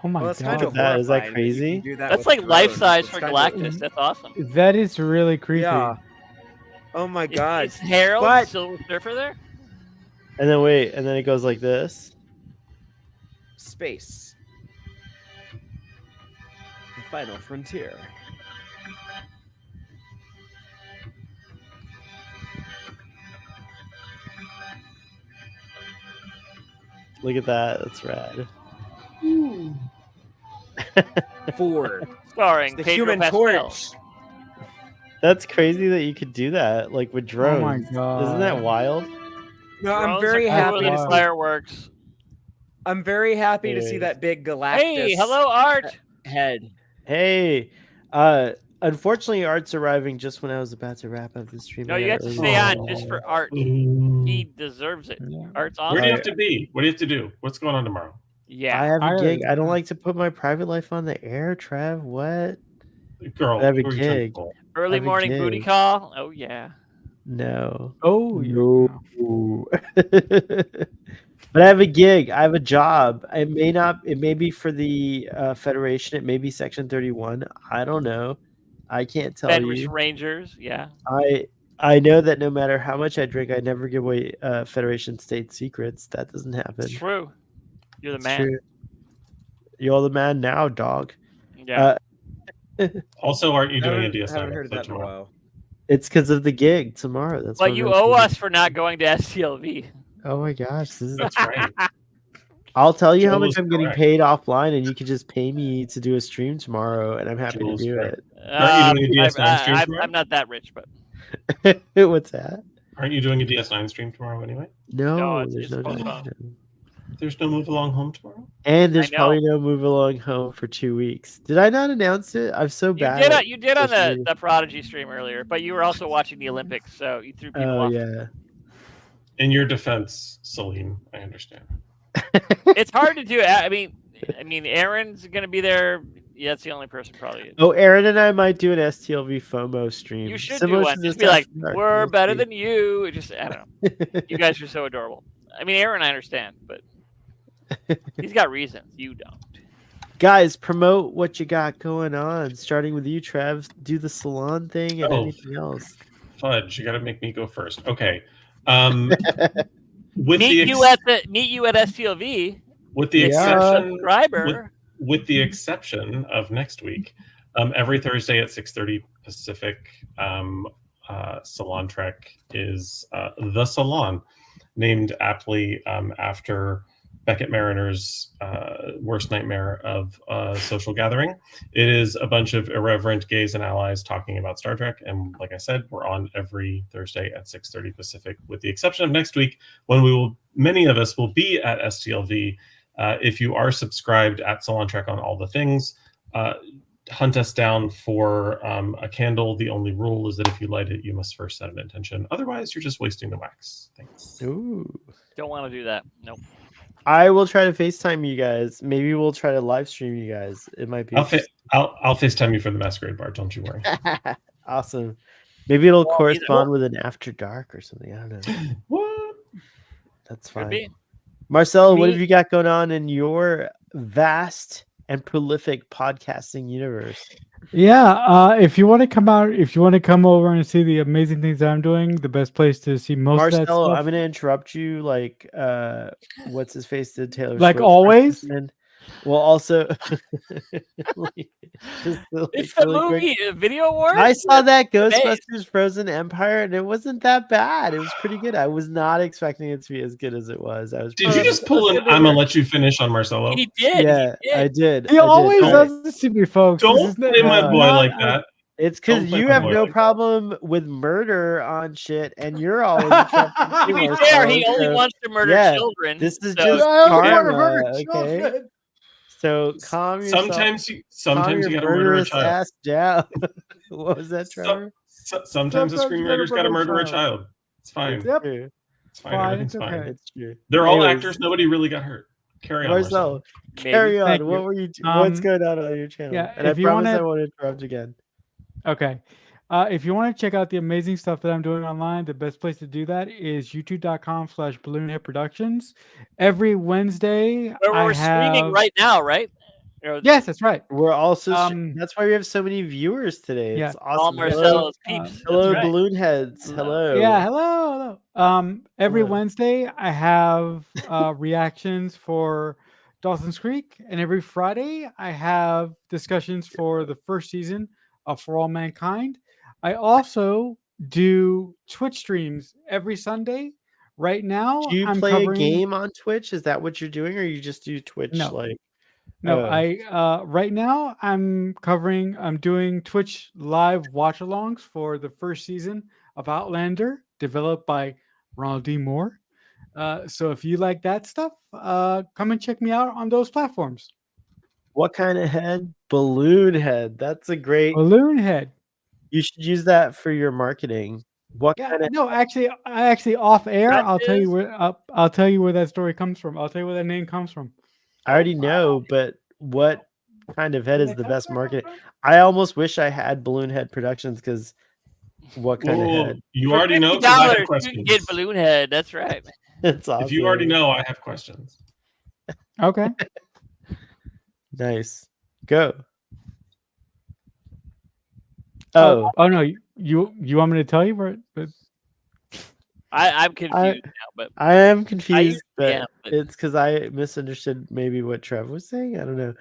Oh my Well, that's god, kind of That- is that horrifying you can crazy? do that That's with like life drones. size It's for kinda- Galactus. That's awesome. that is really creepy. Yeah. Oh my god. Is Harold But- Silver Surfer there? And then wait, and then it goes like this. Space. The final frontier. Look at that. That's rad. 4. Starring The Pedro Human Pascal. Torch. That's crazy that you could do that, like with drones. Oh my Isn't that God. wild? No, I'm Drones very are happy cooler to than see. fireworks. I'm very happy to see Anyways. that big Galactus. Hey, hello, Art. Head. Hey, unfortunately, Art's arriving just when I was about to wrap up the stream. No, I you got have to early. stay on just for Art. Ooh. He deserves it. Yeah. Art's Where awesome. do you have to be? What do you have to do? What's going on tomorrow? Yeah. I have a gig. Ireland. I don't like to put my private life on the air, Trev. What? Girl, I have a who are you trying to gig. pull? Early have a morning booty gig. call. Oh yeah. No. Oh, No. But I have a gig. I have a job. It may not. It may be for the Federation. It may be Section 31. I don't know. I can't tell Fenris you. Rangers. Yeah. I know that no matter how much I drink, I never give away Federation state secrets. That doesn't happen. It's true. You're the It's man. true. You're the man now, dog. Yeah. Also, aren't you doing a Haven't DS9 heard of that in a tomorrow? while. It's because of the gig tomorrow. That's But what you I'm owe doing. us for not going to STLV. Oh my gosh, this is. That's right. I'll tell you how Joel much is I'm getting correct. paid offline, and you can just pay me to do a stream tomorrow, and I'm happy Joel is to do correct. it. Aren't you doing a DS9 stream tomorrow? I'm not that rich, but What's that? Aren't you doing a DS9 stream tomorrow anyway? No, No, it's- there's it's no. postponed. There's no move along home tomorrow. And there's I know. probably no move along home for 2 weeks. Did I not announce it? I'm so you bad. did. at You did on social the, media. the Prodigy stream earlier, but you were also watching the Olympics, so you threw people Oh off. yeah. In your defense, Celine, I understand. It's hard to do. I mean, Aaron's gonna be there. Yeah, that's the only person probably. Oh, Aaron and I might do an STLV FOMO stream. You should similar do to one. this Just be like, After Dark. we're We'll better see. than you. It just, I don't know. You guys are so adorable. I mean, Aaron, I understand, but he's got reasons. You don't. Guys, promote what you got going on. Starting with you, Trev. Do the salon thing and Oh. anything else. Fudge, you got to make me go first. Okay. With Meet the you at STLV. with the Yeah. exception Subscriber. with the exception of next week, every Thursday at 6:30 Pacific, Salon Trek is the Salon, named aptly after Beckett Mariner's worst nightmare of social gathering. It is a bunch of irreverent gays and allies talking about Star Trek, and like I said, we're on every Thursday at 6:30 Pacific, with the exception of next week when many of us will be at STLV. If you are subscribed at Salon Trek on all the things, hunt us down for a candle. The only rule is that if you light it, you must first set an intention. Otherwise, you're just wasting the wax. Thanks. Ooh. Don't want to do that. Nope. I will try to FaceTime you guys. Maybe we'll try to live stream you guys. It might be I'll FaceTime you for the masquerade bar. Don't you worry. awesome. Maybe it'll Well, correspond with an after dark or something. I don't know. What? That's Could fine. be. Marcelo, what Me- have you got going on in your vast and prolific podcasting universe? Yeah, if you want to come out, if you want to come over and see the amazing things that I'm doing, the best place to see most of that Marcelo, stuff. I'm going to interrupt you like what's his face did Taylor Like Swift always? recommend. Well, also just, like, It's the really quick. movie Video Awards. I saw that Hey. Ghostbusters Frozen Empire and it wasn't that bad. It was pretty good. I was not expecting it to be as good as it was. I was Did you just pull an I'm gonna let you finish on Marcelo? He did. Yeah, He did. I did. He I did. always Don't- does this to me, folks. This Don't is not- play my no, boy not- like that. It's because Don't play you my have boy no like that. problem with murder on shit, and you're always interrupting To too, be Marcelo, fair, he only so- wants to murder yeah, children. This is so- just I don't karma, wanna murder okay? children. So calm yourself. Sometimes you calm your gotta murder a murderous child. ass down. What was that, So- Trevor? Sometimes a Sometimes you screenwriter's gotta got to murder a murder a child. child. It's fine. It's Yep. true. It's fine. Fine, Everything's it's fine. okay. It's true. They're all Anyways, actors. Nobody really got hurt. Carry on, Marcel, Maybe. carry on. Thank you. What were you? What's Um, going on your channel? yeah, And I if you promise wanna- I won't interrupt again. Okay. If you want to check out the amazing stuff that I'm doing online, the best place to do that is youtube.com/balloonhead productions. Every Wednesday, Where I we're streaming have. right now, right? Or Yes, that's right. We're also Um, that's why we have so many viewers today. yeah. It's all awesome. Marcelo's Hello, peeps. That's Hello, right. balloon heads. Hello. Yeah, hello. Every Hello. Wednesday I have reactions for Dawson's Creek, and every Friday I have discussions for the first season of For All Mankind. I also do Twitch streams every Sunday. Right now, Do you I'm play covering. a game on Twitch? Is that what you're doing, or you just do Twitch No. like? No, Oh. right now I'm doing Twitch live watch-alongs for the first season of Outlander, developed by Ronald D. Moore. So if you like that stuff, come and check me out on those platforms. What kind of head? Balloon head. That's a great. Balloon Head. You should use that for your marketing. What Yeah, kind of? no, actually off air, That I'll tell you is- where I'll tell you where that story comes from. I'll tell you where that name comes from. I already know, but what kind of head is the best marketing? I almost wish I had Balloon Head Productions because what kind of Ooh, head? you For already know $50, 'cause I have you can questions. get Balloon Head. That's right. It's awesome. If you already know, I have questions. Okay. Nice. Go. Oh, Oh, no, you want me to tell you where? But I'm confused now, but I am confused, usually but am, but- it's because I misunderstood maybe what Trev was saying. I don't know.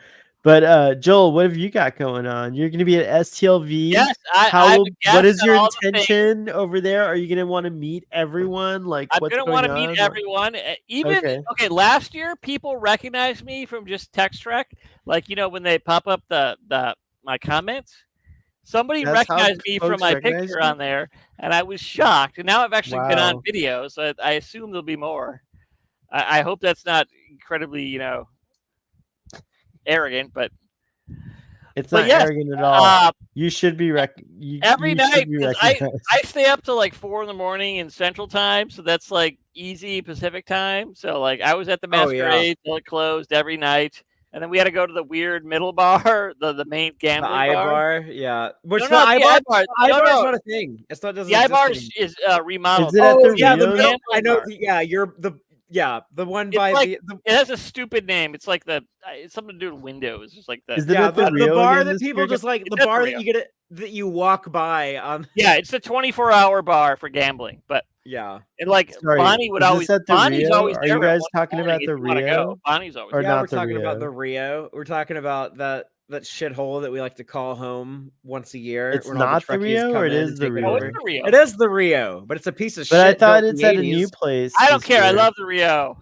But Joel, what have you got going on? You're going to be at STLV. yes, How I'm a what guest is on your all the things. intention over there? Are you going to want to meet everyone? Like, I'm what's gonna going want to on? meet everyone. Even Okay. last year people recognized me from just text track, like when they pop up the my comments. Somebody That's how recognized me from folks my recognize picture you? on there, and I was shocked. And now I've actually been on Wow. video, so I assume there'll be more. I hope that's not incredibly, arrogant, but It's But not yes, arrogant at all. uh, You should be every you night should be 'cause recognized. I stay up till like 4 a.m. in Central Time, so that's like easy Pacific Time. So like I was at the Oh, yeah. Masquerade till it closed every night, and then we had to go to the weird middle bar, the main The gambling I bar. bar, yeah. Which No, the no, I the bar, iBar. I No, bar is no. not a thing. It's not doesn't The exist iBar anymore. is remodeled. Is it at Oh the yeah, Rio? middle I know. bar. You're the one It's by like- the It has a stupid name. It's like it's something to do with windows. It's like Is the it yeah at the the Rio bar again that this people year? just like the It's at the bar Rio. that you get that you walk by on. yeah. It's a 24-hour bar for gambling, but. Yeah. And like Sorry, Bonnie would is always. this at the Bonnie's Rio? always Are there you at guys 1 talking in the about morning the if you wanna Rio? go. Bonnie's always Or there. Yeah, not we're the talking about Rio? the Rio. We're talking about that shithole that we like to call home once a year. It's when all not the Trekkies Rio, come or it in is and the take Rio? Oh, over. it's the Rio. It is the Rio, but it's a piece of But shit. I thought built in it's the at a new 80s. place. I don't this care. I year. love the Rio,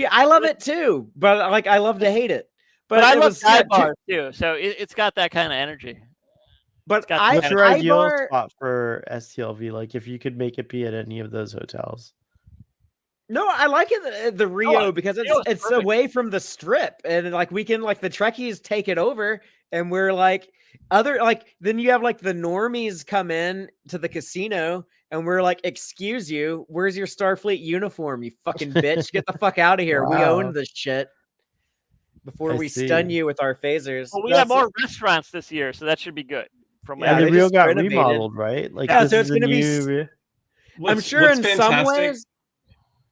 I love it too, but like I love to hate it. but I it love was yeah, bars too. So it's got that kind of energy. But got I What's your I ideal bar, spot for STLV? Like, if you could make it be at any of those hotels. No, I like it at the Rio because Rio's it's perfect. away from the strip, and like we can like the Trekkies take it over, and we're like then you have like the normies come in to the casino, and we're like, excuse you, where's your Starfleet uniform, you fucking bitch, get the fuck out of here, we Wow. own this shit. Before I we stun see. you with our phasers. Well, we have more restaurants this year, so that should be good. From Yeah, And the they Rio just got renovated. remodeled, right? Like, Yeah, this so is it's a gonna be new. I'm sure in some ways.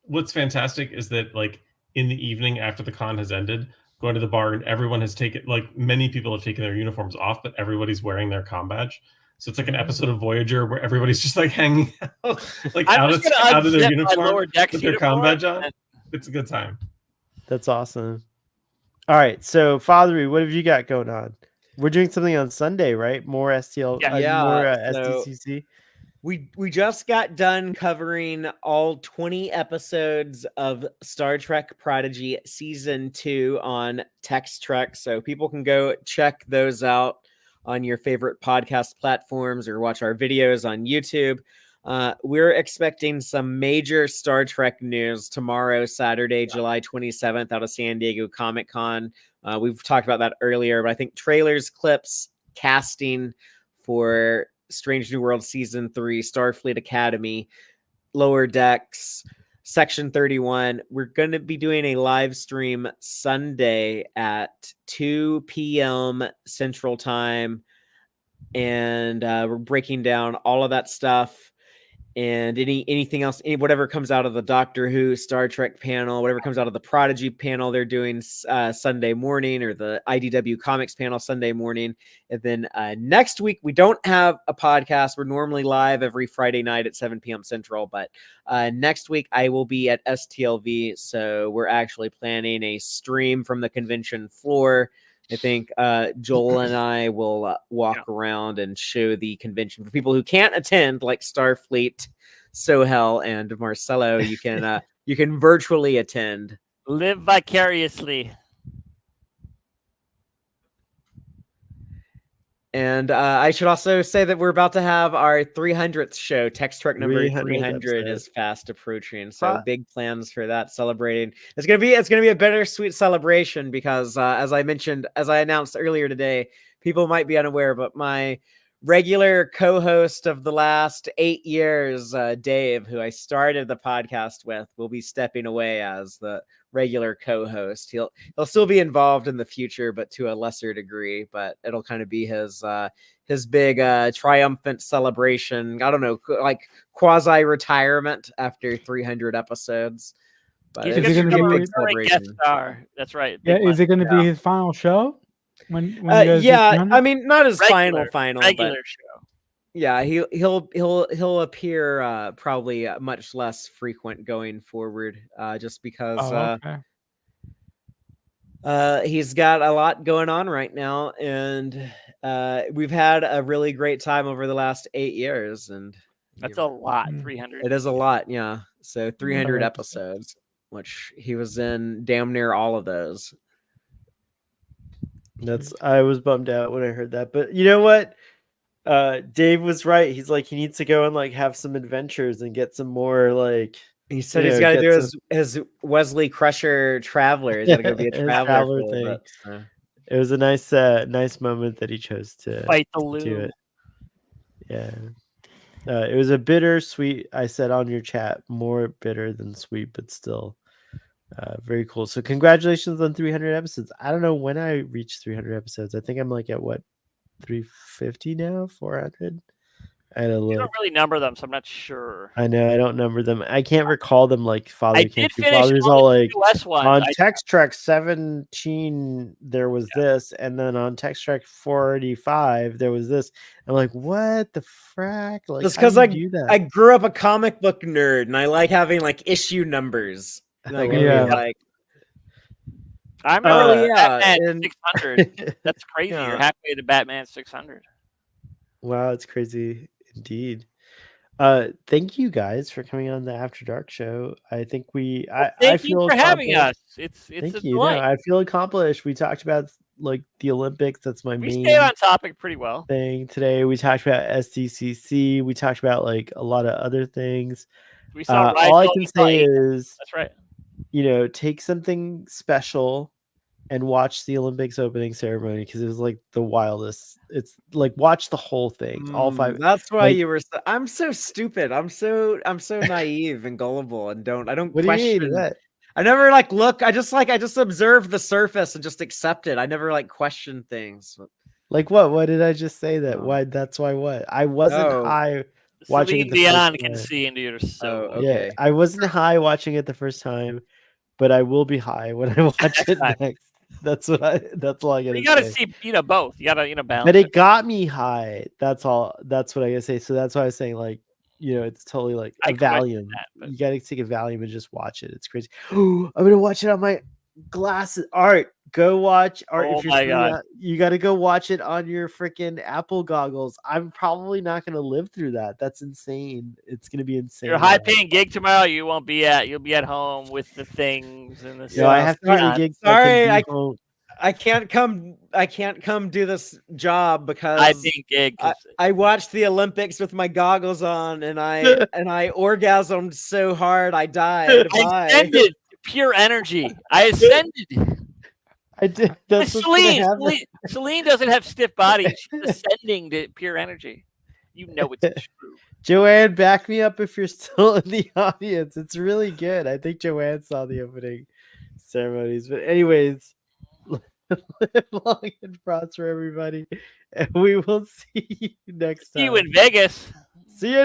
What's fantastic is that, like, in the evening after the con has ended, going to the bar and everyone has taken, like, many people have taken their uniforms off, but everybody's wearing their comm badge. So it's like an episode of Voyager where everybody's just like hanging out, like I'm out just of gonna their unzip my uniform lower decks with their uniform comm badge on. and- It's a good time. That's awesome. All right, so Fathery, what have you got going on? We're doing something on Sunday, right? More STL, Yeah, more so- SDCC. We just got done covering all 20 episodes of Star Trek Prodigy Season 2 on Text Trek, so people can go check those out on your favorite podcast platforms or watch our videos on YouTube. We're expecting some major Star Trek news tomorrow, Saturday, July 27th, out of San Diego Comic-Con. We've talked about that earlier, but I think trailers, clips, casting for Strange New World Season 3, Starfleet Academy, Lower Decks, Section 31. We're going to be doing a live stream Sunday at 2 p.m. Central Time. And we're breaking down all of that stuff and anything else, whatever comes out of the Doctor Who, Star Trek panel, whatever comes out of the Prodigy panel, they're doing Sunday morning, or the IDW Comics panel Sunday morning. And then next week, we don't have a podcast. We're normally live every Friday night at 7 p.m. Central, but next week I will be at STLV. So we're actually planning a stream from the convention floor. I think Joel and I will walk around and show the convention for people who can't attend, like Starfleet, Sohel, and Marcelo. You can virtually attend. Live vicariously. And I should also say that we're about to have our 300th show. Text Trek number 300th 300 episode. is fast approaching, so big plans for that. Celebrating. It's gonna be a bittersweet celebration because, as I announced earlier today, people might be unaware, but my regular co-host of the last 8 years, Dave, who I started the podcast with, will be stepping away as the regular co-host. He'll still be involved in the future, but to a lesser degree. But it'll kind of be his big triumphant celebration. I don't know, like quasi retirement after 300 episodes. But He's Is it gonna gonna be be- a recurring guest star. That's right. Yeah, Big is it going to Yeah. be his final show? When you guys do yeah, 300? I mean, not his final, regular but show. yeah, he'll appear probably much less frequent going forward, just because Oh, okay. he's got a lot going on right now, and we've had a really great time over the last 8 years, and That's a lot. Mm. 300. it is a lot, yeah. So 300 Alright. episodes, which he was in damn near all of those. I was bummed out when I heard that, but you know what? Dave was right. He's like, he needs to go and like have some adventures and get some more like. He said You he's know, got to get do his Wesley Crusher Traveler. He's got to go be a His traveler traveler for a little thing. bit, so. It was a nice moment that he chose to Fight the do loom. it. Yeah, it was a bittersweet. I said on your chat, more bitter than sweet, but still very cool. So congratulations on 300 episodes. I don't know when I reached 300 episodes. I think I'm like at what, 350 now, 400. I had a You look. don't really number them, so I'm not sure. I know I don't number them. I can't recall them like Father I Can't did Do. finish Father's all all the like US ones. on I- Text Track 17 there was this, and then on Text Track 485 there was this. I'm like, what the frack? Like, Just how because do I you do that? I grew up a comic book nerd, and I like having like issue numbers. Like, Yeah. like I remember yeah, Batman and- 600. That's crazy. Yeah. You're halfway to Batman 600. Wow, it's crazy indeed. Thank you guys for coming on the After Dark show. I think I Thank feel you for having accomplished. us. It's a Thank you. No, delight. I feel accomplished. We talked about like the Olympics. That's my We main stayed on topic pretty well. thing today. We talked about SDCC. We talked about like a lot of other things. We saw All I Rigel, can we saw say Aiden. is, That's right. you know, take something special and watch the Olympics opening ceremony because it was like the wildest. It's like watch the whole thing, all five. That's why like- you were. I'm so stupid. I'm so naive and gullible, and I don't What do you question. mean? What? I never like look. I just observe the surface and just accept it. I never like question things. Like what? What did I just say? That Oh. why? That's why. What? I wasn't Oh. high watching Celine it the first Dion can time. see into your soul. Oh, Yeah, okay. I wasn't high watching it the first time, but I will be high when I watch it time. next. That's all I gotta You gotta say. see, both. You gotta, balance. But it got me high. That's all. That's what I gotta say. So that's why I was saying, like, you know, it's totally like I a question Valium. that, but- You gotta take a Valium and just watch it. It's crazy. Oh, I'm gonna watch it on my glasses. Art, go watch. Art, Oh if you're my seeing God. that, you gotta go watch it on your freaking Apple goggles. I'm probably not gonna live through that. That's insane. It's gonna be insane. Your high paying gig tomorrow, you won't be at. You'll be at home with the things and the. You know, I Yeah, have to get a sorry. gig. Sorry, I can be home. I can't come do this job because high paying gig. 'cause I watched the Olympics with my goggles on, and I orgasmed so hard I died. I Bye. ascended pure energy. I ascended. I did. That's what's gonna happen. Celine doesn't have stiff body. She's ascending to pure energy. You know it's true. Joanne, back me up if you're still in the audience. It's really good. I think Joanne saw the opening ceremonies. But anyways, live long and prosper, everybody. And we will see you next time. See you in Vegas. See you.